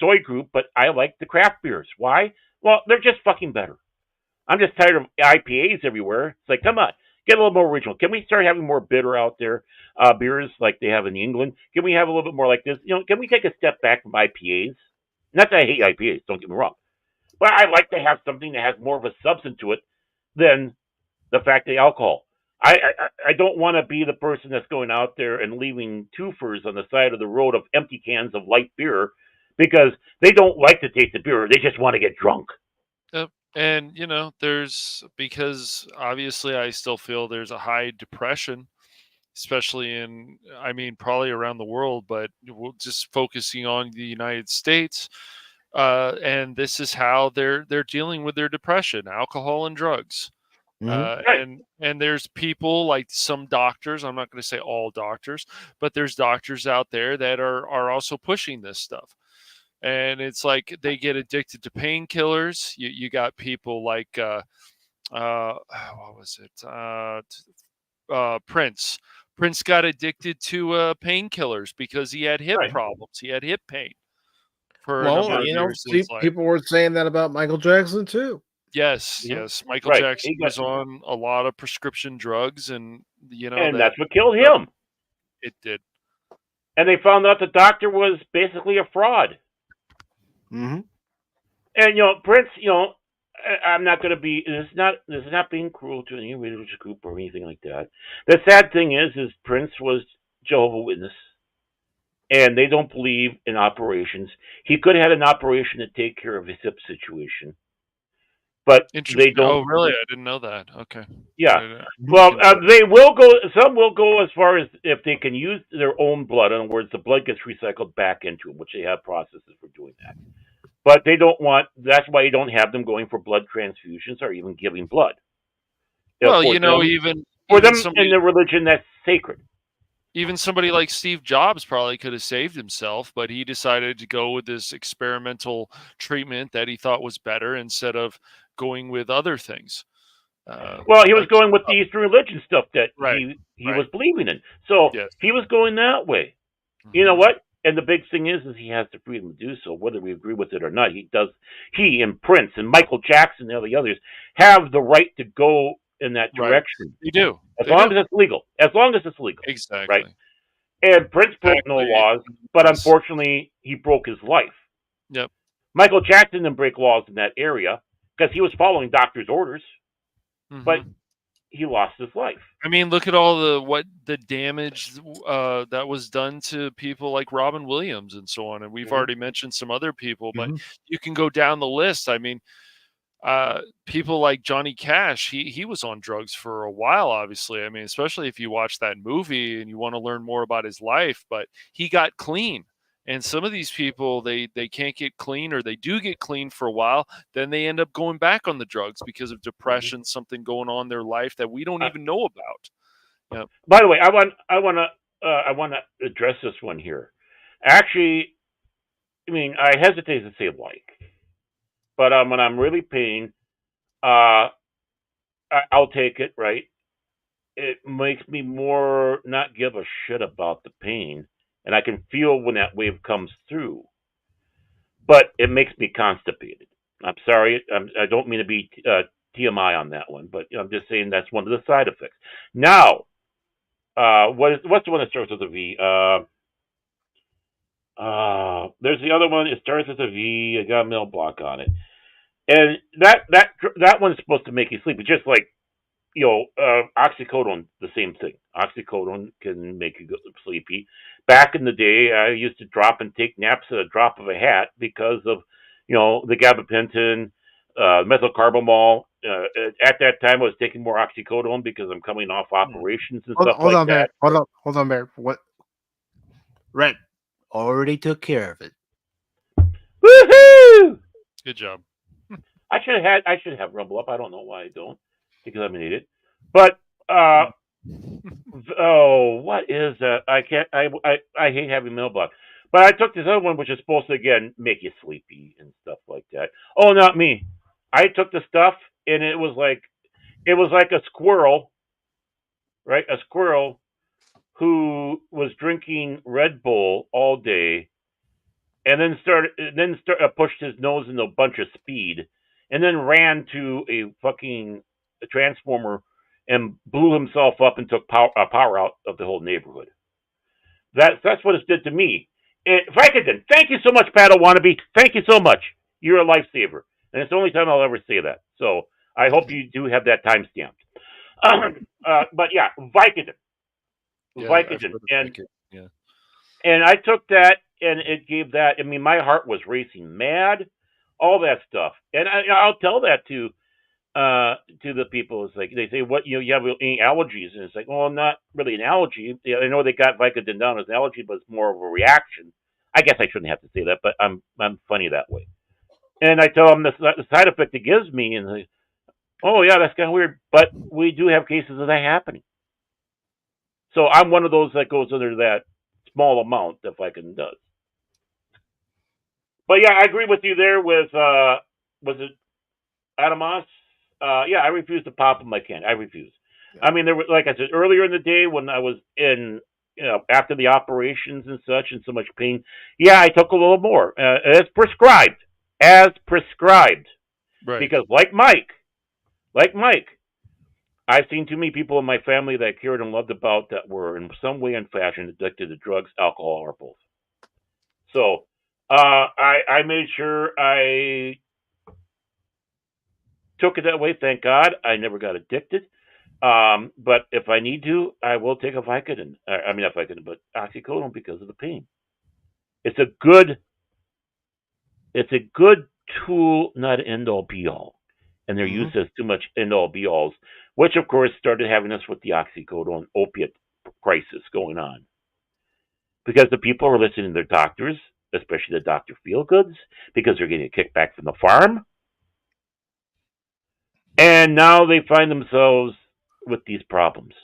soy group, but I like the craft beers. Why? Well, they're just fucking better. I'm just tired of IPAs everywhere. It's like, come on, get a little more original. Can we start having more bitter out there beers like they have in England? Can we have a little bit more like this? Can we take a step back from IPAs? Not that I hate IPAs, don't get me wrong, but I like to have something that has more of a substance to it than the fact of alcohol. I don't want to be the person that's going out there and leaving twofers on the side of the road of empty cans of light beer because they don't like to taste the beer. They just want to get drunk. Yep. And because obviously I still feel there's a high depression, especially I mean, probably around the world, but just focusing on the United States. And this is how they're dealing with their depression: alcohol and drugs. Right. And there's people like some doctors. I'm not going to say all doctors, but there's doctors out there that are also pushing this stuff. And it's like they get addicted to painkillers. You got people like what was it? Prince. Prince got addicted to painkillers because he had hip Right. problems. He had hip pain for a number Well, of years in see, his life. people were saying that about Michael Jackson too. Yes, Mhm. yes. Michael Right. Jackson was on a lot of prescription drugs, and And that that's what killed stuff, him. it did. And they found out the doctor was basically a fraud. Mm-hmm. And Prince, I'm not going to be. This is not being cruel to any religious group or anything like that. The sad thing is Prince was Jehovah's Witness, and they don't believe in operations. He could have had an operation to take care of his hip situation, but they Interesting. don't. Oh, really? I didn't know that. Okay. Yeah. I Well, look into it. they will go. Some will go as far as if they can use their own blood. In other words, the blood gets recycled back into them, which they have processes for doing that. But they don't want. That's why you don't have them going for blood transfusions or even giving blood. Well, For them, for even them in somebody the religion that's sacred. even somebody like Steve Jobs probably could have saved himself, but he decided to go with this experimental treatment that he thought was better instead of going with other things. Well, he was Like going with the Eastern religion stuff that right, he right. was believing in. So Yes. he was going that way. You know what? And the big thing is he has the freedom to do so, whether we agree with it or not. He does. He and Prince and Michael Jackson and all the others have the right to go in that Right. direction, They do. as They long do. as it's legal. As long as it's legal, Exactly. right? And Prince broke no Exactly. laws, but unfortunately, he broke his life. Yep. Michael Jackson didn't break laws in that area because he was following doctor's orders, but he lost his life. I mean, look at all the damage that was done to people like Robin Williams and so on, and we've already mentioned some other people, but you can go down the list. I mean, people like Johnny Cash, he was on drugs for a while, obviously. I mean, especially if you watch that movie and you want to learn more about his life, but he got clean. And some of these people, they can't get clean, or they do get clean for a while, then they end up going back on the drugs because of depression, something going on in their life that we don't even know about. Yep. By the way, I want to I want to address this one here. Actually, I mean, I hesitate to say like, but when I'm really paying, I'll take it. Right? It makes me more not give a shit about the pain, and I can feel when that wave comes through. But it makes me constipated. I'm sorry. I don't mean to be TMI on that one, but I'm just saying that's one of the side effects. Now, what's the one that starts with a V? There's the other one. It starts with a V. I got a middle block on it, and that one's supposed to make you sleepy, just like oxycodone. The same thing. Oxycodone can make you go sleepy. Back in the day, I used to drop and take naps at a drop of a hat because of the gabapentin, methylcarbamol. At that time, I was taking more oxycodone because I'm coming off operations and stuff Hold like on, Bear. that. Hold on, Bear. What? Red already took care of it. Woohoo! Good job. I should have Rumble Up. I don't know why I don't, because I'm an idiot. But what is that? I can't. I hate having middle block. But I took this other one, which is supposed to again make you sleepy and stuff like that. Oh, not me. I took the stuff, and it was like a squirrel, right? A squirrel who was drinking Red Bull all day, and then pushed his nose into a bunch of speed, and then ran to a fucking transformer and blew himself up and took power out of the whole neighborhood. That's what it did to me. Vicodin, thank you so much, Paddle Wannabe. Thank you so much. You're a lifesaver, and it's the only time I'll ever say that. So I hope you do have that time stamped. But yeah, Vicodin, Yeah, I've Vicodin, heard of and Vicodin, yeah. and I took that, and it gave that. I mean, my heart was racing mad, all that stuff. And I'll tell that to the people. It's like they say, "What you have any allergies?" And it's like, "Well, not really an allergy. Yeah, I know they got Vicodin down as an allergy, but it's more of a reaction." I guess I shouldn't have to say that, but I'm funny that way. And I tell them the side effect it gives me, and they, oh yeah, that's kind of weird. But we do have cases of that happening. So I'm one of those that goes under that small amount that Vicodin does. But yeah, I agree with you there with was it Adamas? Yeah, I refuse to pop them. I can't. I refuse. I mean, there was, like I said earlier in the day when I was in, after the operations and such, and so much pain. Yeah, I took a little more as prescribed, as prescribed. Right. Because like Mike, I've seen too many people in my family that I cared and loved about that were in some way and fashion addicted to drugs, alcohol, or both. So I made sure I took it that way. Thank God, I never got addicted. But if I need to, I will take a Vicodin. I mean, not Vicodin, but oxycodone because of the pain. It's a good, it's a good tool, not an end all be all. And their use as too much end all be alls, which of course started having us with the oxycodone opiate crisis going on. Because the people are listening to their doctors, especially the Dr. Feelgoods, because they're getting a kickback from the farm. And now they find themselves with these problems,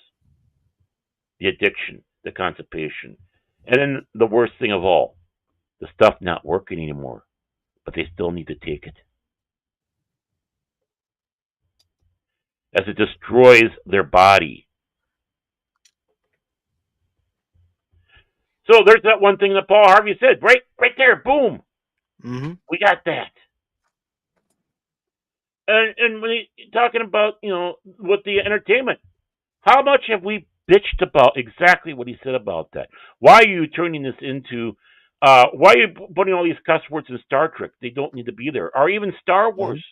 the addiction, the constipation, and then the worst thing of all, the stuff not working anymore, but they still need to take it. As it destroys their body. So there's that one thing that Paul Harvey said, right there, boom. Mm-hmm. We got that. And when you're talking about, with the entertainment, how much have we bitched about exactly what he said about that? Why are you turning this into, why are you putting all these cuss words in Star Trek? They don't need to be there. Or even Star Wars.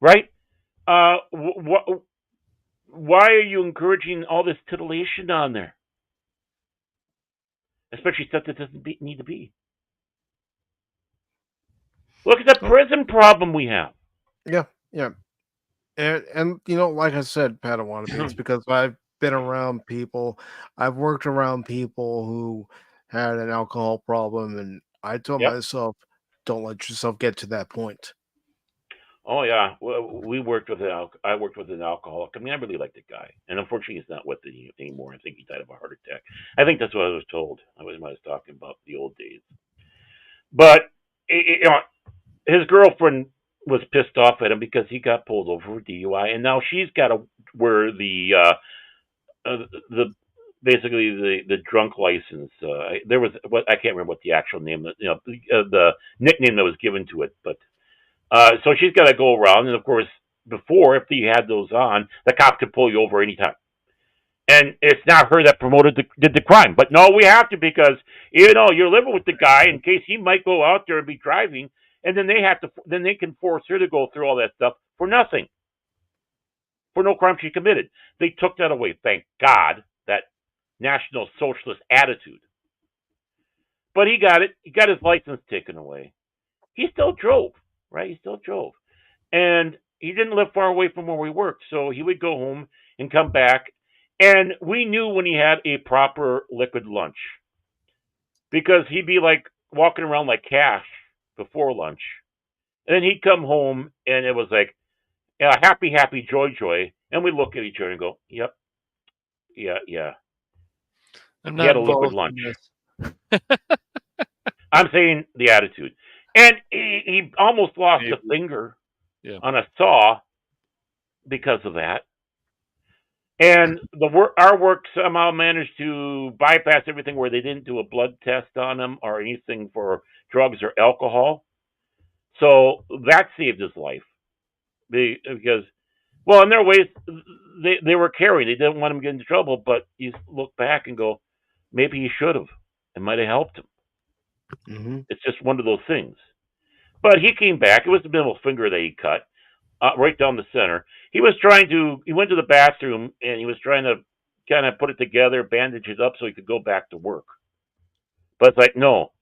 Right? Why are you encouraging all this titillation on there? Especially stuff that doesn't need to be. Look at the prison problem we have. Yeah. And like I said, Padawan, it's because I've been around people, I've worked around people who had an alcohol problem, and I told myself, don't let yourself get to that point. Oh yeah, we worked with I worked with an alcoholic. I mean, I really liked the guy, and unfortunately, he's not with us anymore. I think he died of a heart attack. I think that's what I was told. I was talking about the old days. But you know, his girlfriend was pissed off at him because he got pulled over for DUI, and now she's got to wear the basically the drunk license. There was what I can't remember what the actual name, the nickname that was given to it, but so she's got to go around, and of course, before if you had those on, the cop could pull you over anytime. And it's not her that did the crime, but no, we have to because you're living with the guy in case he might go out there and be driving, and then they can force her to go through all that stuff for nothing, for no crime she committed. They took that away, thank God, that National Socialist attitude. But he got it. He got his license taken away. He still drove, right? He still drove. And he didn't live far away from where we worked, so he would go home and come back. And we knew when he had a proper liquid lunch because he'd be like walking around like Cash before lunch. And then he'd come home and it was like, yeah, happy, happy, joy, joy. And we look at each other and go, yep, yeah. I'm He not had a liquid involved lunch. in this. I'm saying the attitude. And he almost lost a finger on a saw because of that. And our work somehow managed to bypass everything where they didn't do a blood test on him or anything for drugs or alcohol. So that saved his life. Because, well, in their ways, they were caring. They didn't want him to get into trouble, but you look back and go, maybe he should have. It might have helped him. Mm-hmm. It's just one of those things. But he came back. It was the middle finger that he cut, right down the center. He went to the bathroom and he was trying to kind of put it together, bandage it up so he could go back to work. But it's like, no,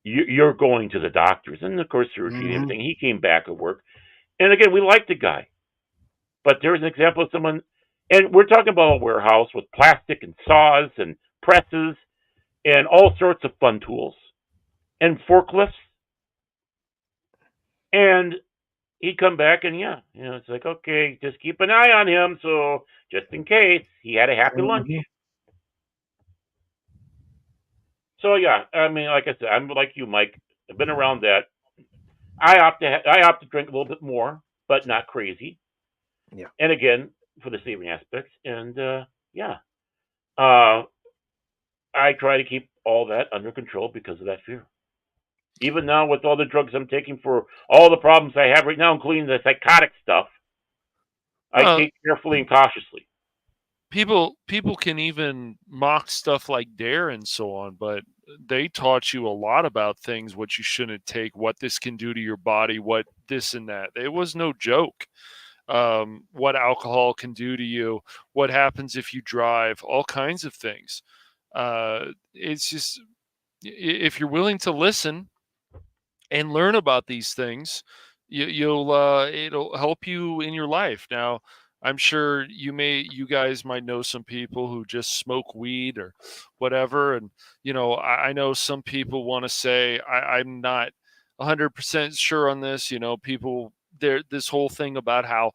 you're going to the doctors. And of course, surgery and everything. He came back at work. And again, we liked the guy. But there's an example of someone, and we're talking about a warehouse with plastic and saws and presses and all sorts of fun tools and forklifts. And he'd come back and it's like, okay, just keep an eye on him. So just in case he had a happy lunch. So yeah, I mean, like I said, I'm like you, Mike. I've been around that. I opt to drink a little bit more, but not crazy. Yeah. And again, for the saving aspects. And I try to keep all that under control because of that fear. Even now, with all the drugs I'm taking for all the problems I have right now, including the psychotic stuff, I take carefully and cautiously. People can even mock stuff like Dare and so on, but they taught you a lot about things, what you shouldn't take, what this can do to your body, what this and that. It was no joke. What alcohol can do to you, what happens if you drive, all kinds of things. It's just, if you're willing to listen and learn about these things, it'll help you in your life. Now, I'm sure you guys might know some people who just smoke weed or whatever. And, I know some people want to say, I'm not 100% sure on this, this whole thing about how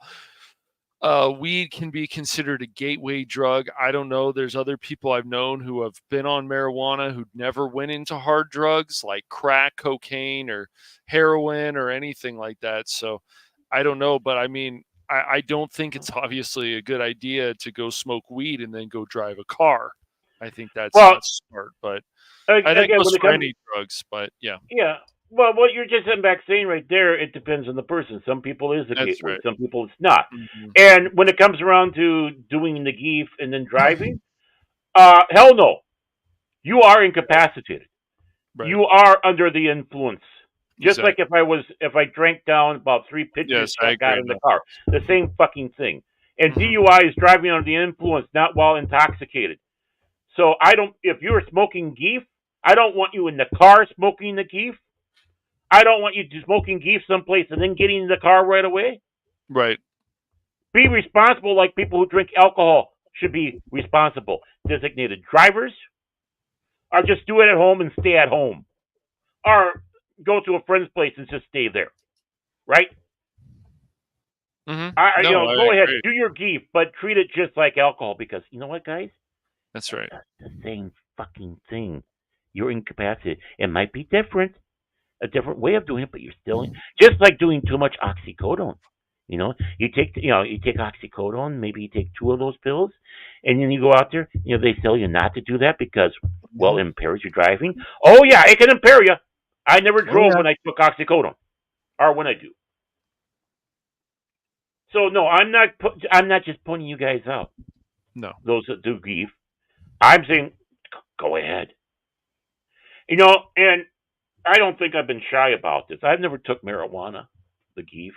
weed can be considered a gateway drug. I don't know. There's other people I've known who have been on marijuana who never went into hard drugs like crack, cocaine, or heroin or anything like that. So I don't know. But I mean, I don't think it's obviously a good idea to go smoke weed and then go drive a car. I think that's not smart. But I think it goes for any drugs. But yeah. Yeah. Well, what you're just sitting back saying right there, it depends on the person. Some people is a gateway, some people it's not. Mm-hmm. And when it comes around to doing the geef and then driving, hell no. You are incapacitated. Right. You are under the influence. Just like if I drank down about 3 pitchers I got in the car. The same fucking thing. And DUI is driving under the influence, not while intoxicated. So if you're smoking geef, I don't want you in the car smoking the geef. I don't want you to smoking geef someplace and then getting in the car right away. Right. Be responsible like people who drink alcohol should be responsible. Designated drivers, or just do it at home and stay at home. Or go to a friend's place and just stay there. Right? No, I Go ahead, agree. do your geef, but treat it just like alcohol because you know what, guys? That's right. That's the same fucking thing. You're incapacitated. It might be different, a different way of doing it, but you're still just like doing too much oxycodone. You take oxycodone, maybe you take 2 of those pills, and then you go out there. They tell you not to do that because, well, it impairs your driving. Oh yeah, it can impair you. I never drove when I took oxycodone, or when I do. So no, I'm not just pointing you guys out. No. Those that do grief, I'm saying, go ahead. And I don't think I've been shy about this. I've never took marijuana, the geef.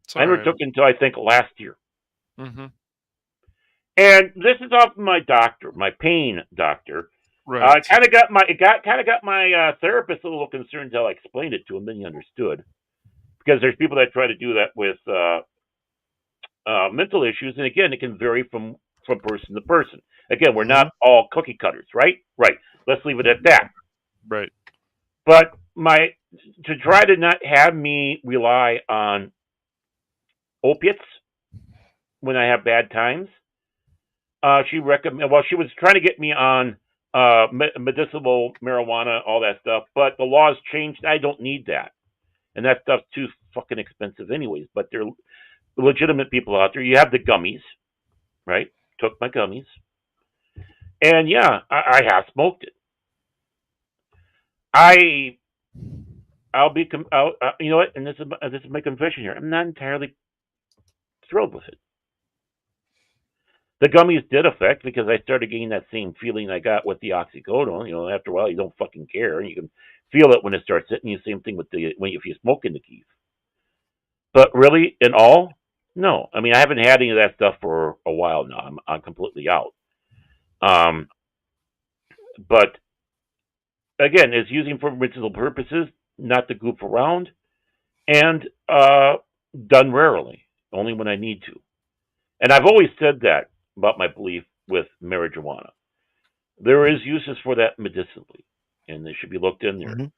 It's I all never right. took it until I think last year. Mm-hmm. And this is off my doctor, my pain doctor. Right. Kind of got my therapist a little concerned until I explained it to him. Then he understood because there's people that try to do that with mental issues, and again, it can vary from person to person. Again, we're not all cookie cutters, right? Right. Let's leave it at that. Right. But to try to not have me rely on opiates when I have bad times, she recommend. Well, she was trying to get me on medicinal marijuana, all that stuff, but the laws changed. I don't need that, and that stuff's too fucking expensive, anyways. But there are legitimate people out there. You have the gummies, right? Took my gummies, and yeah, I have smoked it. I'll be, you know what? And this is my confession here. I'm not entirely thrilled with it. The gummies did affect because I started getting that same feeling I got with the oxycodone. After a while, you don't fucking care, and you can feel it when it starts hitting you. Same thing with if you smoke in the keef. But really, in all, no. I mean, I haven't had any of that stuff for a while now. I'm completely out. Um, but again, it's using for medicinal purposes, not to goof around, and done rarely, only when I need to. And I've always said that about my belief with marijuana. There is uses for that medicinally, and they should be looked in there.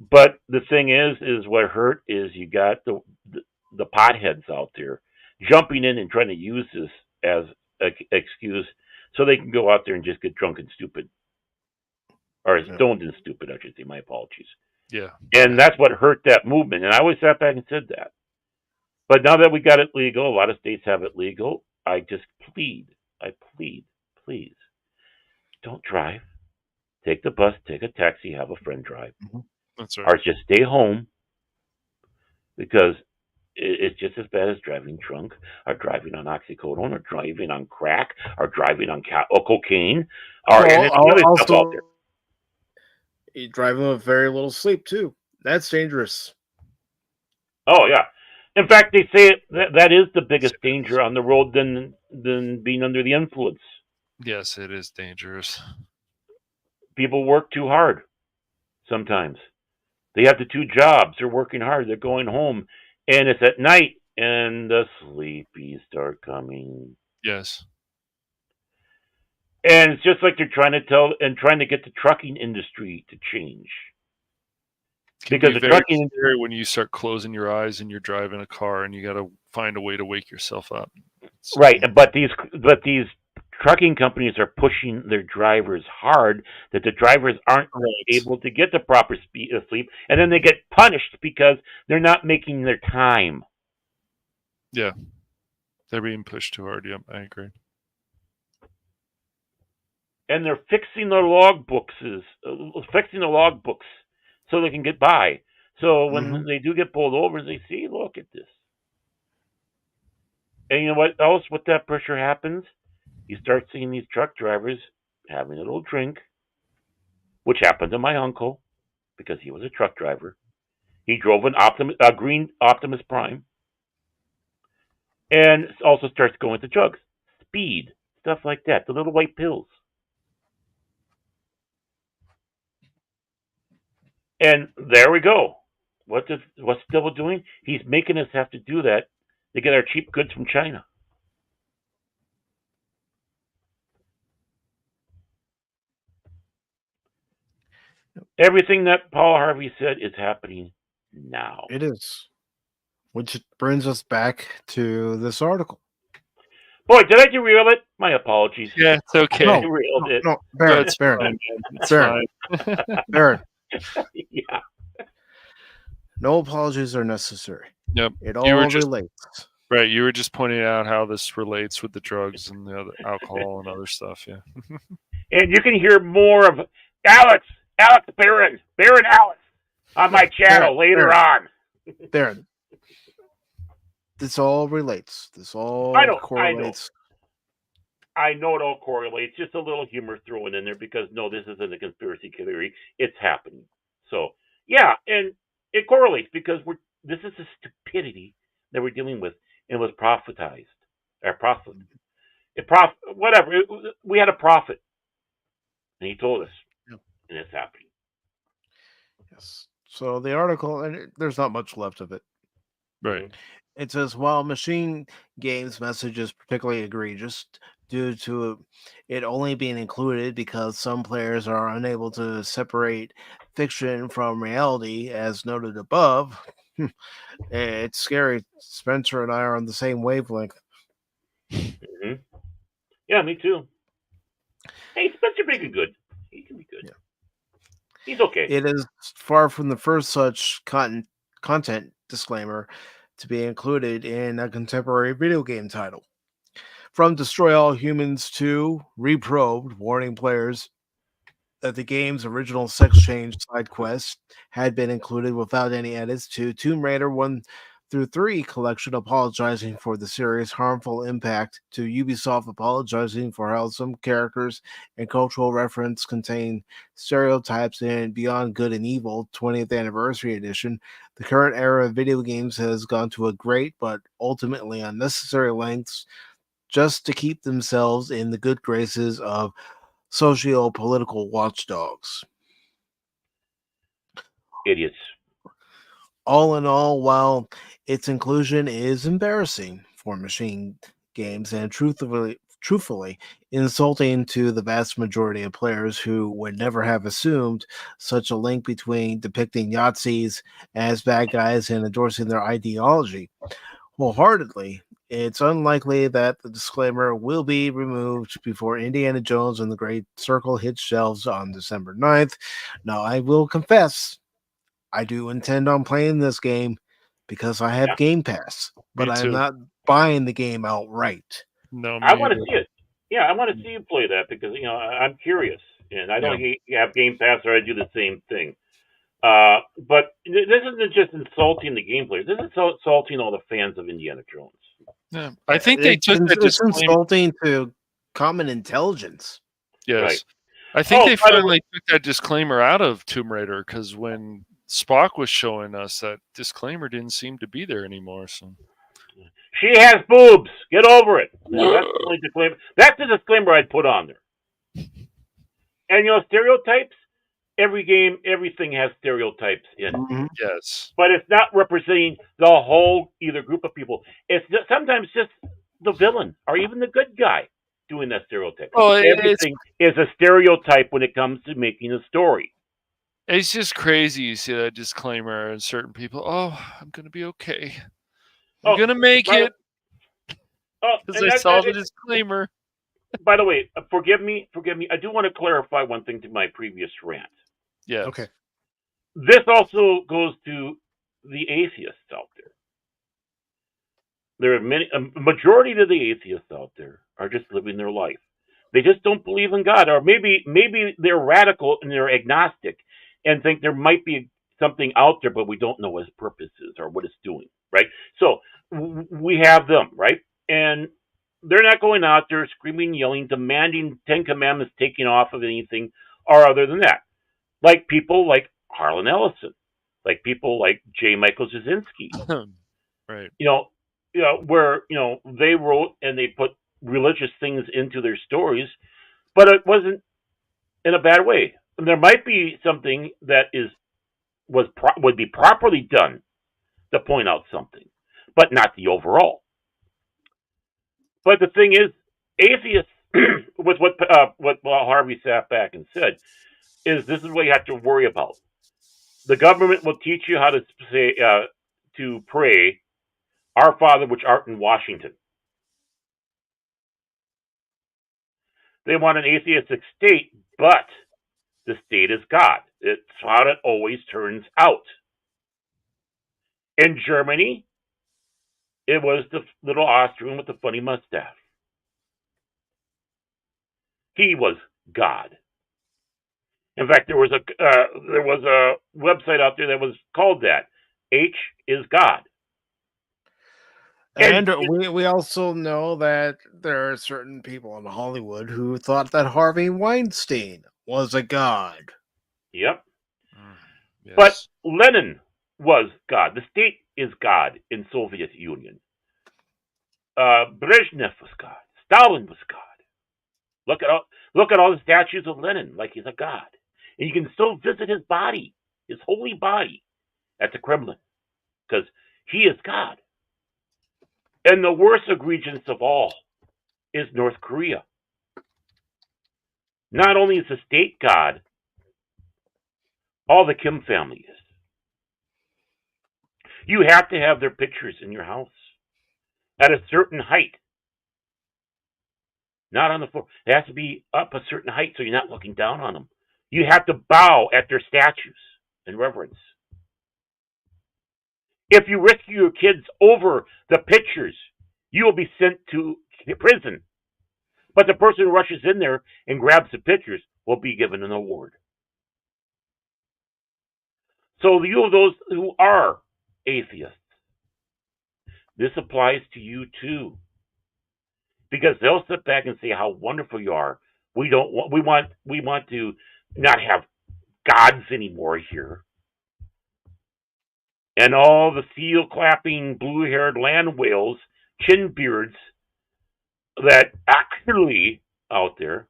But the thing is what hurt is you got the potheads out there jumping in and trying to use this as an excuse so they can go out there and just get drunk and stupid, or stoned and stupid, I should say. My apologies. Yeah. And that's what hurt that movement. And I always sat back and said that. But now that we got it legal, a lot of states have it legal. I just plead, please, don't drive. Take the bus, take a taxi, have a friend drive. That's right. Or just stay home because it's just as bad as driving drunk, or driving on oxycodone, or driving on crack, or driving on cocaine, or any other stuff out there. You driving with very little sleep too. That's dangerous. Oh yeah. In fact, they say that is the biggest danger on the road than being under the influence. Yes, it is dangerous. People work too hard sometimes. They have the 2 jobs. They're working hard. They're going home, and it's at night, and the sleepies start coming. Yes. And it's just like they're trying to get the trucking industry to change. Because the trucking industry, when you start closing your eyes and you're driving a car and you got to find a way to wake yourself up. Right, but these trucking companies are pushing their drivers hard that the drivers aren't able to get the proper sleep, and then they get punished because they're not making their time. Yeah, they're being pushed too hard. Yep, I agree. And they're fixing their logbooks, so they can get by. So when they do get pulled over, they see, look at this. And you know what else? With that pressure happens, you start seeing these truck drivers having a little drink, which happened to my uncle because he was a truck driver. He drove a green Optimus Prime, and also starts going to drugs, speed, stuff like that, the little white pills. And there we go. What's the devil doing? He's making us have to do that to get our cheap goods from China. Everything that Paul Harvey said is happening now. It is. Which brings us back to this article. Boy, did I derail it? My apologies. Yeah, it's okay. I No, derailed it. no, Baron, That's Baron, fine, man. It's Baron, fine. Baron. Yeah. No apologies are necessary. Yep. It You were all just relates. right. You were just pointing out how this relates with the drugs and the other alcohol and other stuff. Yeah. And you can hear more of Alex Baron Alex on my channel later on. Baron. This all relates. This all I know. correlates. I know it all correlates. Just a little humor thrown in there because no, this isn't a conspiracy theory. It's happening. So yeah, and it correlates because this is the stupidity that we're dealing with, and it was prophetized. Whatever. We had a prophet, and he told us, Yep. and it's happening. Yes. So the article, and there's not much left of it. Right. It says, while machine games message is particularly egregious due to it only being included because some players are unable to separate fiction from reality, as noted above, it's scary. Spencer and I are on the same wavelength. Mm-hmm. Yeah, me too. Hey, Spencer can be good. He can be good. Yeah. He's okay. It is far from the first such content disclaimer to be included in a contemporary video game title. From Destroy All Humans to Reprobed, warning players that the game's original sex change side quest had been included without any edits, to Tomb Raider 1 through 3 collection apologizing for the serious harmful impact, to Ubisoft apologizing for how some characters and cultural reference contain stereotypes in Beyond Good and Evil 20th Anniversary Edition. The current era of video games has gone to a great but ultimately unnecessary lengths just to keep themselves in the good graces of socio-political watchdogs. Idiots. All in all, while its inclusion is embarrassing for machine games and truthfully insulting to the vast majority of players who would never have assumed such a link between depicting Yazis as bad guys and endorsing their ideology wholeheartedly, it's unlikely that the disclaimer will be removed before Indiana Jones and the Great Circle hits shelves on December 9th. Now, I will confess, I do intend on playing this game because I have Game Pass, but Me I'm too. not buying the game outright. No, I me want to either. see it. Yeah, I want to see you play that because I'm curious, and I don't Yeah. have Game Pass or I do the same thing. But this isn't just insulting the game players. This is insulting all the fans of Indiana Jones. Yeah. I think they took that It's disclaimer. insulting to common intelligence. Yes. Right. I think they by the way- finally took that disclaimer out of Tomb Raider because when Spock was showing us, that disclaimer didn't seem to be there anymore. So She has boobs. Get over it. That's the only disclaimer. That's the disclaimer I'd put on there. And stereotypes. Every game, everything has stereotypes in it. Mm-hmm. yes, But it's not representing the whole either group of people. It's sometimes just the villain or even the good guy doing that stereotype. Oh, Everything is a stereotype when it comes to making a story. it's just crazy. You see that disclaimer, and certain people, oh, I'm gonna be okay. I'm gonna make it because I saw the disclaimer. By the way, forgive me. I do want to clarify one thing to my previous rant. Yeah. Okay. This also goes to the atheists out there. There are a majority of the atheists out there are just living their life. They just don't believe in God, or maybe they're radical and they're agnostic and think there might be something out there, but we don't know what its purpose is or what it's doing, right? So we have them, right? And they're not going out there screaming, yelling, demanding 10 Commandments taking off of anything or other than that. Like people like Harlan Ellison, like people like J. Michael Jasinski. Right. Where they wrote and they put religious things into their stories, but it wasn't in a bad way. And there might be something that would be properly done to point out something, but not the overall. But the thing is, atheists, with what Harvey sat back and said, is this is what you have to worry about. The government will teach you how to say to pray Our Father which art in Washington. They want an atheistic state, but the state is God. It's how it always turns out. In Germany, it was the little Austrian with the funny mustache. He was God. In fact, there was a website out there that was called that. H is God. And we also know that there are certain people in Hollywood who thought that Harvey Weinstein was a god. Yep. Yes. But Lenin was God. The state is God in Soviet Union. Brezhnev was God. Stalin was God. Look at all the statues of Lenin, like he's a god, and you can still visit his body, his holy body, at the Kremlin, because he is God. And the worst egregious of all is North Korea. Not only is the state God, all the Kim family is. You have to have their pictures in your house at a certain height, not on the floor. It has to be up a certain height so you're not looking down on them. You have to bow at their statues in reverence. If you rescue your kids over the pictures, you will be sent to prison. But the person who rushes in there and grabs the pictures will be given an award. So you, those who are atheists, this applies to you too, because they'll sit back and say how wonderful you are. We want to not have gods anymore here, and all the seal clapping, blue haired land whales, chin beards that actually out there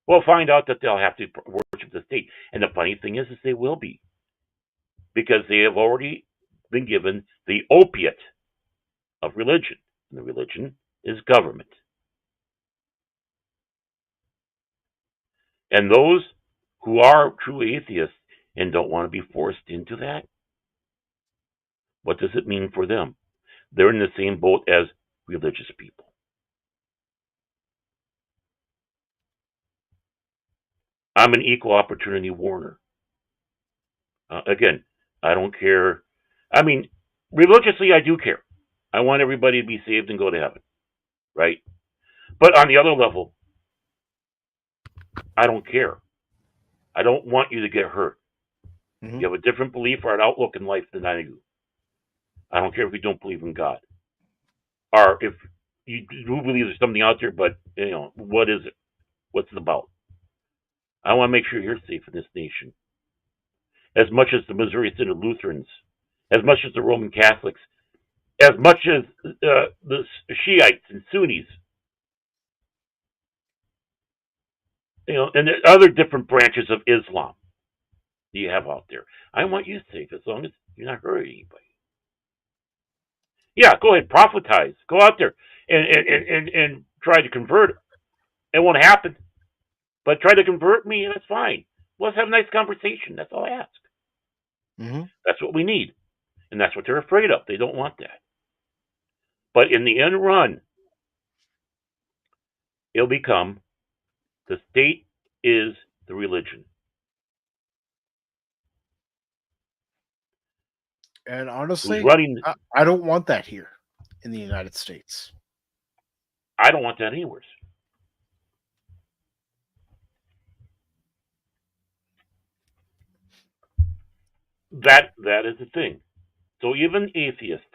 will find out that they'll have to worship the state. And the funny thing is they will be, because they have already been given the opiate of religion. And the religion is government. And those who are true atheists and don't want to be forced into that, what does it mean for them? They're in the same boat as religious people. I'm an equal opportunity warner. Again, I don't care. I mean, religiously, I do care. I want everybody to be saved and go to heaven, right? But on the other level, I don't care. I don't want you to get hurt. Mm-hmm. You have a different belief or an outlook in life than I do. I don't care if you don't believe in God, or if you do believe there's something out there, but what is it? What's it about? I want to make sure you're safe in this nation, as much as the Missouri Synod Lutherans, as much as the Roman Catholics, as much as the Shiites and Sunnis, and the other different branches of Islam you have out there. I want you safe as long as you're not hurting anybody. Yeah, go ahead, prophetize. Go out there and try to convert. It won't happen, but try to convert me. That's fine. Let's have a nice conversation. That's all I ask. Mm-hmm. That's what we need, and that's what they're afraid of. They don't want that. But in the end run, it'll become the state is the religion. And honestly, I don't want that here in the United States. I don't want that anywhere. That is the thing. So even atheists,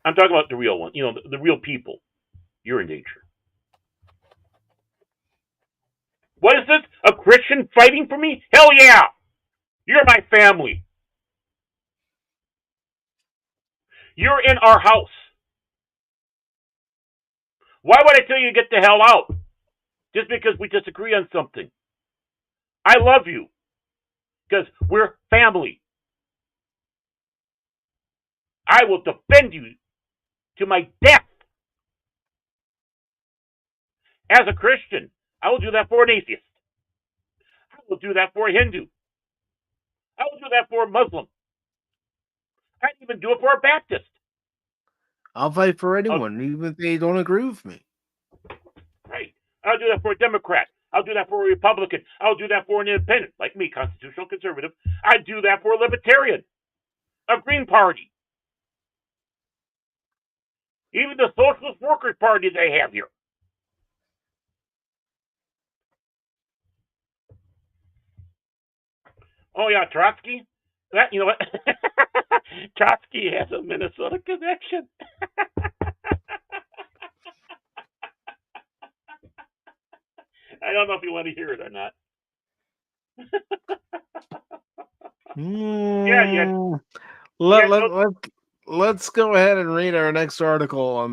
I'm talking about the real one, the real people, you're in danger. What is this? A Christian fighting for me? Hell yeah! You're my family. You're in our house. Why would I tell you to get the hell out? Just because we disagree on something. I love you. Because we're family. I will defend you to my death. As a Christian, I will do that for an atheist. I will do that for a Hindu. I will do that for a Muslim. I'd even do it for a Baptist. I'll fight for I'll, anyone, even if they don't agree with me. right. I'll do that for a Democrat. I'll do that for a Republican. I'll do that for an independent, like me, constitutional conservative. I'd do that for a libertarian, a Green Party, even the Socialist Workers Party they have here. Oh yeah, Trotsky. That you know what? Trotsky has a Minnesota connection. I don't know if you want to hear it or not. Yeah, you had, Let, no, let, let, let's go ahead and read our next article.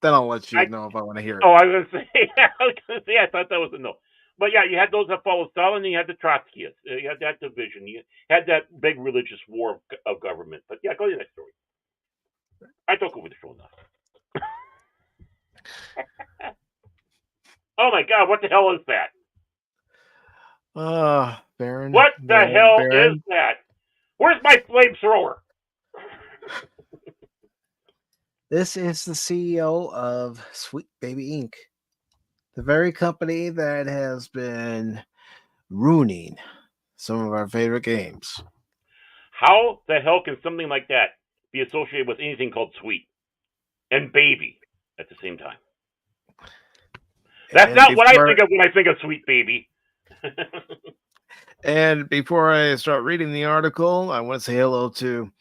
Then I'll let you know if I want to hear it. Oh, I was gonna say. I thought that was a no. But yeah, you had those that followed Stalin, and you had the Trotskyists. You had that division. You had that big religious war of government. But yeah, go to the next story. I took over the show now. Oh my God, what the hell is that? Baron. What the hell Baron. is that? Where's my flamethrower? This is the CEO of Sweet Baby Inc., the very company that has been ruining some of our favorite games. How the hell can something like that be associated with anything called sweet and baby at the same time? That's not what I think of when I think of Sweet Baby. And before I start reading the article, I want to say hello to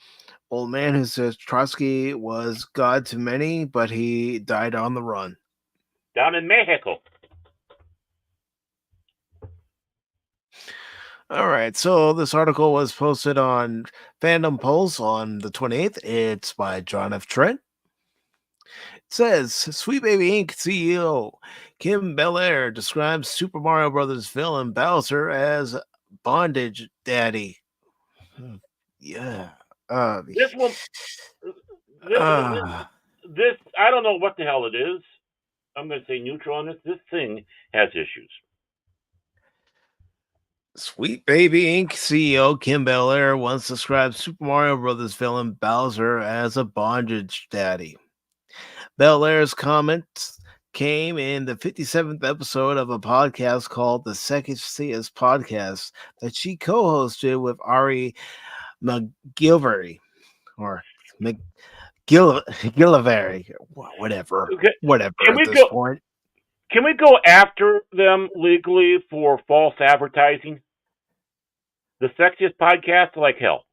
old man who says Trotsky was God to many, but he died on the run. Down in Mexico. All right, so this article was posted on Fandom Pulse on the 28th. It's by John F. Trent. It says Sweet Baby Inc. CEO Kim Belair describes Super Mario Brothers villain Bowser as bondage daddy. Yeah. This one. This I don't know what the hell it is. I'm going to say neutral on this. This thing has issues. Sweet Baby Inc. CEO Kim Belair once described Super Mario Brothers villain Bowser as a bondage daddy. Belair's comments came in the 57th episode of a podcast called the Sexiest Podcast that she co-hosted with Ari McGilvery or McGillivary, whatever Can at we this go? point. Can we go after them legally for false advertising? The Sexiest Podcast, like hell.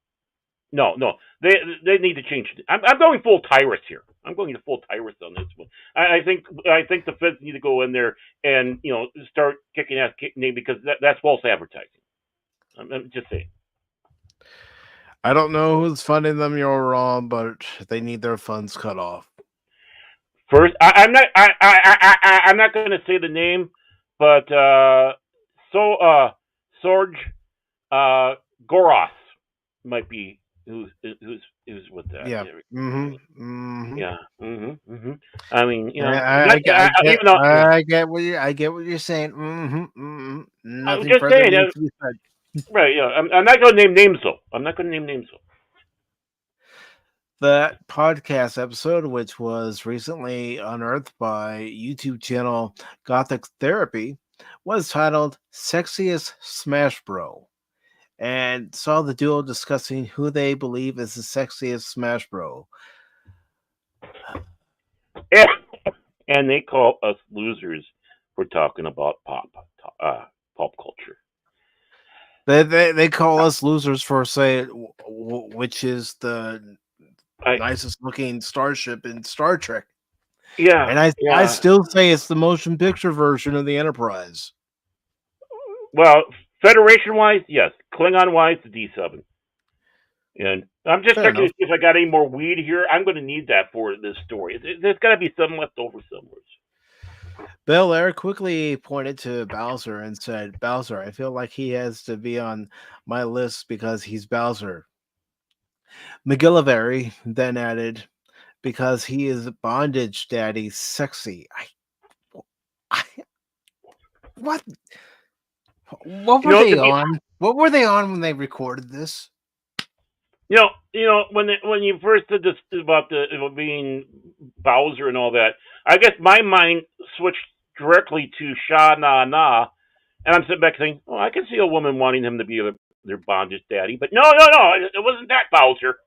No, they need to change it. I'm going full Tyrus here. I'm going to full Tyrus on this one. I think the feds need to go in there and start kicking ass because that's false advertising. I'm just saying. I don't know who's funding them. You're wrong, but they need their funds cut off. First, I'm not going to say the name, but Sorge Goros might be who's with that. Yeah. Yeah. I mean, I get what you're saying. I'm Nothing just further saying. needs to be said. Right. Yeah. I'm not going to name names though. I'm not going to name names though. That podcast episode, which was recently unearthed by YouTube channel Gothic Therapy, was titled Sexiest Smash Bro, and saw the duo discussing who they believe is the sexiest Smash Bro. And they call us losers for talking about pop culture. They call us losers for saying which is the nicest looking starship in Star Trek. Yeah, and I still say it's the motion picture version of the Enterprise. Well, Federation wise, yes. Klingon wise, the D7. And I'm just checking to see if I got any more weed here. I'm going to need that for this story. There's got to be some left over somewhere. Belair quickly pointed to Bowser and said, "Bowser, I feel like he has to be on my list because he's Bowser." McGillivary then added, "Because he is bondage daddy sexy." What? What were they on? What were they on when they recorded this? When you first said this about about being Bowser and all that, I guess my mind switched directly to Sha Na Na, and I'm sitting back saying, "Oh, I can see a woman wanting him to be their bondage daddy," but no, no, no, it wasn't that Bowser.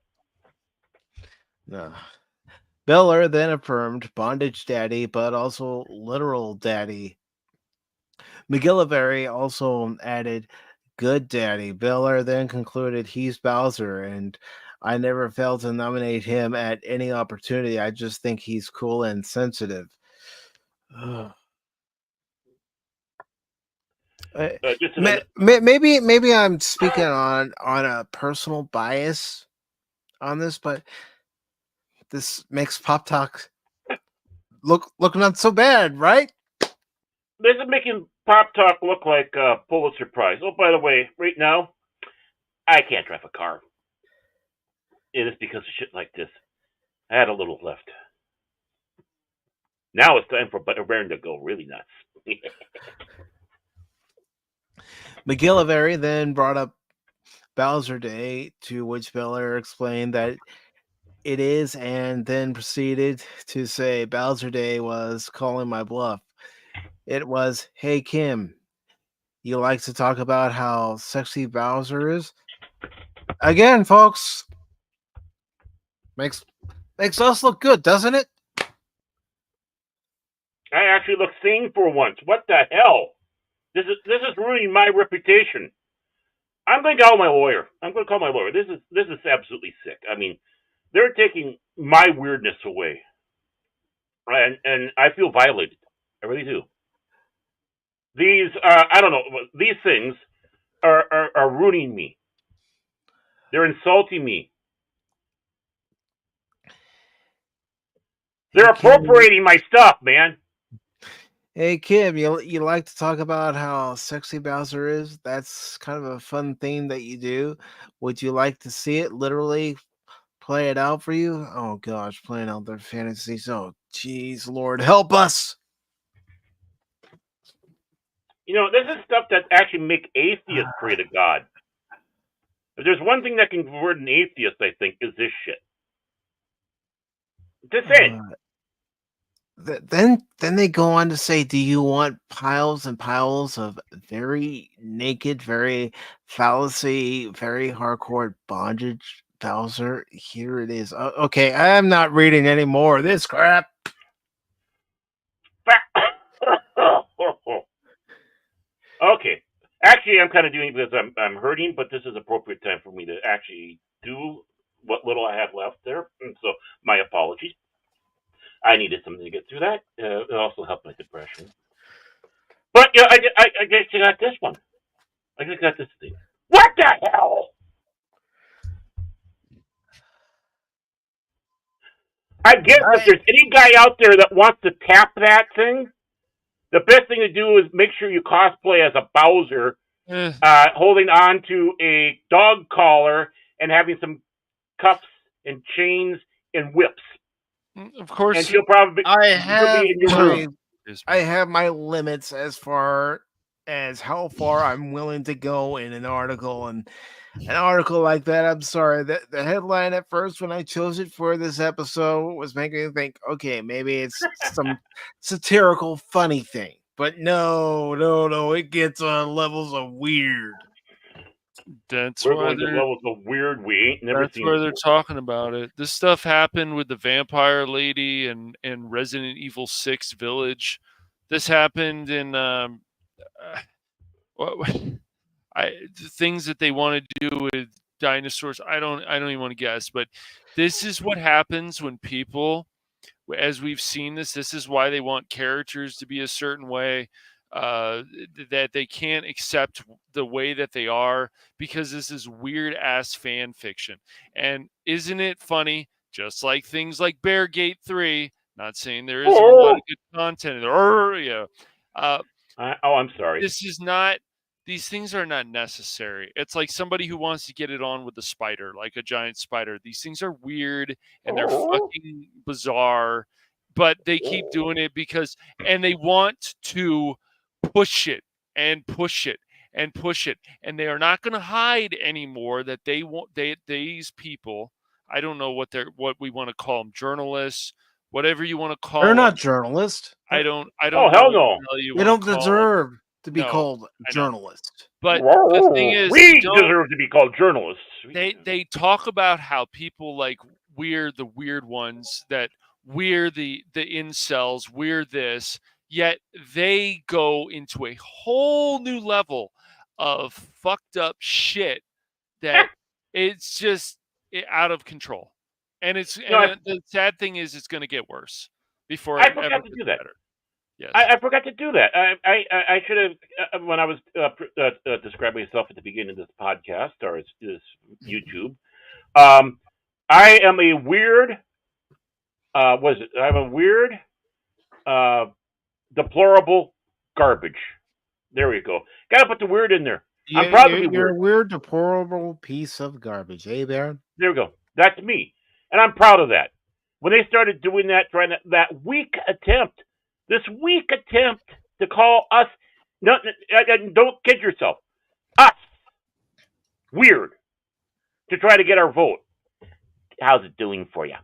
No. Beller then affirmed bondage daddy, but also literal daddy. McGillivray also added good daddy. Beller then concluded he's Bowser, and I never failed to nominate him at any opportunity. I just think he's cool and sensitive. Maybe I'm speaking on a personal bias on this, but this makes Pop Talk look not so bad, right? This is making Pop Talk look like a Pulitzer Prize. Oh, by the way, right now, I can't drive a car. It is because of shit like this. I had a little left. Now it's time for Baron to go really nuts. McGillivray then brought up Bowser Day, to which Beller explained that it is, and then proceeded to say Bowser Day was calling my bluff. It was, hey Kim, you like to talk about how sexy Bowser is? Again, folks, makes us look good, doesn't it? I actually look sane for once. What the hell? This is ruining my reputation. I'm going to call my lawyer. This is absolutely sick. I mean, they're taking my weirdness away, and I feel violated. I really do. These I don't know. These things are ruining me. They're insulting me. They're appropriating my stuff, man. Hey Kim, you like to talk about how sexy Bowser is? That's kind of a fun thing that you do. Would you like to see it literally play it out for you? Oh gosh, playing out their fantasies. Oh jeez, Lord help us. This is stuff that actually make atheists pray to God. If there's one thing that can convert an atheist, I think, is this shit. Just it. Then they go on to say, do you want piles and piles of very naked, very fallacy, very hardcore bondage Bowser? Here it is. Okay, I'm not reading any more of this crap. Okay. Actually, I'm kind of doing it because I'm hurting, but this is appropriate time for me to actually do what little I have left there. And so, my apologies. I needed something to get through that. It also helped my depression. But I guess you got this one. I just got this thing. What the hell? I guess if there's any guy out there that wants to tap that thing, the best thing to do is make sure you cosplay as a Bowser, holding on to a dog collar and having some cuffs and chains and whips. Of course, and she'll probably I have have my limits as far as how far I'm willing to go in an article, and an article like that, I'm sorry, the headline at first when I chose it for this episode was making me think, okay, maybe it's some satirical funny thing, but no, it gets on levels of weird. That's We're why going to levels of weird we ain't never That's seen. where they're talking about it. This stuff happened with the vampire lady and Resident Evil 6 Village. This happened in things that they want to do with dinosaurs. I don't even want to guess, but this is what happens when people, as we've seen this is why they want characters to be a certain way, that they can't accept the way that they are, because this is weird ass fan fiction. And isn't it funny, just like things like Beargate 3, not saying there isn't a lot of good content there, I'm sorry, these things are not necessary. It's like somebody who wants to get it on with a spider, like a giant spider. These things are weird and they're fucking bizarre, but they keep doing it and they want to push it and push it. and push it. And they are not going to hide anymore that they want these people. I don't know what we want to call them, journalists, whatever you want to call They're them. not journalists. I don't Oh, know hell what no. the hell you They want don't to call them. deserve to be No, called I know. journalists. But the thing is, we deserve to be called journalists. they talk about how people like we're the weird ones, that we're the incels, we're this, yet they go into a whole new level of fucked up shit that it's just out of control. And the sad thing is it's going to get worse before I it ever forgot to gets do that. better. Yes. I forgot to do that. I should have when I was describing myself at the beginning of this podcast or this YouTube. I am a weird. I'm a weird, deplorable garbage. There we go. Got to put the weird in there. I'm proud to be You're weird. a weird, deplorable piece of garbage, eh, Baron? There we go. That's me, and I'm proud of that. When they started doing that, trying that weak attempt, this weak attempt to call us, no, don't kid yourself, us weird to try to get our vote. How's it doing for you?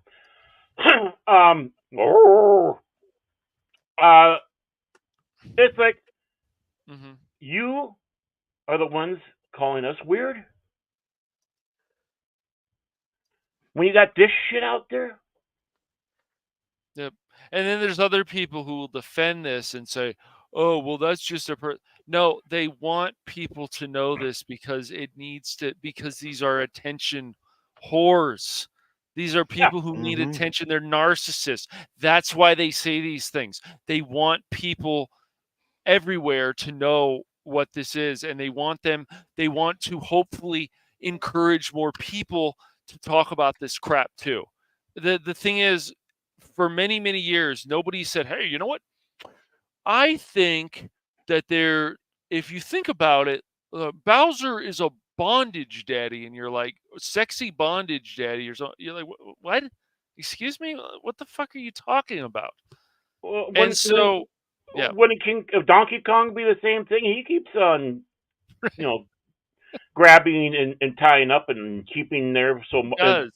It's like you are the ones calling us weird. When you got this shit out there. Yep. And then there's other people who will defend this and say, "Oh, well, that's just No, they want people to know this because because these are attention whores. These are people who need attention. They're narcissists. That's why they say these things. They want people everywhere to know what this is, and they want to hopefully encourage more people to talk about this crap too. The thing is, for many, many years, nobody said, "Hey, you know what? I think that if you think about it, Bowser is a bondage daddy," and you're like, "Sexy bondage daddy," or something. You're like, "What? Excuse me? What the fuck are you talking about?" When Donkey Kong be the same thing, he keeps on, grabbing and tying up and keeping there, so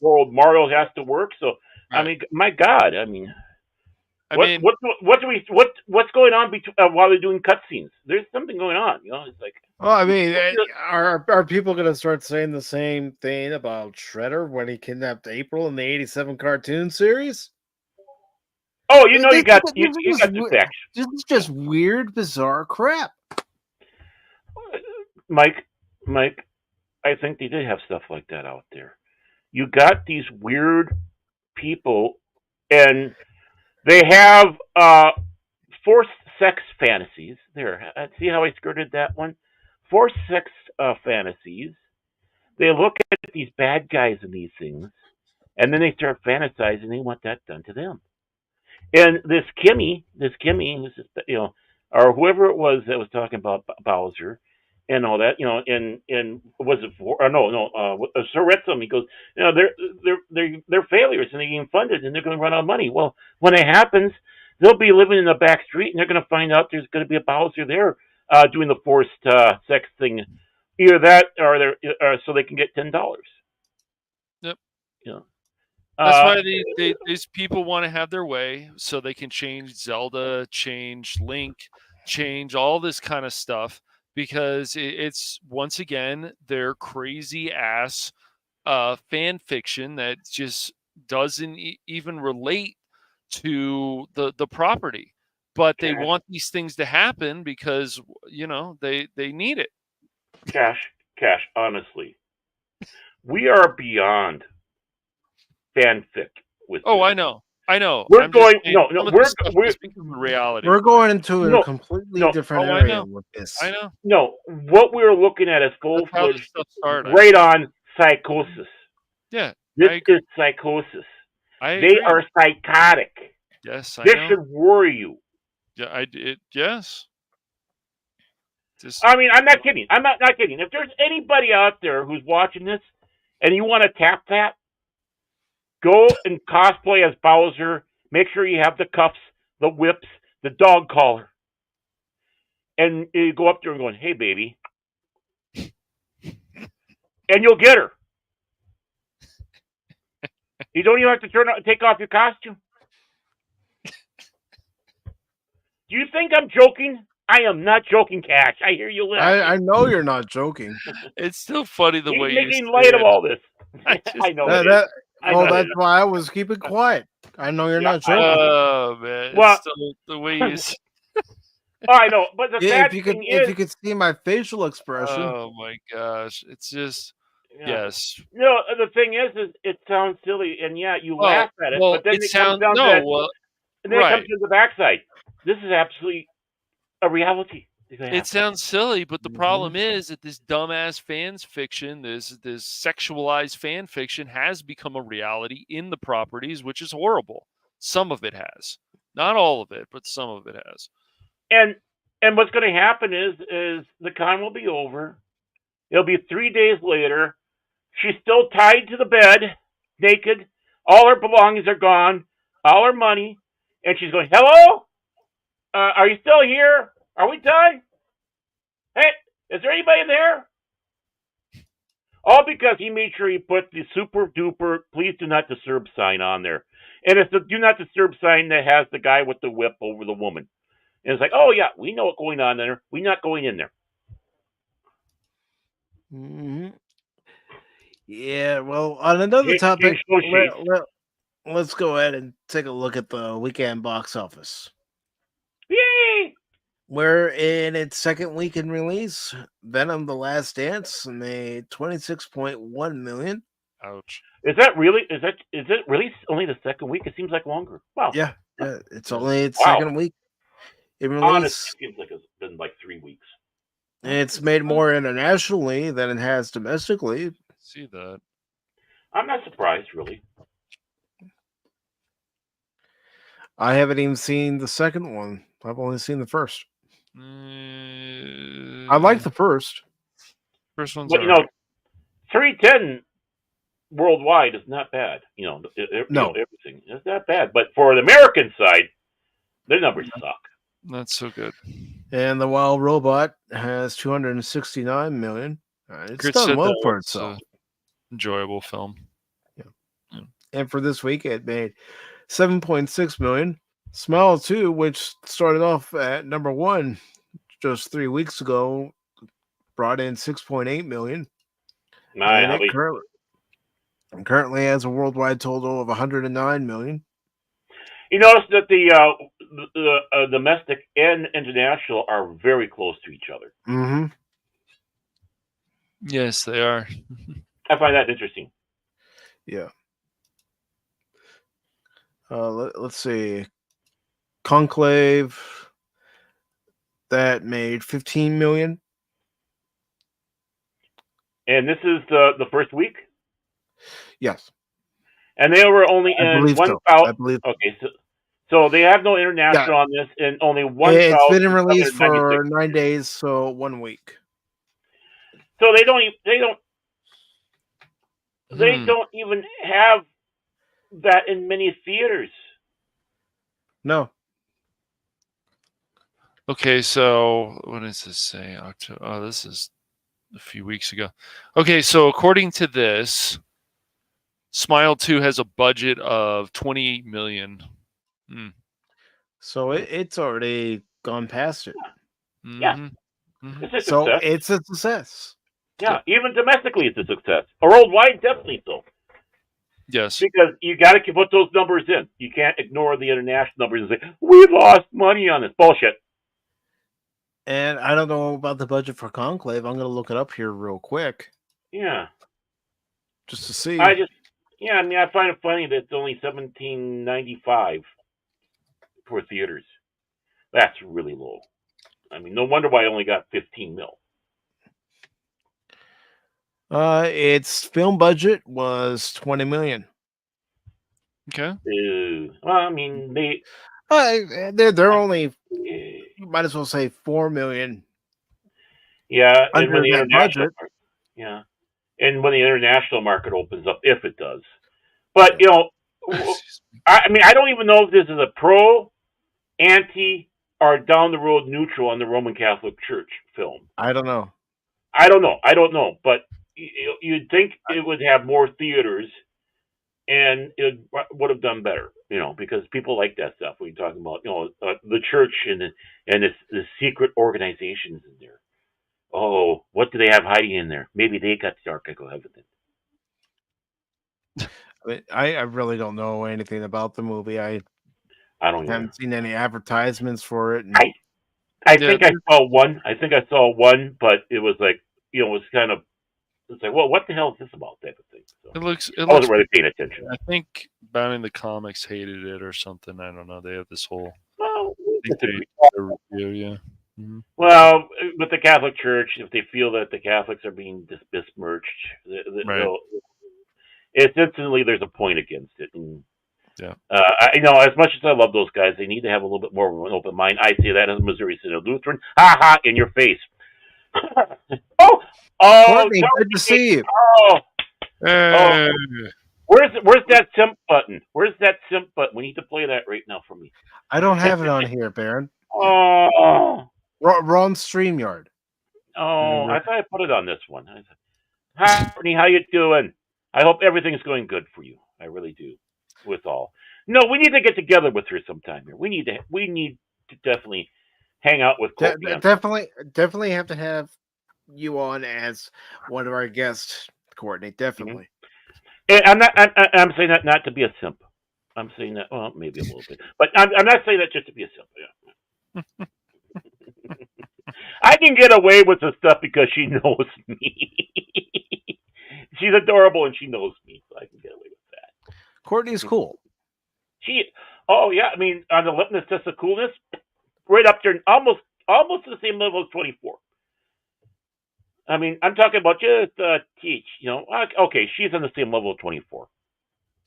poor old Mario has to work. So right. I mean, my God, what's going on while they're doing cutscenes? There's something going on, It's like, well, I mean, are people going to start saying the same thing about Shredder when he kidnapped April in the '87 cartoon series? Oh, you got this action. This is just weird, bizarre crap. Mike, I think they did have stuff like that out there. You got these weird people, and they have forced sex fantasies. There, see how I skirted that one? Forced sex fantasies. They look at these bad guys in these things, and then they start fantasizing. They want that done to them. And this Kimmy, who's or whoever it was that was talking about Bowser and all that, and was it Sir Retzum? He goes, they're failures and they're getting funded and they're going to run out of money. Well, when it happens, they'll be living in the back street and they're going to find out there's going to be a Bowser there doing the forced sex thing, either that or so they can get $10. Yep. That's why these people want to have their way, so they can change Zelda, change Link, change all this kind of stuff, because it's once again their crazy ass fan fiction that just doesn't even relate to the property. But they want these things to happen because they need it. Cash, honestly, we are beyond fanfic with this. I know. We're going reality. We're going into a completely different area with this. I know. No, what we're looking at is full-fledged, right on psychosis. Yeah, this is psychosis. They are psychotic. Yes, I know. This should worry you. Yeah, yes. I mean, I'm not kidding. I'm not kidding. If there's anybody out there who's watching this and you want to tap that, go and cosplay as Bowser. Make sure you have the cuffs, the whips, the dog collar. And you go up there and going, "Hey, baby, and you'll get her. You don't even have to take off your costume. Do you think I'm joking? I am not joking, Cash. I hear you laughing. I know you're not joking. It's still funny the He's way making you light say of it. all this. I know it is. Well, that's why I was keeping quiet. I know you're not joking. Oh man, Well, it's still the way you say. I know, but the Yeah, sad thing is, if you could see my facial expression. Oh my gosh, it's just yes. No, the thing is it sounds silly, and yeah, you Well, laugh at it, but then it comes down to no, that, well, and then it comes right. to the backside. This is absolutely a reality. It sounds silly, but the Mm-hmm. problem is that this dumbass fans fiction, this sexualized fan fiction, has become a reality in the properties, which is horrible. Some of it has, not all of it, but some of it has. And what's going to happen is the con will be over. It'll be 3 days later. She's still tied to the bed, naked. All her belongings are gone, all her money, and she's going, "Hello, are you still here? Are we done? Hey, is there anybody there?" All because he made sure he put the super duper "Please do not disturb" sign on there, and it's the "Do not disturb" sign that has the guy with the whip over the woman. And it's like, oh yeah, we know what's going on there. We're not going in there. Mm-hmm. Yeah, well, on another topic, let's go ahead and take a look at the weekend box office. Yay! We're in its second week in release. Venom: The Last Dance made $26.1 million. Ouch. Is it really only the second week? It seems like longer. Wow. Yeah, it's only its Wow. second week in release. Honestly, it seems like it's been like 3 weeks. It's made more internationally than it has domestically. See that? I'm not surprised, really. I haven't even seen the second one. I've only seen the first. I like the first. First one's But you know, 310 worldwide is not bad. You know, everything is not bad. But for the American side, their numbers suck. Not so good. And The Wild Robot has 269 million. It's Chris done said well that for was itself. Enjoyable film. And for this week, it made 7.6 million. Smile 2, which started off at number 1 just 3 weeks ago, brought in 6.8 million. And it currently has a worldwide total of 109 million. You notice that the domestic and international are very close to each other. Mm-hmm. Yes, they are. I find that interesting. Yeah. Let's see. Conclave, that made 15 million. And this is the first week? Yes. And they were only in 1,000. I believe. Okay, so they have no international on this, and only 1,000. It's been in release for 9 days, so 1 week. So they don't even have that in many theaters. No. Okay, so what does this say? October. Oh, this is a few weeks ago. Okay, so according to this, Smile 2 has a budget of 28 million. So it's already gone past it. Yeah. Mm-hmm. It's a so success. it's a success. Yeah, even domestically it's a success. Worldwide, definitely so. Yes. Because you got to put those numbers in. You can't ignore the international numbers and say, we lost money on this. Bullshit. And I don't know about the budget for Conclave. I'm going to look it up here real quick. Yeah. Just to see. I find it funny that it's only $17.95 for theaters. That's really low. I mean, no wonder why I only got 15 mil. Its film budget was 20 million. Okay. Well, I mean, they're only, you might as well say 4 million. Yeah, under and when the that international budget. yeah, and when the international market opens up, if it does. But you know, I mean, I don't even know if this is a pro, anti, or down the road neutral on the Roman Catholic Church film. I don't know. I don't know, but you'd think it would have more theaters, and it would have done better, because people like that stuff. We're talking about, the church and the secret organizations in there. Oh, what do they have hiding in there? Maybe they got the Ark of Heaven. I really don't know anything about the movie. I don't haven't seen any advertisements for it. I think I saw one. But it was like, it was kind of, it's like, well, what the hell is this about, type of thing. So It I wasn't looks really paying attention. I think Bound in the Comics hated it or something. I don't know. They have this whole. Well, review, yeah. Mm-hmm. Well, with the Catholic Church, if they feel that the Catholics are being besmirched, Right. it's instantly there's a point against it. And, yeah. As much as I love those guys, they need to have a little bit more of an open mind. I say that as a Missouri Synod Lutheran. Ha ha! In your face. oh, Courtney, good to see you. Hey. Where's that simp button? Where's that simp button? We need to play that right now for me. I don't have it on here, Baron. Oh. We're on StreamYard. Oh, I thought I put it on this one. Hi, Courtney, how you doing? I hope everything's going good for you. I really do. With all. No, we need to get together with her sometime here. We need to definitely hang out with Courtney. Definitely have to have you on as one of our guests, Courtney. Definitely. Mm-hmm. And I'm saying that not to be a simp. I'm saying that, well, maybe a little bit, but I'm not saying that just to be a simp. Yeah. I can get away with the stuff because she knows me. She's adorable and she knows me, so I can get away with that. Courtney's cool. Oh yeah, I mean, on the litmus test of coolness, right up there, almost to the same level as 24. I mean, I'm talking about just Teach. Okay, she's on the same level of 24.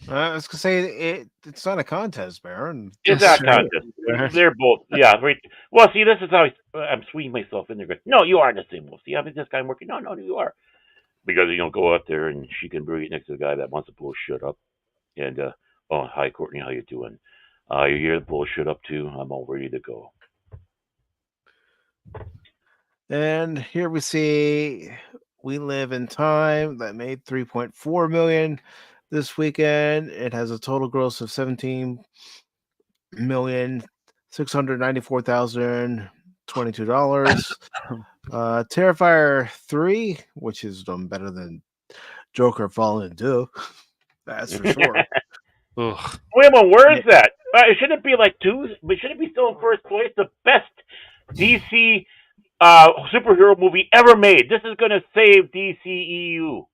I was gonna say it's not a contest, Baron. It's not a contest. They're both, yeah. Right. Well, see, this is how I'm swinging myself in there. No, you are in the same level. See, I'm this guy working. No, you are, because go out there and she can bring it next to the guy that wants to pull shit up. And oh, hi, Courtney, how you doing? You're here to pull shit up too. I'm all ready to go. And here we see We Live in Time that made $3.4 million this weekend. It has a total gross of $17,694,022. Terrifier 3, which is done better than Joker Fallen 2. That's for sure. Ugh. Wait a minute, where is that? Shouldn't it be like 2? But shouldn't it be still in first place? The best DC superhero movie ever made. This is going to save DCEU.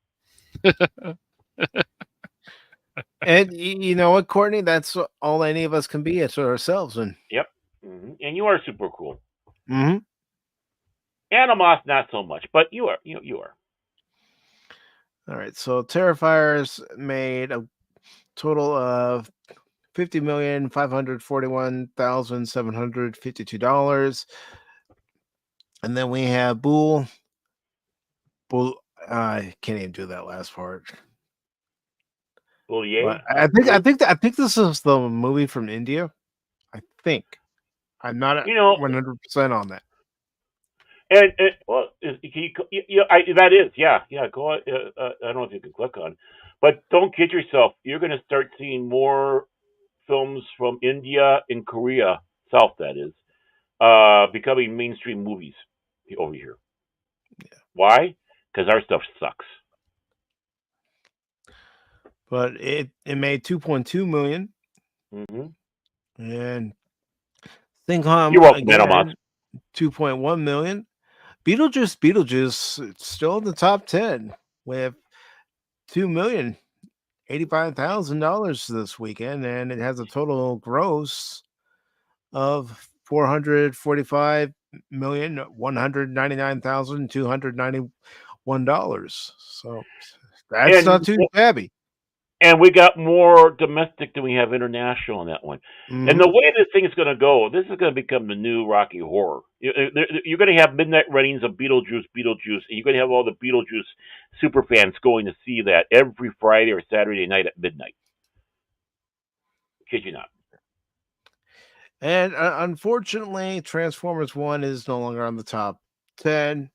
And you know what, Courtney? That's all any of us can be to ourselves. And yep. Mm-hmm. And you are super cool. Mm-hmm. Animos, not so much, but you are. You are. All right. So Terrifiers made a total of $50,541,752. And then we have Bull. I can't even do that last part. Bull, yeah. I think this is the movie from India. I think. I'm not 100% on that. And well, that is, yeah. Go. I don't know if you can click on, but don't kid yourself. You're going to start seeing more films from India and Korea, South that is, becoming mainstream movies over here. Yeah. Why? Because our stuff sucks. But it made $2.2 million. Mm-hmm. And Thingham, you're welcome, again, $2.1 million. Beetlejuice still in the top 10 with $2,085,000 this weekend, and it has a total gross of $445,199,291. So that's not too shabby. And we got more domestic than we have international on that one. Mm-hmm. And the way this thing is going to go, this is going to become the new Rocky Horror. You're going to have midnight ratings of Beetlejuice, and you're going to have all the Beetlejuice super fans going to see that every Friday or Saturday night at midnight. Kid you not. And unfortunately, Transformers 1 is no longer on the top 10.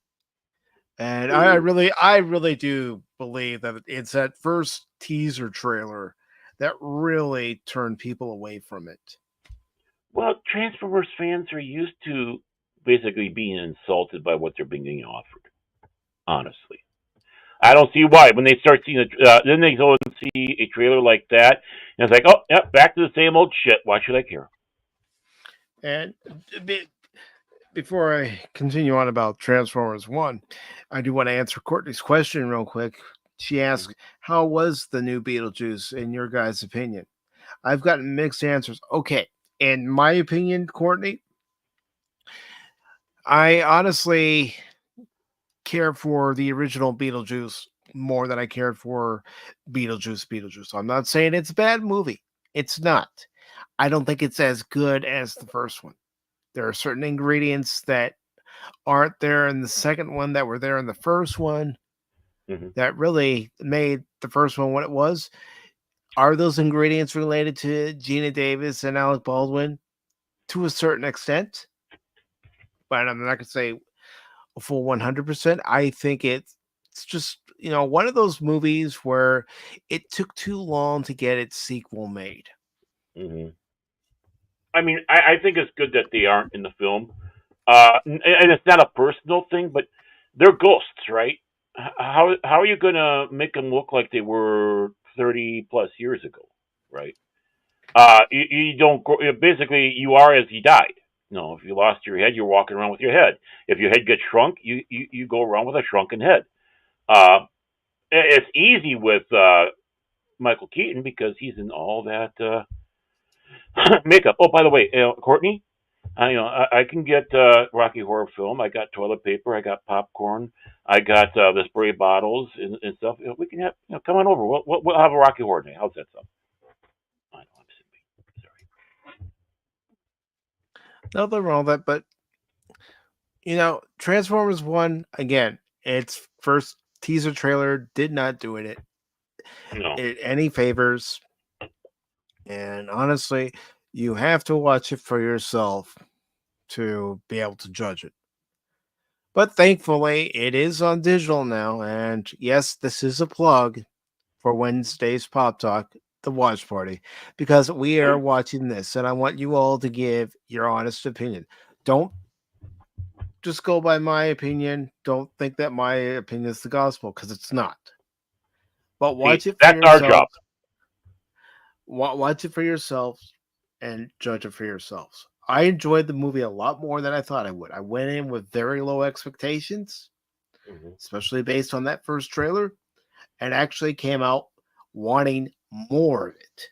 And I really do believe that it's that first teaser trailer that really turned people away from it. Well, Transformers fans are used to basically being insulted by what they're being offered. Honestly, I don't see why when they start seeing then they go and see a trailer like that, and it's like, oh, yep, back to the same old shit. Why should I care? And before I continue on about Transformers 1, I do want to answer Courtney's question real quick. She asked, how was the new Beetlejuice in your guys' opinion? I've gotten mixed answers. Okay, in my opinion, Courtney, I honestly care for the original Beetlejuice more than I cared for Beetlejuice. I'm not saying it's a bad movie. It's not. I don't think it's as good as the first one. There are certain ingredients that aren't there in the second one that were there in the first one that really made the first one what it was. Are those ingredients related to Gina Davis and Alec Baldwin? To a certain extent, but I'm not going to say a full 100%. I think it's just, one of those movies where it took too long to get its sequel made. Mm-hmm. I mean, I think it's good that they aren't in the film, and it's not a personal thing, but they're ghosts, right? How are you gonna make them look like they were 30+ years ago, right? You don't basically you are as you died. If you lost your head, you're walking around with your head. If your head gets shrunk, you go around with a shrunken head. Uh, it's easy with Michael Keaton because he's in all that makeup. Oh, by the way, Courtney, I can get Rocky Horror Film. I got toilet paper. I got popcorn. I got the spray bottles and stuff. We can have come on over. We'll have a Rocky Horror Day. How's that sound? I know I'm simply sorry. Nothing wrong with that, but Transformers 1, again, its first teaser trailer did not do it any favors. And honestly, you have to watch it for yourself to be able to judge it. But thankfully, it is on digital now. And yes, this is a plug for Wednesday's Pop Talk, the watch party, because we are watching this. And I want you all to give your honest opinion. Don't just go by my opinion. Don't think that my opinion is the gospel, because it's not. But watch it for yourself. That's our job. Watch it for yourselves and judge it for yourselves. I enjoyed the movie a lot more than I thought I would. I went in with very low expectations, especially based on that first trailer, and actually came out wanting more of it.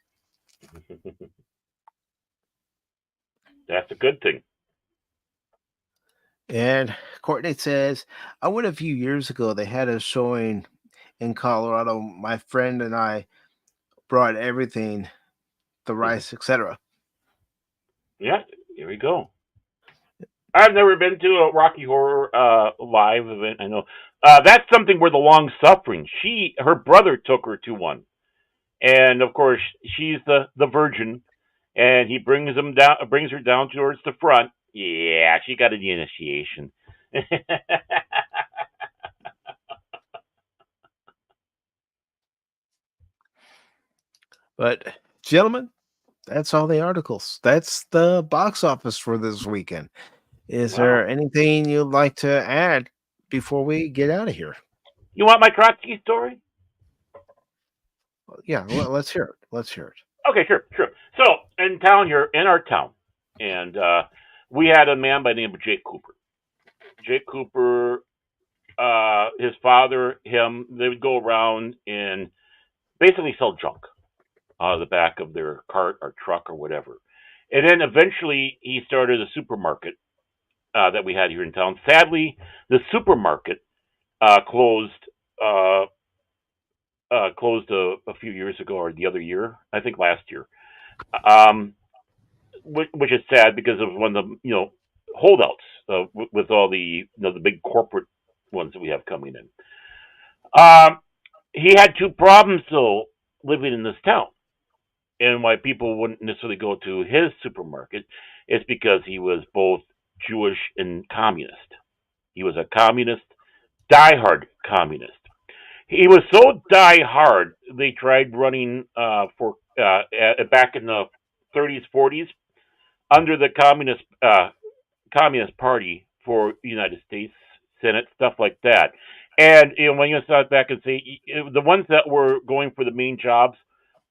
That's a good thing. And Courtney says, I went a few years ago. They had a showing in Colorado. My friend and I brought everything, the rice, etc. Yeah, here we go. I've never been to a Rocky Horror live event. I know that's something where the long suffering. Her brother took her to one, and of course she's the virgin, and he brings her down towards the front. Yeah, she got an initiation. But gentlemen, that's all the articles. That's the box office for this weekend. Is there anything you'd like to add before we get out of here? You want my Trotsky story? Yeah, let's hear it. Let's hear it. Okay, sure. So, in our town, and we had a man by the name of Jake Cooper. Jake Cooper, his father, they would go around and basically sell junk out of the back of their cart or truck or whatever. And then eventually he started a supermarket that we had here in town. Sadly, the supermarket closed a few years ago, or the other year, I think last year, which is sad because of one of the holdouts with all the the big corporate ones that we have coming in. He had two problems though living in this town, and why people wouldn't necessarily go to his supermarket is because he was both Jewish and communist. He was a communist diehard communist. He was so diehard they tried running for back in the 30s, 40s under the Communist Party for United States Senate, stuff like that. And when you start back and say the ones that were going for the main jobs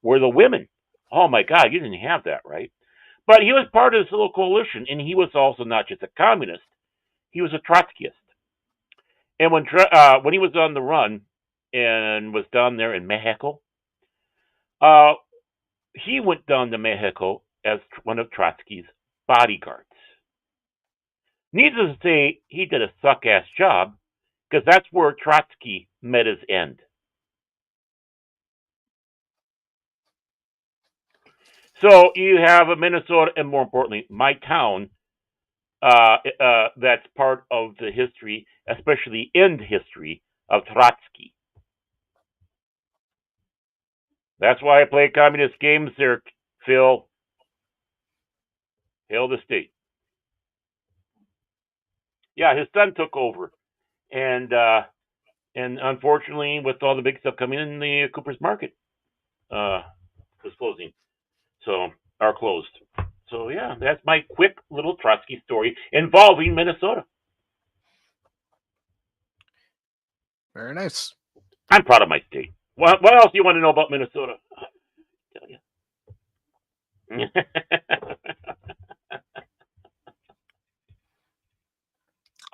were the women. Oh my God, you didn't have that, right? But he was part of this little coalition, and he was also not just a communist; he was a Trotskyist. And when he was on the run and was down there in Mexico, uh, he went down to Mexico as one of Trotsky's bodyguards. Needless to say, he did a suck ass job because that's where Trotsky met his end. So you have a Minnesota, and more importantly, my town, that's part of the history, especially end history of Trotsky. That's why I play communist games there, Phil. Hail the state. Yeah, his son took over, and unfortunately, with all the big stuff coming in, the Cooper's Market was closing, so are closed. So yeah, that's my quick little Trotsky story involving Minnesota. Very nice. I'm proud of my state. What else do you want to know about Minnesota? I'll tell you.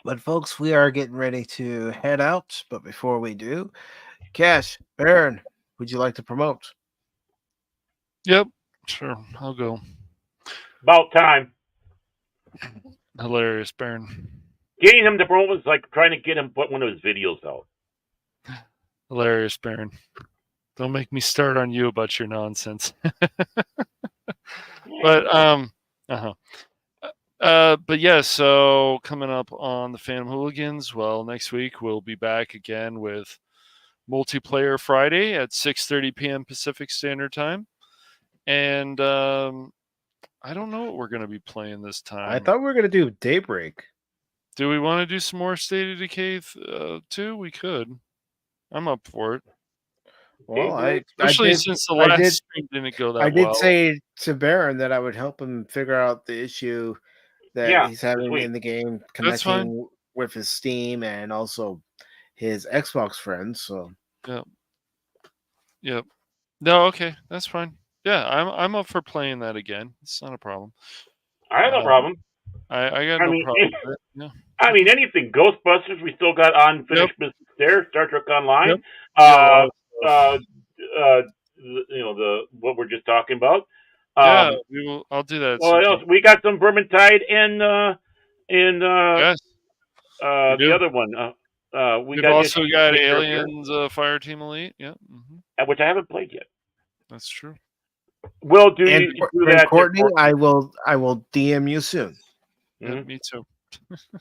But folks, we are getting ready to head out. But before we do, Cash, Baron, would you like to promote? Yep, sure. I'll go. About time. Hilarious, Baron. Getting him to promote is like trying to get him to put one of his videos out. Hilarious, Baron. Don't make me start on you about your nonsense. But but yeah, so coming up on the Phantom Hooligans, well, next week we'll be back again with Multiplayer Friday at 6:30 p.m. Pacific Standard Time. And I don't know what we're going to be playing this time. I thought we were going to do Daybreak. Do we want to do some more State of Decay too? We could. I'm up for it. Well, especially since the last stream didn't go that well. I did say to Baron that I would help him figure out the issue that he's having in the game, connecting with his Steam and also his Xbox friends. So Yep. No, okay, that's fine. Yeah, I'm up for playing that again. It's not a problem. I have no problem. I got no problem with it. Yeah. I mean, anything. Ghostbusters, we still got unfinished business there. Star Trek Online. What we're just talking about. Yeah, I'll do that. What else? We got some Vermintide yes. The other one. We've also got Aliens Fireteam Elite. Yeah. Mm-hmm. Which I haven't played yet. That's true. We'll do that. Courtney, I will DM you soon. Yeah, me too.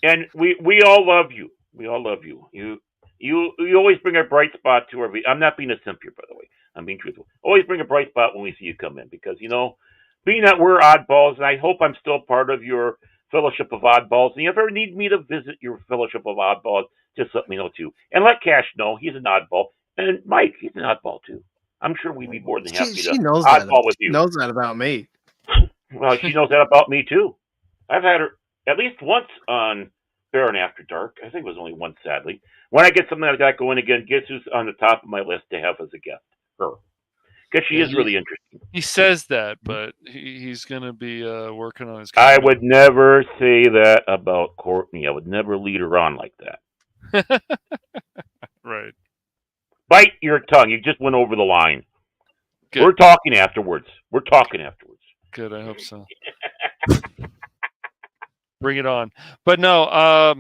And we all love you. We all love you. You always bring a bright spot to our. I'm not being a simp here, by the way. I'm being truthful. Always bring a bright spot when we see you come in, because being that we're oddballs, and I hope I'm still part of your Fellowship of Oddballs. And if you ever need me to visit your Fellowship of Oddballs, just let me know too. And let Cash know he's an oddball, and Mike, he's an oddball too. I'm sure we'd be more than happy to oddball with you. She knows that about me. Well, she knows that about me too. I've had her at least once on Baron After Dark. I think it was only once, sadly. When I get something like that going again, guess who's on the top of my list to have as a guest? Her. Because she is really interesting. He says that, but he's going to be working on his... I would never say that about Courtney. I would never lead her on like that. Right. Bite your tongue. You just went over the line. Good. We're talking afterwards. Good, I hope so. Bring it on. But no,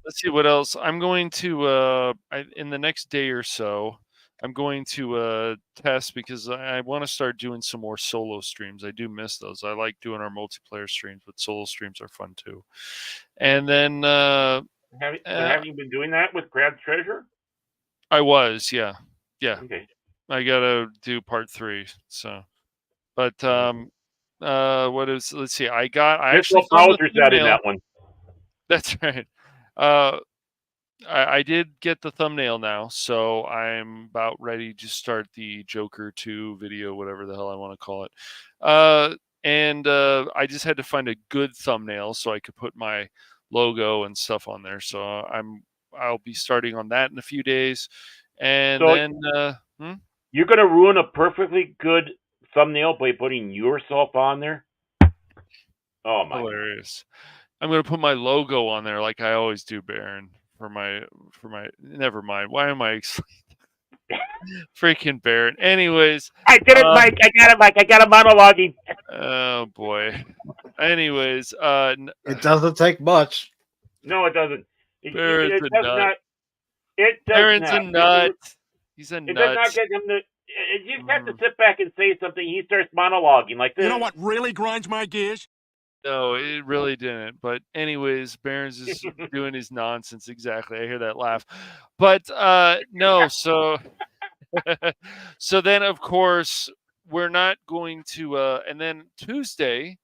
let's see what else. I'm going to, in the next day or so, I'm going to test, because I want to start doing some more solo streams. I do miss those. I like doing our multiplayer streams, but solo streams are fun too. And then... have you been doing that with Crab's Treasure? I was, yeah. Okay. I gotta do part 3. So, but what is? Let's see. I actually found that in that one. That's right. I did get the thumbnail now, so I'm about ready to start the Joker 2 video, whatever the hell I want to call it. And I just had to find a good thumbnail so I could put my logo and stuff on there. So I'll be starting on that in a few days, and So then you're gonna ruin a perfectly good thumbnail by putting yourself on there. Oh my god! hilarious. I'm gonna put my logo on there like I always do, Baron. For my never mind. Why am I freaking Baron? Anyways, I did it, Mike. I got it, Mike. I got a monologuing. oh boy. Anyways, It doesn't take much. No, it doesn't. Baron's It a does nut. not. It does Baron's a not. nut. He's a It does not nut. get him to. You just have to sit back and say something. He starts monologuing like this. You know what really grinds my gears? No, it really didn't. But anyways, Baron's is doing his nonsense. Exactly. I hear that laugh. But no, so so then of course we're not going to and then Tuesday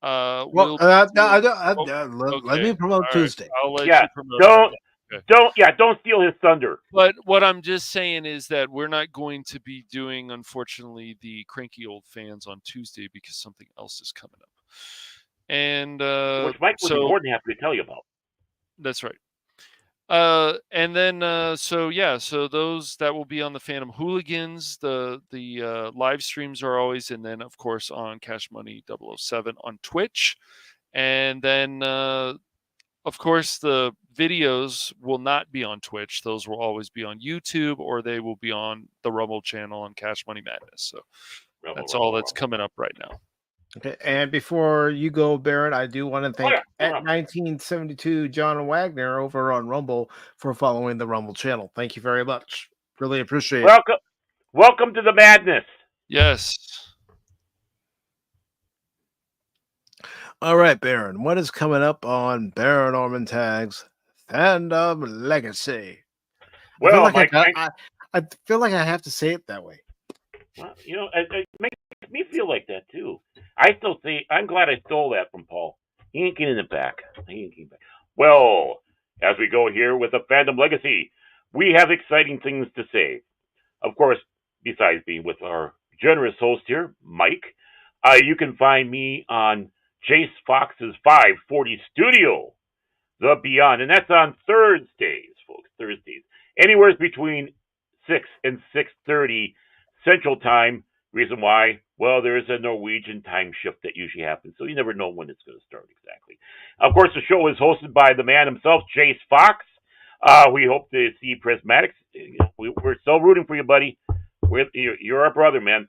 Well, we'll let okay. me promote All right. Tuesday. I'll let Yeah. you promote that. Okay. Don't steal his thunder. But what I'm just saying is that we're not going to be doing, unfortunately, the Cranky Old Fans on Tuesday because something else is coming up. And Which Mike was more than happy to tell you about. That's right. And then so those that will be on the Phantom Hooligans. The live streams are always, and then of course on Cash Money 007 on Twitch, and then of course the videos will not be on Twitch. Those will always be on YouTube, or they will be on the Rumble channel on Cash Money Madness. So that's all that's coming up right now. Okay, and before you go, Barrett, I do want to thank at 1972 John Wagner over on Rumble for following the Rumble channel. Thank you very much. Really appreciate it. Welcome to the madness. Yes. All right, Baron. What is coming up on Baron Orman Tag's Fandom Legacy? Well, I feel like I have to say it that way. Well, it makes me feel like that too. I still say I'm glad I stole that from Paul. He ain't getting it back. Well, as we go here with the Fandom Legacy, we have exciting things to say. Of course, besides being with our generous host here, Mike, you can find me on Jace Fox's 540 Studio, The Beyond, and that's on Thursdays, folks. Thursdays, anywhere between 6 and 6:30 Central Time. Reason why? Well, there is a Norwegian time shift that usually happens, so you never know when it's going to start exactly. Of course, the show is hosted by the man himself, Jace Fox. We hope to see Prismatics. We're still rooting for you, buddy. You're our brother, man,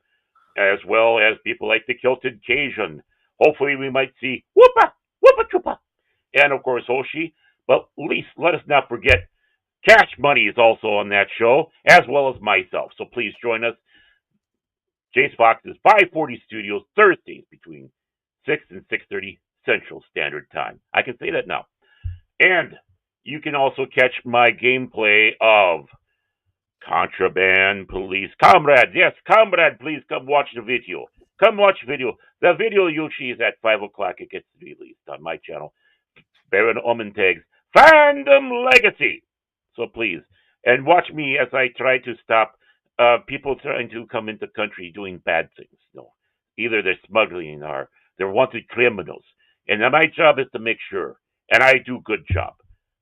as well as people like the Kilted Cajun. Hopefully, we might see Whoopa, Whoopa Troopa, and of course, Hoshi. But at least let us not forget Cash Money is also on that show, as well as myself. So please join us. Jace Fox's 540 Studios, Thursdays between 6 and 6:30 Central Standard Time. I can say that now. And you can also catch my gameplay of Contraband Police. Comrade, yes, comrade, please come watch the video. Come watch the video. The video usually is at 5 o'clock. It gets released on my channel, Baron Omentag's Fandom Legacy. So please, and watch me as I try to stop people trying to come into the country doing bad things. Either they're smuggling or they're wanted criminals. And my job is to make sure, and I do a good job.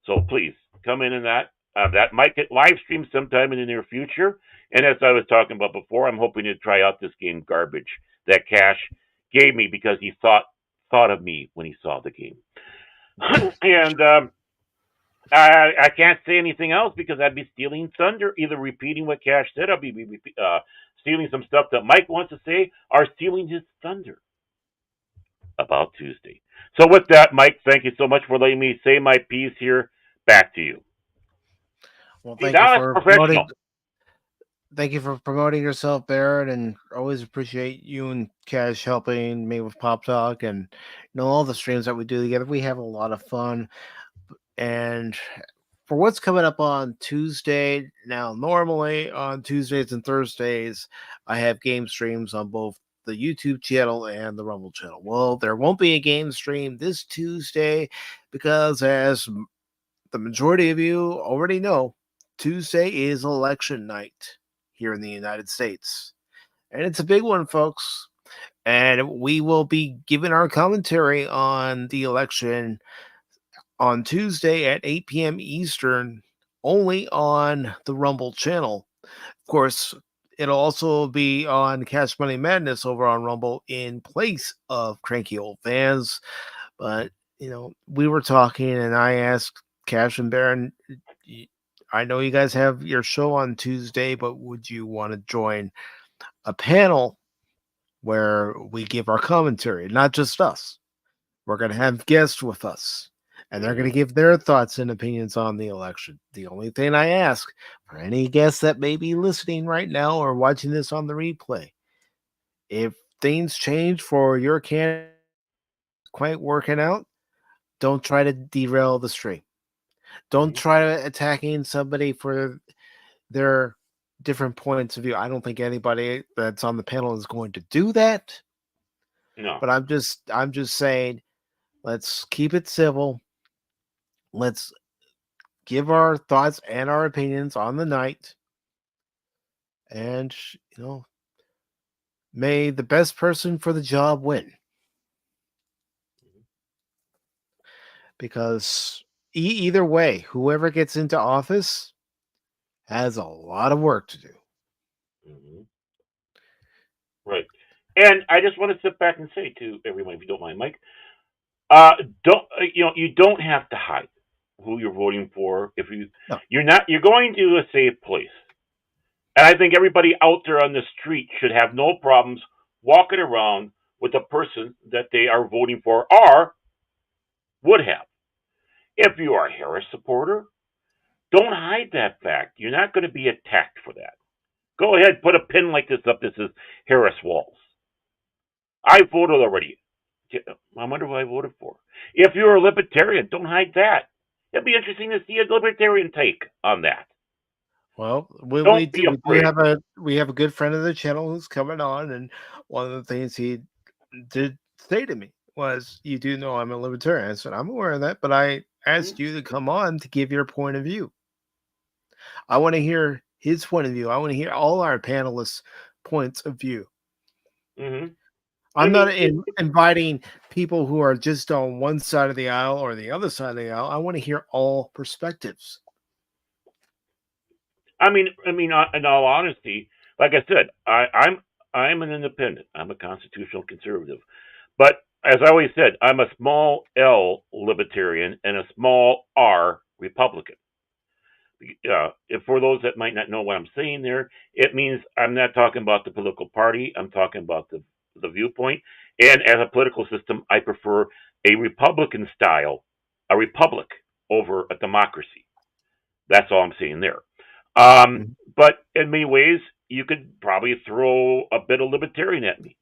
So please, come in and that. That might get live streamed sometime in the near future. And as I was talking about before, I'm hoping to try out this game Garbage that Cash gave me because he thought of me when he saw the game. And I can't say anything else because I'd be stealing thunder, either repeating what Cash said, I'll be stealing some stuff that Mike wants to say, or stealing his thunder about Tuesday. So with that, Mike, thank you so much for letting me say my piece here. Back to you. Well, thank you for promoting yourself, Barrett, and always appreciate you and Cash helping me with Pop Talk and all the streams that we do together. We have a lot of fun. And for what's coming up on Tuesday, now normally on Tuesdays and Thursdays, I have game streams on both the YouTube channel and the Rumble channel. Well, there won't be a game stream this Tuesday because as the majority of you already know Tuesday is election night here in the United States. And it's a big one, folks. And we will be giving our commentary on the election on Tuesday at 8 p.m. Eastern, only on the Rumble channel. Of course, it'll also be on Cash Money Madness over on Rumble in place of Cranky Old Fans. But, we were talking and I asked Cash and Baron, I know you guys have your show on Tuesday, but would you want to join a panel where we give our commentary? Not just us. We're going to have guests with us, and they're going to give their thoughts and opinions on the election. The only thing I ask for any guests that may be listening right now or watching this on the replay, if things change for your candidate quite working out, don't try to derail the stream. Don't try to attacking somebody for their different points of view. I don't think anybody that's on the panel is going to do that. No. But I'm just saying, let's keep it civil. Let's give our thoughts and our opinions on the night. And, may the best person for the job win. Because either way, whoever gets into office has a lot of work to do. Right. And I just want to sit back and say to everyone, if you don't mind, Mike, you don't have to hide who you're voting for. If you're going to a safe place. And I think everybody out there on the street should have no problems walking around with the person that they are voting for or would have. If you are a Harris supporter, don't hide that fact. You're not going to be attacked for that. Go ahead, put a pin like this up. This is Harris Walls. I voted already. I wonder who I voted for. If you're a libertarian, don't hide that. It'd be interesting to see a libertarian take on that. Well, we have a good friend of the channel who's coming on, and one of the things he did say to me was, "You do know I'm a libertarian." I said, "I'm aware of that, but I asked you to come on to give your point of view. I want to hear his point of view. I want to hear all our panelists' points of view." I'm not inviting people who are just on one side of the aisle or the other side of the aisle. I want to hear all perspectives. I mean, in all honesty, like I said, I'm an independent. I'm a constitutional conservative, but as I always said, I'm a small L libertarian and a small R Republican. If for those that might not know what I'm saying there, it means I'm not talking about the political party. I'm talking about the viewpoint. And as a political system, I prefer a Republican style, a republic over a democracy. That's all I'm saying there. But in many ways, you could probably throw a bit of libertarian at me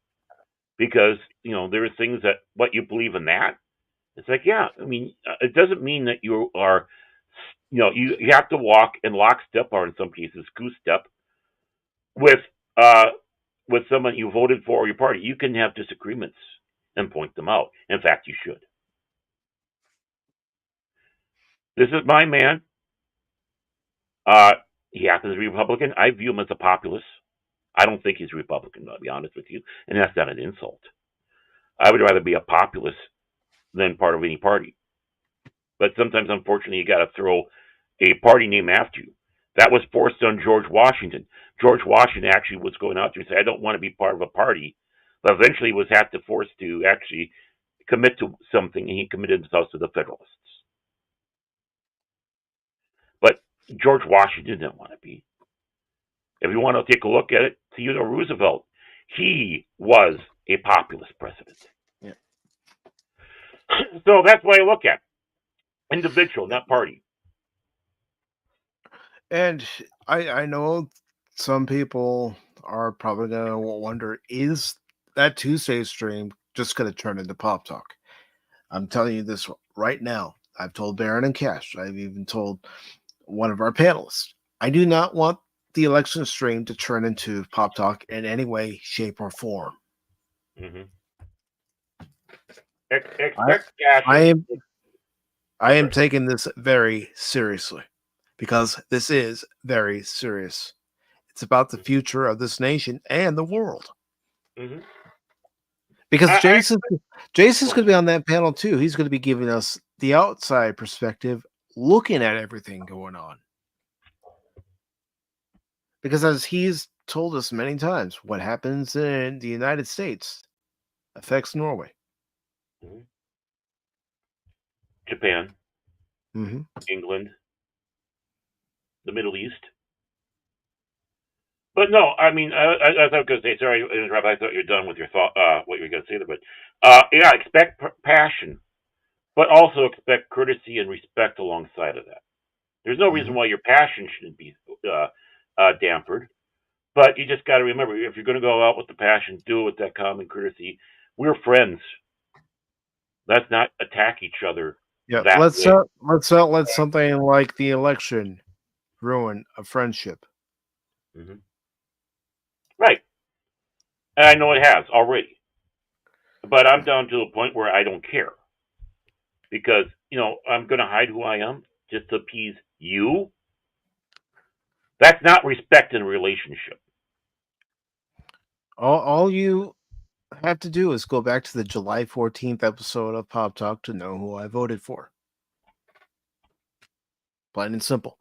because, there are things that what you believe in that. It's like, yeah, it doesn't mean that you are, you have to walk in lockstep or in some cases goose step with someone you voted for or your party. You can have disagreements and point them out. In fact, you should. This is my man. He happens to be Republican. I view him as a populist. I don't think he's a Republican, to be honest with you, and that's not an insult. I would rather be a populist than part of any party. But sometimes, unfortunately, you got to throw a party name after you. That was forced on George Washington. George Washington actually was going out there and say, "I don't want to be part of a party," but eventually was forced to actually commit to something, and he committed himself to the Federalists. But George Washington didn't want to be. If you want to take a look at it, Theodore Roosevelt, he was a populist president. Yeah. So that's what I look at. Individual, not party. And I know some people are probably going to wonder, is that Tuesday stream just going to turn into Pop Talk? I'm telling you this right now. I've told Baron and Cash. I've even told one of our panelists. I do not want the election stream to turn into Pop Talk in any way, shape, or form. Expect Cash. I am taking this very seriously because this is very serious. It's about the future of this nation and the world. Mm-hmm. Because Jason's going to be on that panel too. He's going to be giving us the outside perspective, looking at everything going on. Because as he's told us many times, what happens in the United States affects Norway. Mm-hmm. Japan, Mm-hmm. England, the Middle East. But no, I mean, I thought I was going to say, sorry, I interrupted. I thought you were done with your thought, what you were going to say there. But yeah, expect passion, but also expect courtesy and respect alongside of that. There's no reason why your passion shouldn't be dampered. But you just got to remember, if you're going to go out with the passion, do it with that common courtesy. We're friends. Let's not attack each other. Yeah, that let's way. not let something like the election ruin a friendship. Mm-hmm. Right. And I know it has already. But I'm down to the point where I don't care. Because, I'm going to hide who I am just to appease you. That's not respect in a relationship. All you have to do is go back to the July 14th episode of Pop Talk to know who I voted for. Plain and simple.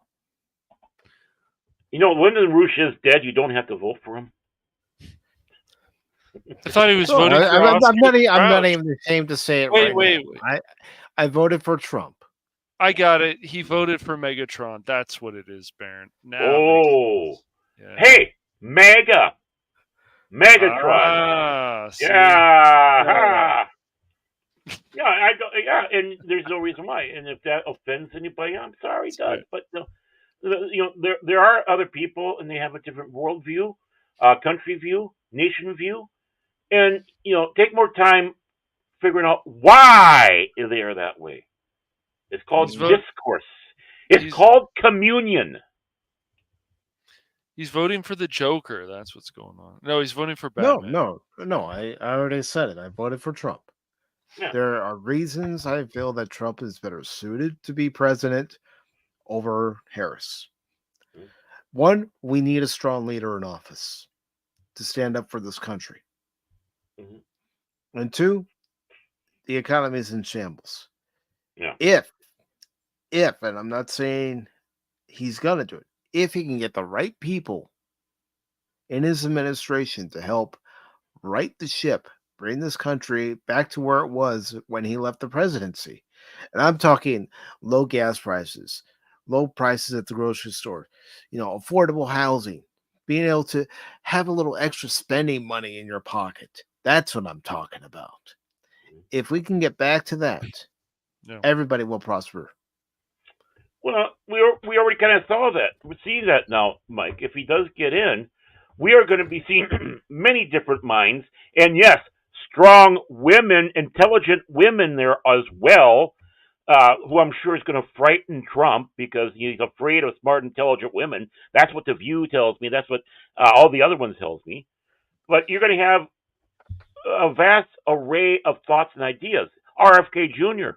Lyndon Rouge is dead. You don't have to vote for him. I thought he was No, voting for I'm not Crouch. even ashamed to say it Wait. now. I voted for Trump. I got it. He voted for Megatron. That's what it is, Baron. Now Oh. Yeah. Hey, Megatron. See? Yeah. Yeah, and there's no reason why. And if that offends anybody, I'm sorry, it does. But there are other people, and they have a different worldview, country view, nation view, and take more time figuring out why they are that way. It's called discourse. It's called communion. He's voting for the Joker. That's what's going on. No, he's voting for Batman. No. I already said it. I voted for Trump. Yeah. There are reasons I feel that Trump is better suited to be president over Harris. Mm-hmm. One, we need a strong leader in office to stand up for this country. Mm-hmm. And two, the economy is in shambles. Yeah. If, and I'm not saying he's going to do it, if he can get the right people in his administration to help right the ship, bring this country back to where it was when he left the presidency. And I'm talking low gas prices, low prices at the grocery store, affordable housing, being able to have a little extra spending money in your pocket. That's what I'm talking about. If we can get back to that, everybody will prosper. Well, we already kind of saw that. We see that now, Mike. If he does get in, we are going to be seeing many different minds, and yes, strong women, intelligent women there as well, who I'm sure is going to frighten Trump because he's afraid of smart, intelligent women. That's what The View tells me. That's what all the other ones tells me. But you're going to have a vast array of thoughts and ideas. RFK Jr.,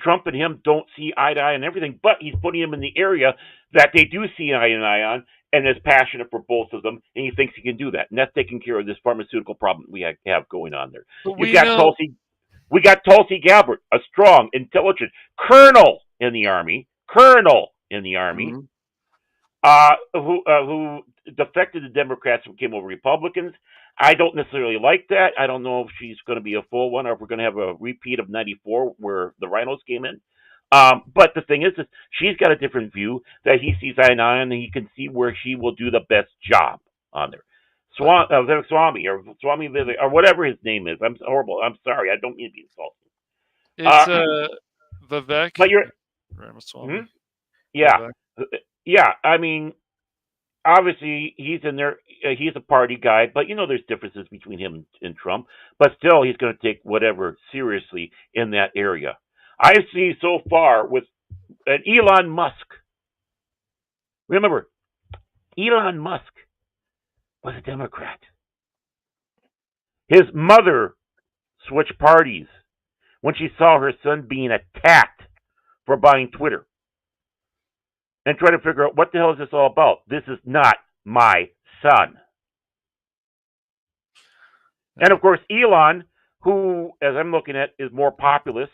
Trump and him don't see eye to eye on everything, but he's putting him in the area that they do see eye to eye on, and is passionate for both of them, and he thinks he can do that. And that's taking care of this pharmaceutical problem we have going on there. We got Tulsi Gabbard, a strong, intelligent colonel in the army, who defected to Democrats and became over Republicans. I don't necessarily like that. I don't know if she's going to be a full one or if we're going to have a repeat of 94 where the rhinos came in. But the thing is she's got a different view that he sees eye to eye on, and he can see where she will do the best job on there. Swami or whatever his name is. I'm horrible. I'm sorry. I don't mean to be insulting. It's Vivek. But you're Ramaswamy. Mm-hmm. Yeah. Vivek. Yeah. I mean, obviously he's in there. He's a party guy, but there's differences between him and Trump. But still, he's going to take whatever seriously in that area. I see so far with Elon Musk. Remember, Elon Musk was a Democrat. His mother switched parties when she saw her son being attacked for buying Twitter and trying to figure out what the hell is this all about. This is not my son. And of course, Elon, who, as I'm looking at, is more populist.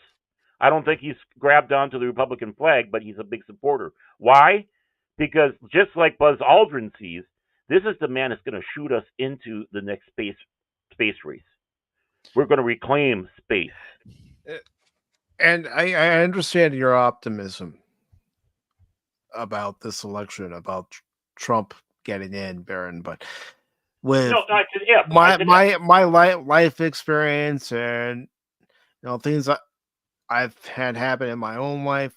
I don't think he's grabbed onto the Republican flag, but he's a big supporter. Why? Because just like Buzz Aldrin sees, this is the man that's going to shoot us into the next space race. We're going to reclaim space. And I understand your optimism about this election, about Trump getting in, Baron, but with my life experience and things I've had happen in my own life,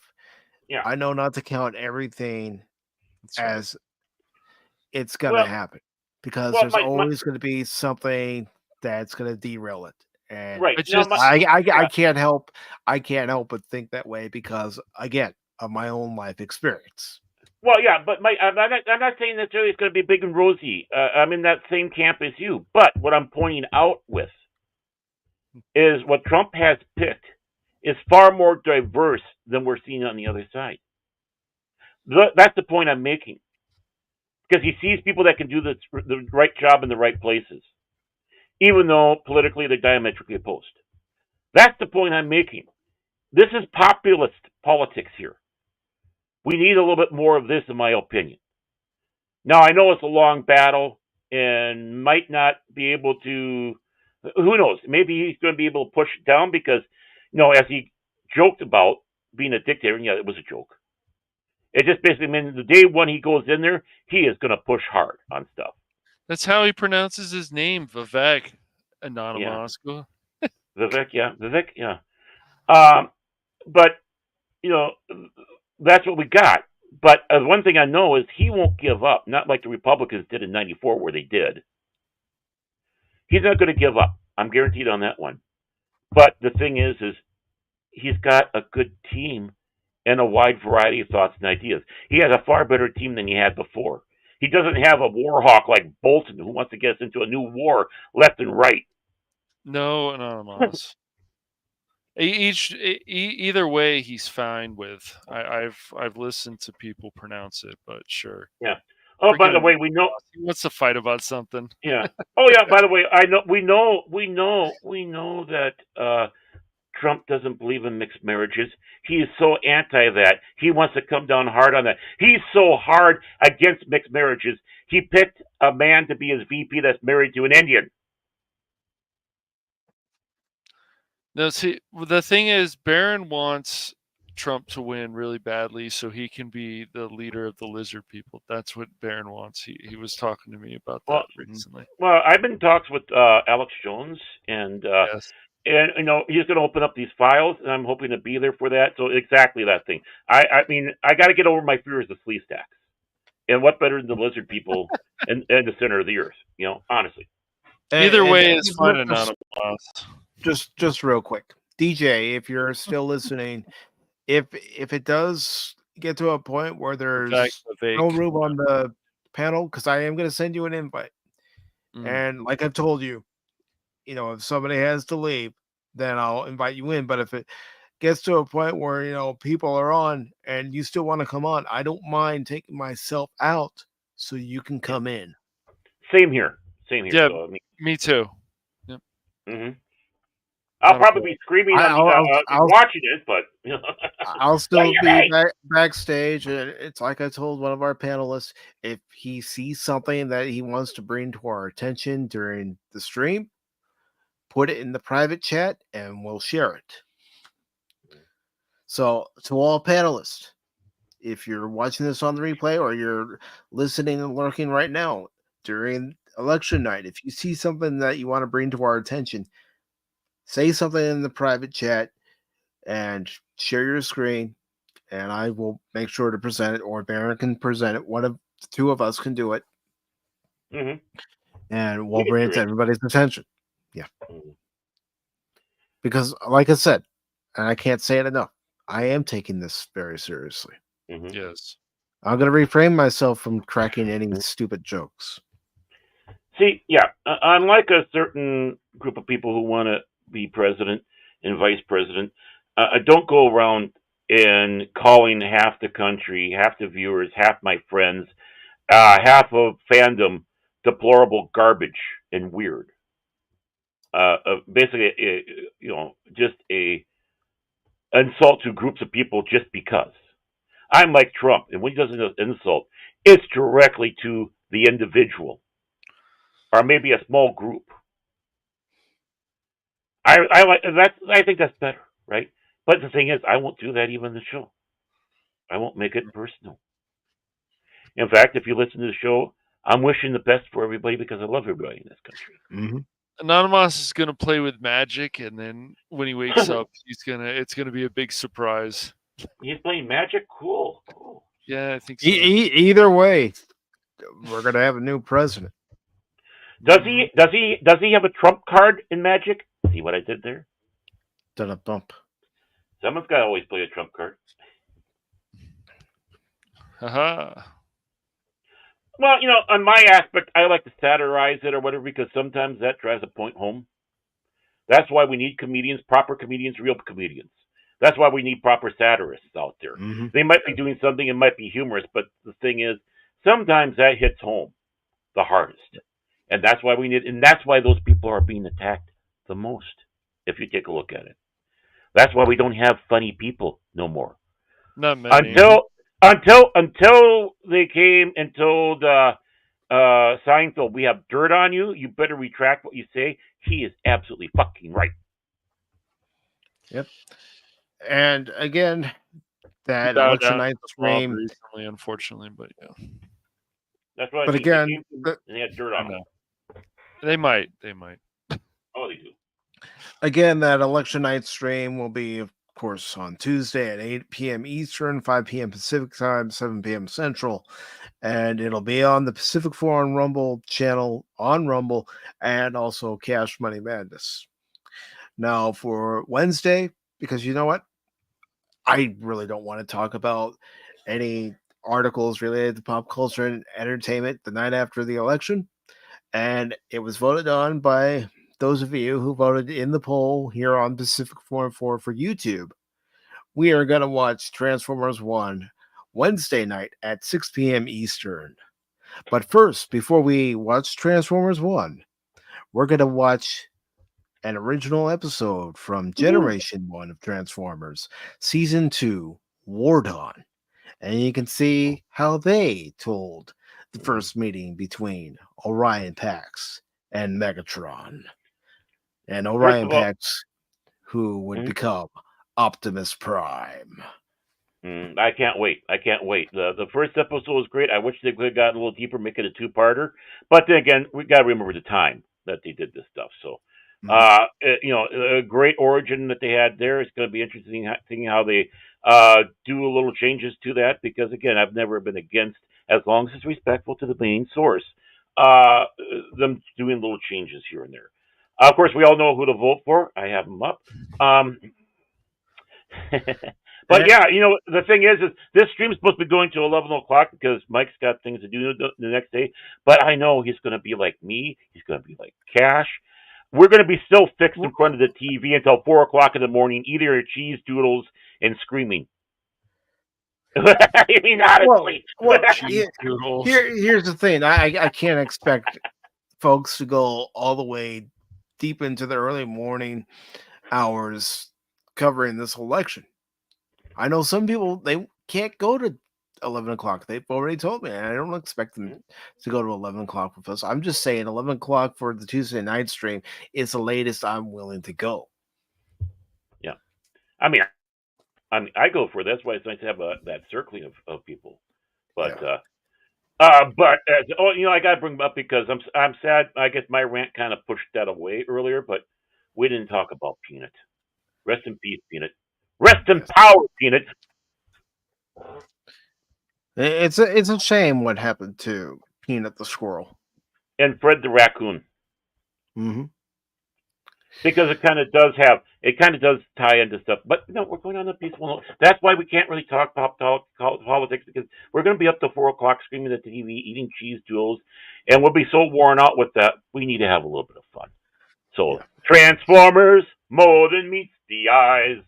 I know not to count everything as it's gonna happen, because there's always going to be something that's going to derail it. And I can't help but think that way because, again, of my own life experience. Well, yeah, but I'm not saying necessarily it's going to be big and rosy. I'm in that same camp as you. But what I'm pointing out with is what Trump has picked is far more diverse than we're seeing on the other side. That's the point I'm making. Because he sees people that can do the right job in the right places, even though politically they're diametrically opposed. That's the point I'm making. This is populist politics here. We need a little bit more of this, in my opinion. Now, I know it's a long battle and might not be able to, who knows, maybe he's going to be able to push it down because, as he joked about being a dictator, and yeah, it was a joke. It just basically means the day when he goes in there, he is going to push hard on stuff. That's how he pronounces his name, Vivek Anonymous. Yeah. Vivek, yeah. But, that's what we got. But one thing I know is he won't give up, not like the Republicans did in 94 where they did. He's not going to give up. I'm guaranteed on that one. But the thing is he's got a good team and a wide variety of thoughts and ideas. He has a far better team than he had before. He doesn't have a war hawk like Bolton who wants to get us into a new war left and right. No, Anonymous. Either way, he's fine with. I've listened to people pronounce it, but sure. Yeah. Oh, by the way, we know he wants to fight about something. Yeah. Oh, yeah. By the way, we know that Trump doesn't believe in mixed marriages. He is so anti that. He wants to come down hard on that. He's so hard against mixed marriages. He picked a man to be his VP that's married to an Indian. No, see, the thing is, Barron wants Trump to win really badly so he can be the leader of the lizard people. That's what Barron wants. He was talking to me about that recently. Well, I've been in talks with Alex Jones, and yes. And he's going to open up these files, and I'm hoping to be there for that. So exactly that thing. I mean, I got to get over my fear of the flea stacks, and what better than the lizard people and the center of the earth? Honestly. Either way, it's fine. Anonymous. Just real quick, DJ, if you're still listening, if it does get to a point where there's no room on the panel, because I am going to send you an invite, and like I've told you, if somebody has to leave, then I'll invite you in. But if it gets to a point where, people are on and you still want to come on, I don't mind taking myself out so you can come in. Same here. Yeah, so, me too. Yep. Mm-hmm. I'll probably be screaming watching it, but I'll still be backstage. And it's like I told one of our panelists, if he sees something that he wants to bring to our attention during the stream, put it in the private chat and we'll share it. So to all panelists, if you're watching this on the replay or you're listening and lurking right now during election night, if you see something that you want to bring to our attention, say something in the private chat and share your screen, and I will make sure to present it, or Baron can present it. One of the two of us can do it. Mm-hmm. And we'll bring it to everybody's attention. Yeah. Because, like I said, and I can't say it enough, I am taking this very seriously. Mm-hmm. Yes. I'm going to refrain myself from cracking any stupid jokes. See, yeah, unlike a certain group of people who want to be president, and vice president, don't go around and calling half the country, half the viewers, half my friends, half of fandom deplorable garbage and weird. Basically, just a insult to groups of people just because. I'm like Trump, and when he does an insult, it's directly to the individual or maybe a small group. I like that. I think that's better, right? But the thing is, I won't do that even in the show. I won't make it personal. In fact, if you listen to the show, I'm wishing the best for everybody because I love everybody in this country. Mm-hmm. Anonymous is gonna play with magic, and then when he wakes up, it's gonna be a big surprise. He's playing magic. Cool. Yeah, I think so. Either way, we're gonna have a new president. Does he? Does he have a trump card in magic? See what I did there? Bump. Someone's got to always play a trump card. Haha. Well, on my aspect, I like to satirize it or whatever because sometimes that drives a point home. That's why we need comedians, proper comedians, real comedians. That's why we need proper satirists out there. Mm-hmm. They might be doing something, it might be humorous, but the thing is, sometimes that hits home the hardest. And that's why that's why those people are being attacked the most, if you take a look at it. That's why we don't have funny people no more. Not many. Until they came and told Seinfeld, we have dirt on you. You better retract what you say. He is absolutely fucking right. Yep. And again, that election night stream recently, unfortunately, but yeah. That's what. But again, they had dirt on them. They might. Oh, they do. Again, that election night stream will be, of course, on Tuesday at 8 p.m. Eastern, 5 p.m. Pacific time, 7 p.m. Central. And it'll be on the Pacific414 on Rumble channel on Rumble and also Cash Money Madness. Now, for Wednesday, because you know what? I really don't want to talk about any articles related to pop culture and entertainment the night after the election. And it was voted on by those of you who voted in the poll here on Pacific414 for YouTube. We are going to watch Transformers 1 Wednesday night at 6 p.m. Eastern. But first, before we watch Transformers 1, we're going to watch an original episode from Generation 1 of Transformers, Season 2, War Dawn. And you can see how they told the first meeting between Orion Pax and Megatron. And Orion Pax, who would become Optimus Prime. I can't wait. The first episode was great. I wish they could have gotten a little deeper, make it a two-parter. But then again, we got to remember the time that they did this stuff. So, a great origin that they had there. It's going to be interesting seeing how they do a little changes to that. Because again, I've never been against, as long as it's respectful to the main source, them doing little changes here and there. Of course, we all know who to vote for. I have them up. But yeah, the thing is this stream's supposed to be going to 11 o'clock because Mike's got things to do the next day. But I know he's going to be like me. He's going to be like Cash. We're going to be still fixed in front of the TV until 4 o'clock in the morning, eating our cheese doodles and screaming. I mean, honestly. Here's the thing. I can't expect folks to go all the way deep into the early morning hours covering this election. I know some people, they can't go to 11 o'clock. They've already told me, and I don't expect them to go to 11 o'clock with us. I'm just saying 11 o'clock for the Tuesday night stream is the latest I'm willing to go. Yeah. I mean, I go for it. That's why it's nice to have that circling of people. But, I got to bring them up because I'm sad. I guess my rant kind of pushed that away earlier, but we didn't talk about Peanut. Rest in peace, Peanut. Rest in power, Peanut. It's a shame what happened to Peanut the squirrel and Fred the raccoon. Mm-hmm. Because it kind of does tie into stuff. But no, we're going on a peaceful note. That's why we can't really talk politics because we're going to be up to 4 o'clock screaming at the TV, eating cheese doodles, and we'll be so worn out with that. We need to have a little bit of fun. So Transformers, more than meets the eyes.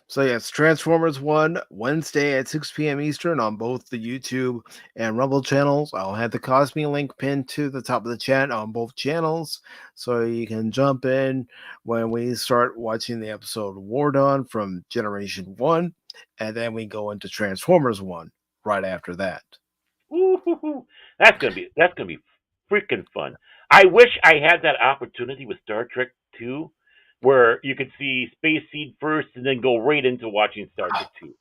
So yes, Transformers 1, Wednesday at 6 p.m. Eastern on both the YouTube and Rumble channels. I'll have the Cosme link pinned to the top of the chat on both channels, so you can jump in when we start watching the episode War Dawn from Generation 1, and then we go into Transformers 1 right after that. Ooh, that's gonna be freaking fun. I wish I had that opportunity with Star Trek 2, where you could see Space Seed first and then go right into watching Star Trek 2.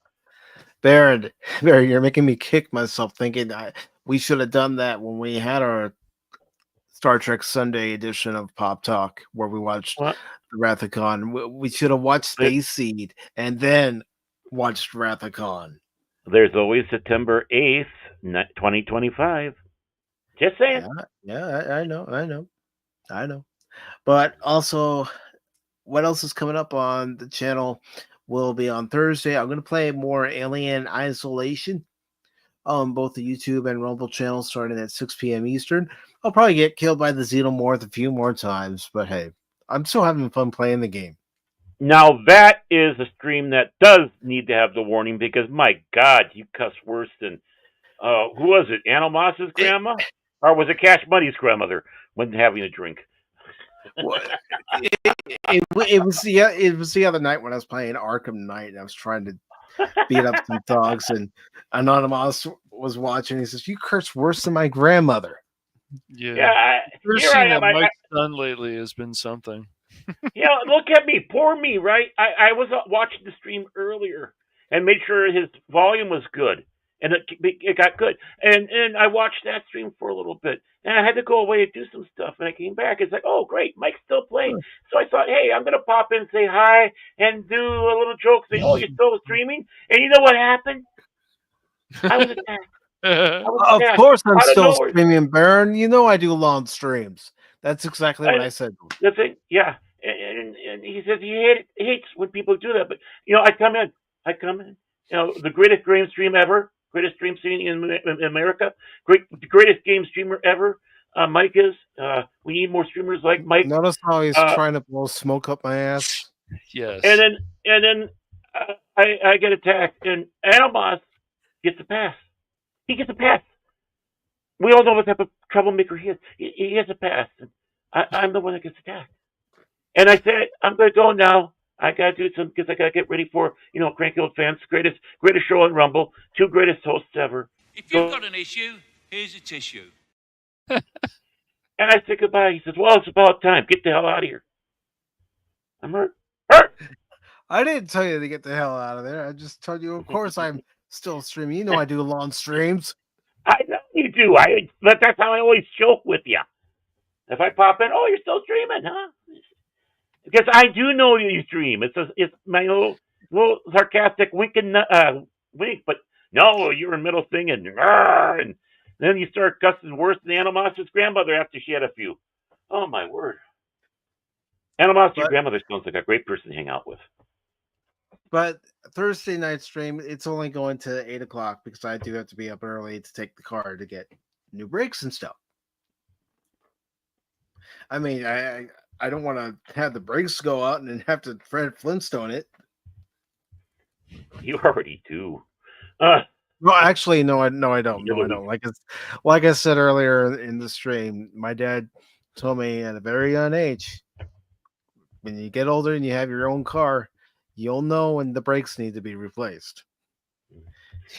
Baron, you're making me kick myself thinking we should have done that when we had our Star Trek Sunday edition of Pop Talk, where we watched What? the Wrath of Khan. We should have watched Space Seed and then watched Wrath of Khan. There's always September 8th, 2025. Just saying. Yeah, I know. But also, what else is coming up on the channel will be on Thursday. I'm going to play more Alien Isolation on both the YouTube and Rumble channels starting at 6 p.m. Eastern. I'll probably get killed by the Xenomorph a few more times, but hey, I'm still having fun playing the game. Now that is a stream that does need to have the warning because my God, you cuss worse than who was it? Animos's grandma, or was it Cash Money's grandmother when having a drink? What? It was the other night when I was playing Arkham Knight and I was trying to beat up some dogs, and Anonymous was watching. He says, "You curse worse than my grandmother." Yeah. Here I am. Mike's done lately has been something. Look at me, poor me, right? I was watching the stream earlier and made sure his volume was good, and it got good. And I watched that stream for a little bit, and I had to go away and do some stuff. And I came back. It's like, oh, great, Mike's still playing. So I thought, hey, I'm gonna pop in, say hi, and do a little joke. Say, oh, you're still streaming? And you know what happened? I was attacked. Of course, I'm still streaming, Baron. You know I do long streams. That's exactly what I said. The thing, yeah. And he says he hates when people do that. But, I come in. The greatest game stream ever. Greatest stream scene in America. Greatest game streamer ever. Mike is. We need more streamers like Mike. Notice how he's trying to blow smoke up my ass? Yes. And then I get attacked. And Animos gets a pass. He gets a pass. We all know what type of troublemaker he is. He has a pass. I'm the one that gets attacked. And I said, I'm going to go now. I got to do some because I got to get ready for, Cranky Old Fans, greatest show on Rumble, 2 greatest hosts ever. If you've got an issue, here's a tissue. And I said goodbye. He says, well, it's about time. Get the hell out of here. I'm hurt. I didn't tell you to get the hell out of there. I just told you, of course, I'm still streaming. You know I do long streams. I know you do. But that's how I always joke with you. If I pop in, oh, you're still streaming, huh? Because I do know you stream. It's my little sarcastic wink, but no, you're in middle thing, and then you start cussing worse than Animos's grandmother after she had a few. Oh, my word. Animos, your grandmother sounds like a great person to hang out with. But Thursday night stream, it's only going to 8 o'clock because I do have to be up early to take the car to get new brakes and stuff. I mean, I don't want to have the brakes go out and then have to Fred Flintstone it. You already do. No, actually, no, I don't. No, I don't. Like I said earlier in the stream, my dad told me at a very young age, when you get older and you have your own car, you'll know when the brakes need to be replaced.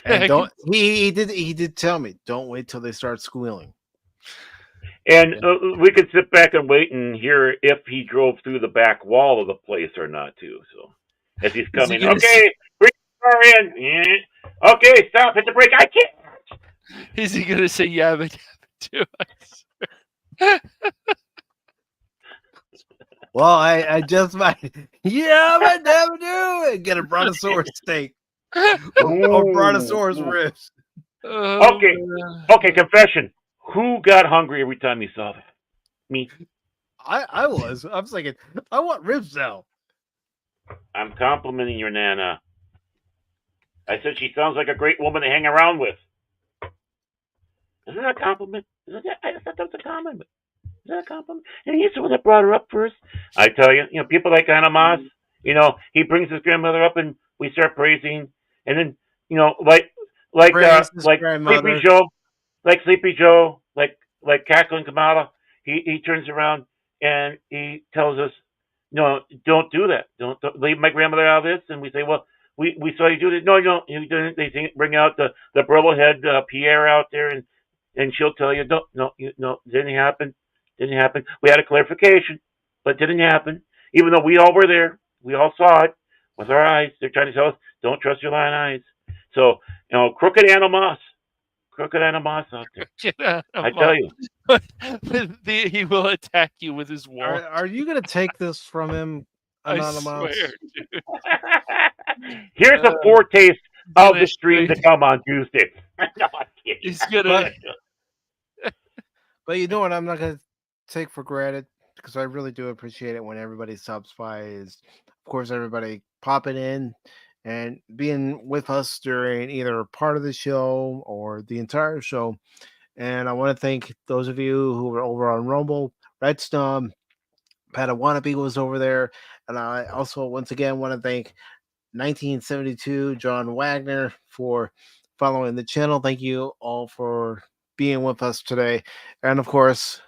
And he did tell me, don't wait till they start squealing. And we could sit back and wait and hear if he drove through the back wall of the place or not, too. So, as he's coming, okay, bring the car in. Yeah. Okay, stop, hit the brake. I can't. Is he going to say yabba dabba too? Well, I just might yabba dabba do and get a brontosaurus steak or brontosaurus ribs. Okay, confession. Who got hungry every time you saw that? Me. I was thinking, I want ribs now. I'm complimenting your Nana. I said she sounds like a great woman to hang around with. Isn't that a compliment? I thought that was a compliment. Is that a compliment? And he's the one that brought her up first. I tell you, people like Animas, He brings his grandmother up, and we start praising, and then like Praise his like Sleepy grandmother. Joe, like cackling Kamala. He turns around and he tells us, no, don't do that. Don't leave my grandmother out of this. And we say, well, we saw you do this. No, you didn't. Bring out the Burblehead Pierre out there, and she'll tell you, no, didn't happen, didn't happen. We had a clarification, but it didn't happen. Even though we all were there, we all saw it with our eyes. They're trying to tell us, don't trust your lying eyes. So crooked animals out there. Get out of I tell you. He will attack you with his wand. Are you going to take this from him, I Anonymous? swear, dude. Here's a foretaste of the stream to straight- come on Tuesday. No, I'm kidding. He's gonna. But you know what I'm not going to take for granted, because I really do appreciate it when everybody stops by, is, of course, everybody popping in and being with us during either part of the show or the entire show. And I want to thank those of you who were over on Rumble. Redstone, Padawannabe was over there. And I also, once again, want to thank 1972 John Wagner for following the channel. Thank you all for being with us today. And of course,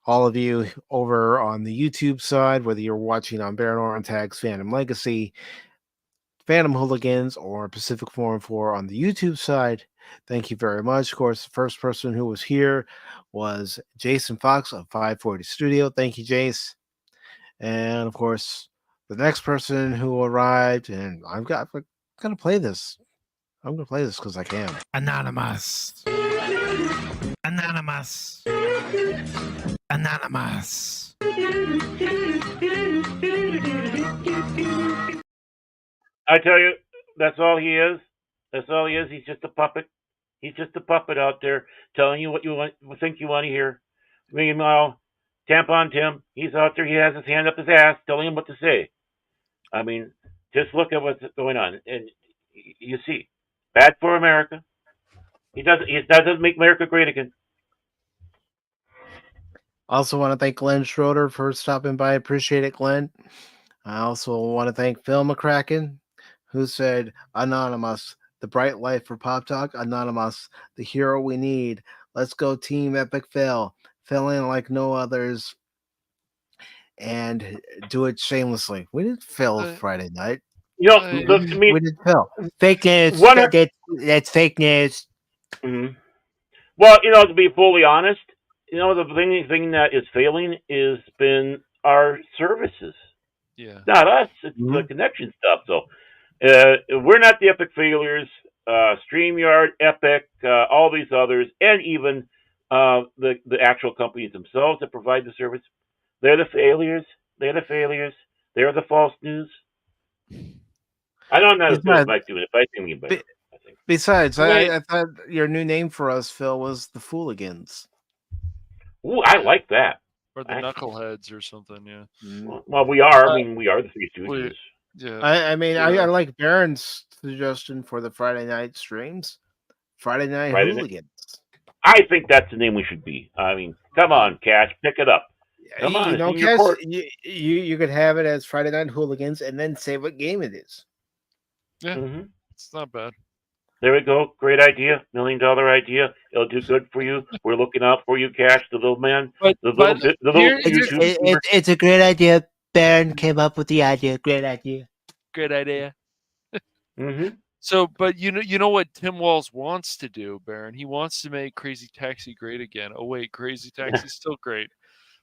all of you over on the YouTube side, whether you're watching on Baron Orentag's Phantom Legacy, Phantom Hooligans, or Pacific414 on the YouTube side, thank you very much. Of course, the first person who was here was Jason Fox of 540 Studio. Thank you, Jace. And of course, the next person who arrived, and I'm going to play this. I'm going to play this because I can. Anonymous. Anonymous. Anonymous. I tell you, that's all he is. That's all he is. He's just a puppet. He's just a puppet out there telling you what you think you want to hear. Meanwhile, Tampon Tim, he's out there. He has his hand up his ass, telling him what to say. I mean, just look at what's going on, and you see, bad for America. That doesn't make America great again. Also want to thank Glenn Schroeder for stopping by. Appreciate it, Glenn. I also want to thank Phil McCracken, who said, Anonymous, the bright light for Pop Talk. Anonymous, the hero we need. Let's go, Team Epic Phil. Fill in like no others and do it shamelessly. We did Phil Friday night. We did Phil. Fake news. That's fake news. Mm-hmm. Well, to be fully honest, the thing that is failing has been our services. Yeah. Not us. It's the connection stuff. So we're not the epic failures. StreamYard, Epic, all these others, and even the actual companies themselves that provide the service, they're the failures. They're the failures. They're the false news. I don't know if Mike doing it, but I think we better. Besides, I thought your new name for us, Phil, was the Fooligans. Ooh, I like that. Or the Knuckleheads or something, yeah. Well, we are. We are the Three Stooges. Yeah. I like Baron's suggestion for the Friday night streams. Friday Night Hooligans. I think that's the name we should be. I mean, come on, Cash, pick it up. Come on, Cash, you could have it as Friday Night Hooligans and then say what game it is. Yeah, it's not bad. There we go. Great idea. $1 million idea. It'll do good for you. We're looking out for you, Cash, the little man. It's a great idea. Baron came up with the idea. Great idea. Great idea. Mm-hmm. So, but you know what Tim Walz wants to do, Baron? He wants to make Crazy Taxi great again. Oh wait, Crazy Taxi's still great.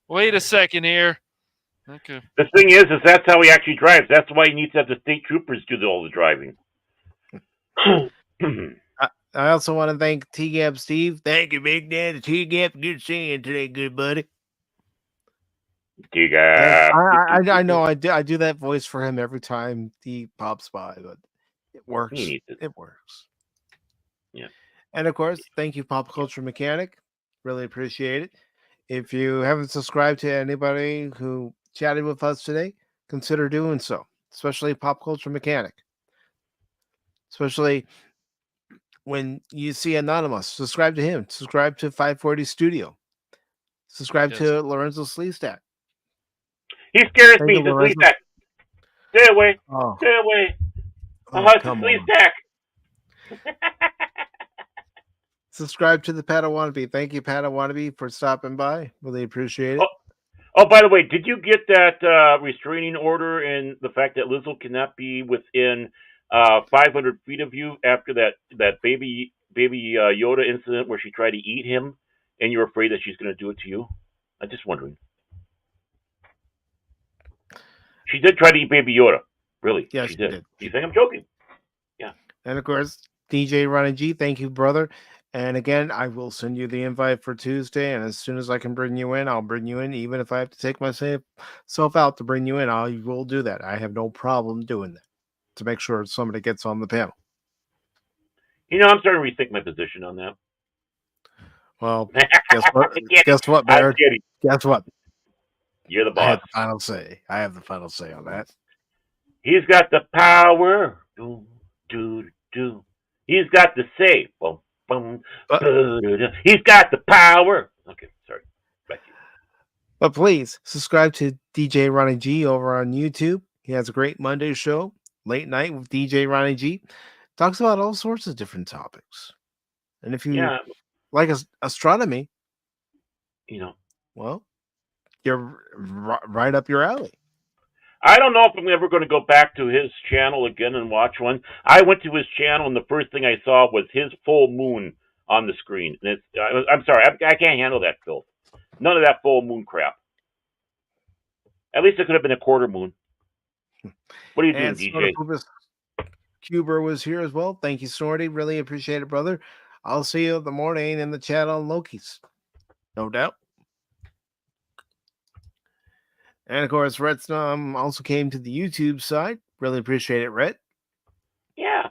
Wait a second here. Okay. The thing is that's how he actually drives. That's why he needs to have the state troopers do all the driving. I also want to thank T-Gap Steve. Thank you, Big Daddy. T-Gap, good seeing you today, good buddy. T-Gap. I know I do that voice for him every time he pops by, but it works. It works. Yeah. And of course, thank you, Pop Culture Mechanic. Really appreciate it. If you haven't subscribed to anybody who chatted with us today, consider doing so, especially Pop Culture Mechanic. Especially when you see Anonymous, subscribe to him. Subscribe to 540 Studio. Subscribe to Lorenzo Sleestak. He scares me, the Sleestak. Stay away. Oh, Stay away. oh, It's a come sleep on. sack. Subscribe to the Padawannabe. Thank you, Padawannabe, for stopping by. Really appreciate it. Oh, by the way, did you get that restraining order and the fact that Lizzo cannot be within 500 feet of you after that baby Yoda incident where she tried to eat him, and you're afraid that she's going to do it to you? I'm just wondering. She did try to eat Baby Yoda. Really, Yes, she she did. did. You think I'm joking? Yeah. And of course, DJ Ronnie G, thank you, brother. And again, I will send you the invite for Tuesday. And as soon as I can bring you in, I'll bring you in. Even if I have to take myself out to bring you in, I will do that. I have no problem doing that to make sure somebody gets on the panel. I'm starting to rethink my position on that. Well, guess what? Guess what, I'm Baird? kidding. Guess what? You're the I have boss. the final say. I have the final say on that. He's got the power. Do, do, do. He's got the say. Boom, boom. He's got the power. Okay, sorry. Back to you. But please subscribe to DJ Ronnie G over on YouTube. He has a great Monday show, Late Night with DJ Ronnie G. Talks about all sorts of different topics. And if you like astronomy, well, you're right up your alley. I don't know if I'm ever going to go back to his channel again and watch one. I went to his channel, and the first thing I saw was his full moon on the screen. And I'm sorry, I can't handle that filth. None of that full moon crap. At least it could have been a quarter moon. What are you doing, DJ? Cuber was here as well. Thank you, Snorty. Really appreciate it, brother. I'll see you in the morning in the chat on Loki's. No doubt. And of course, Rhett's also came to the YouTube side. Really appreciate it, Rhett. Yeah.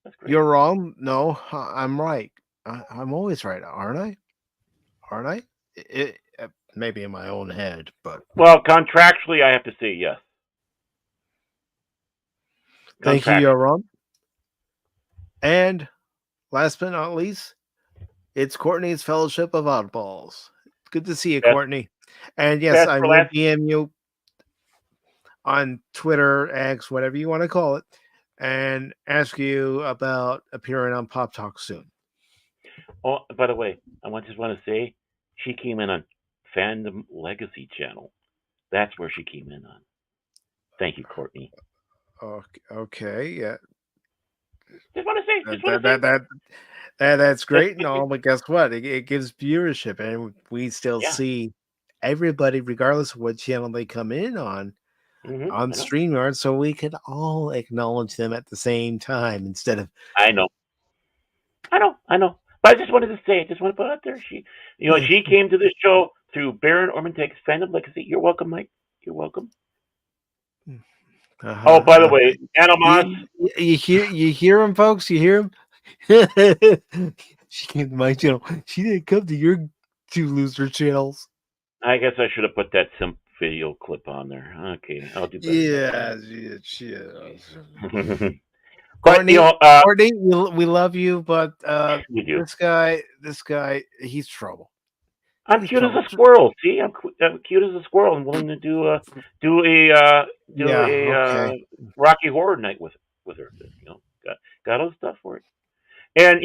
That's great. You're wrong. No, I'm right. I'm always right, aren't I? Aren't I? Maybe in my own head, but... Well, contractually, I have to say yes. Thank you, you're wrong. And last but not least, it's Courtney's Fellowship of Oddballs. Good to see you, Courtney. And yes, I will DM you on Twitter, X, whatever you want to call it, and ask you about appearing on Pop Talk soon. Oh, by the way, I just want to say she came in on Fandom Legacy channel. That's where she came in on. Thank you, Courtney. Okay, yeah. Just want to say. That's great and all, but guess what? It gives viewership, and we still see everybody, regardless of what channel they come in on StreamYard, so we can all acknowledge them at the same time instead of. I know. But I just wanted to say, just want to put it out there. She came to this show through Baron Ormantek's Fandom Legacy. You're welcome, Mike. You're welcome. Oh, by the way, Animas. You hear him, folks? You hear him? She came to my channel. She didn't come to your two loser channels. I guess I should have put that simp video clip on there. Okay, I'll do better. Yeah. Courtney, we love you, but this guy, he's trouble. I'm cute as a squirrel. See, I'm cute as a squirrel. I'm willing to do a Rocky Horror Night with her. Got all the stuff for it. And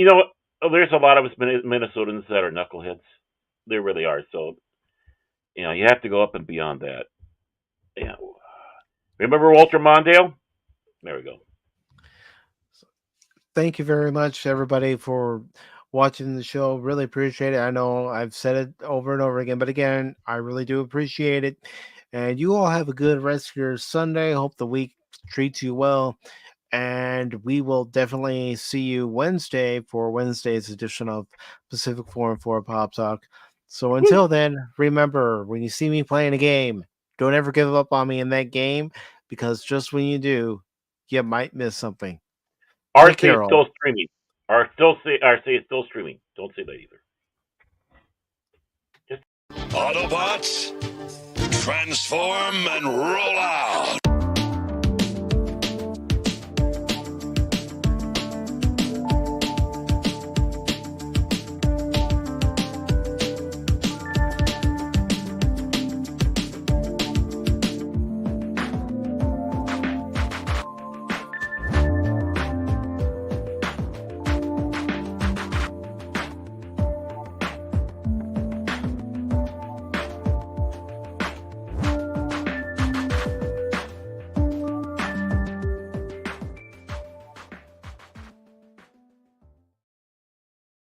there's a lot of us Minnesotans that are knuckleheads. There really are. So you have to go up and beyond that. Yeah. Remember Walter Mondale? There we go. Thank you very much, everybody, for watching the show. Really appreciate it. I know I've said it over and over again, but again, I really do appreciate it. And you all have a good rest of your Sunday. Hope the week treats you well. And we will definitely see you Wednesday for Wednesday's edition of Pacific414 Pop Talk. So until then, remember, when you see me playing a game, don't ever give up on me in that game, because just when you do, you might miss something. RC is still streaming. RC is still streaming. Don't say that either. Autobots, transform and roll out.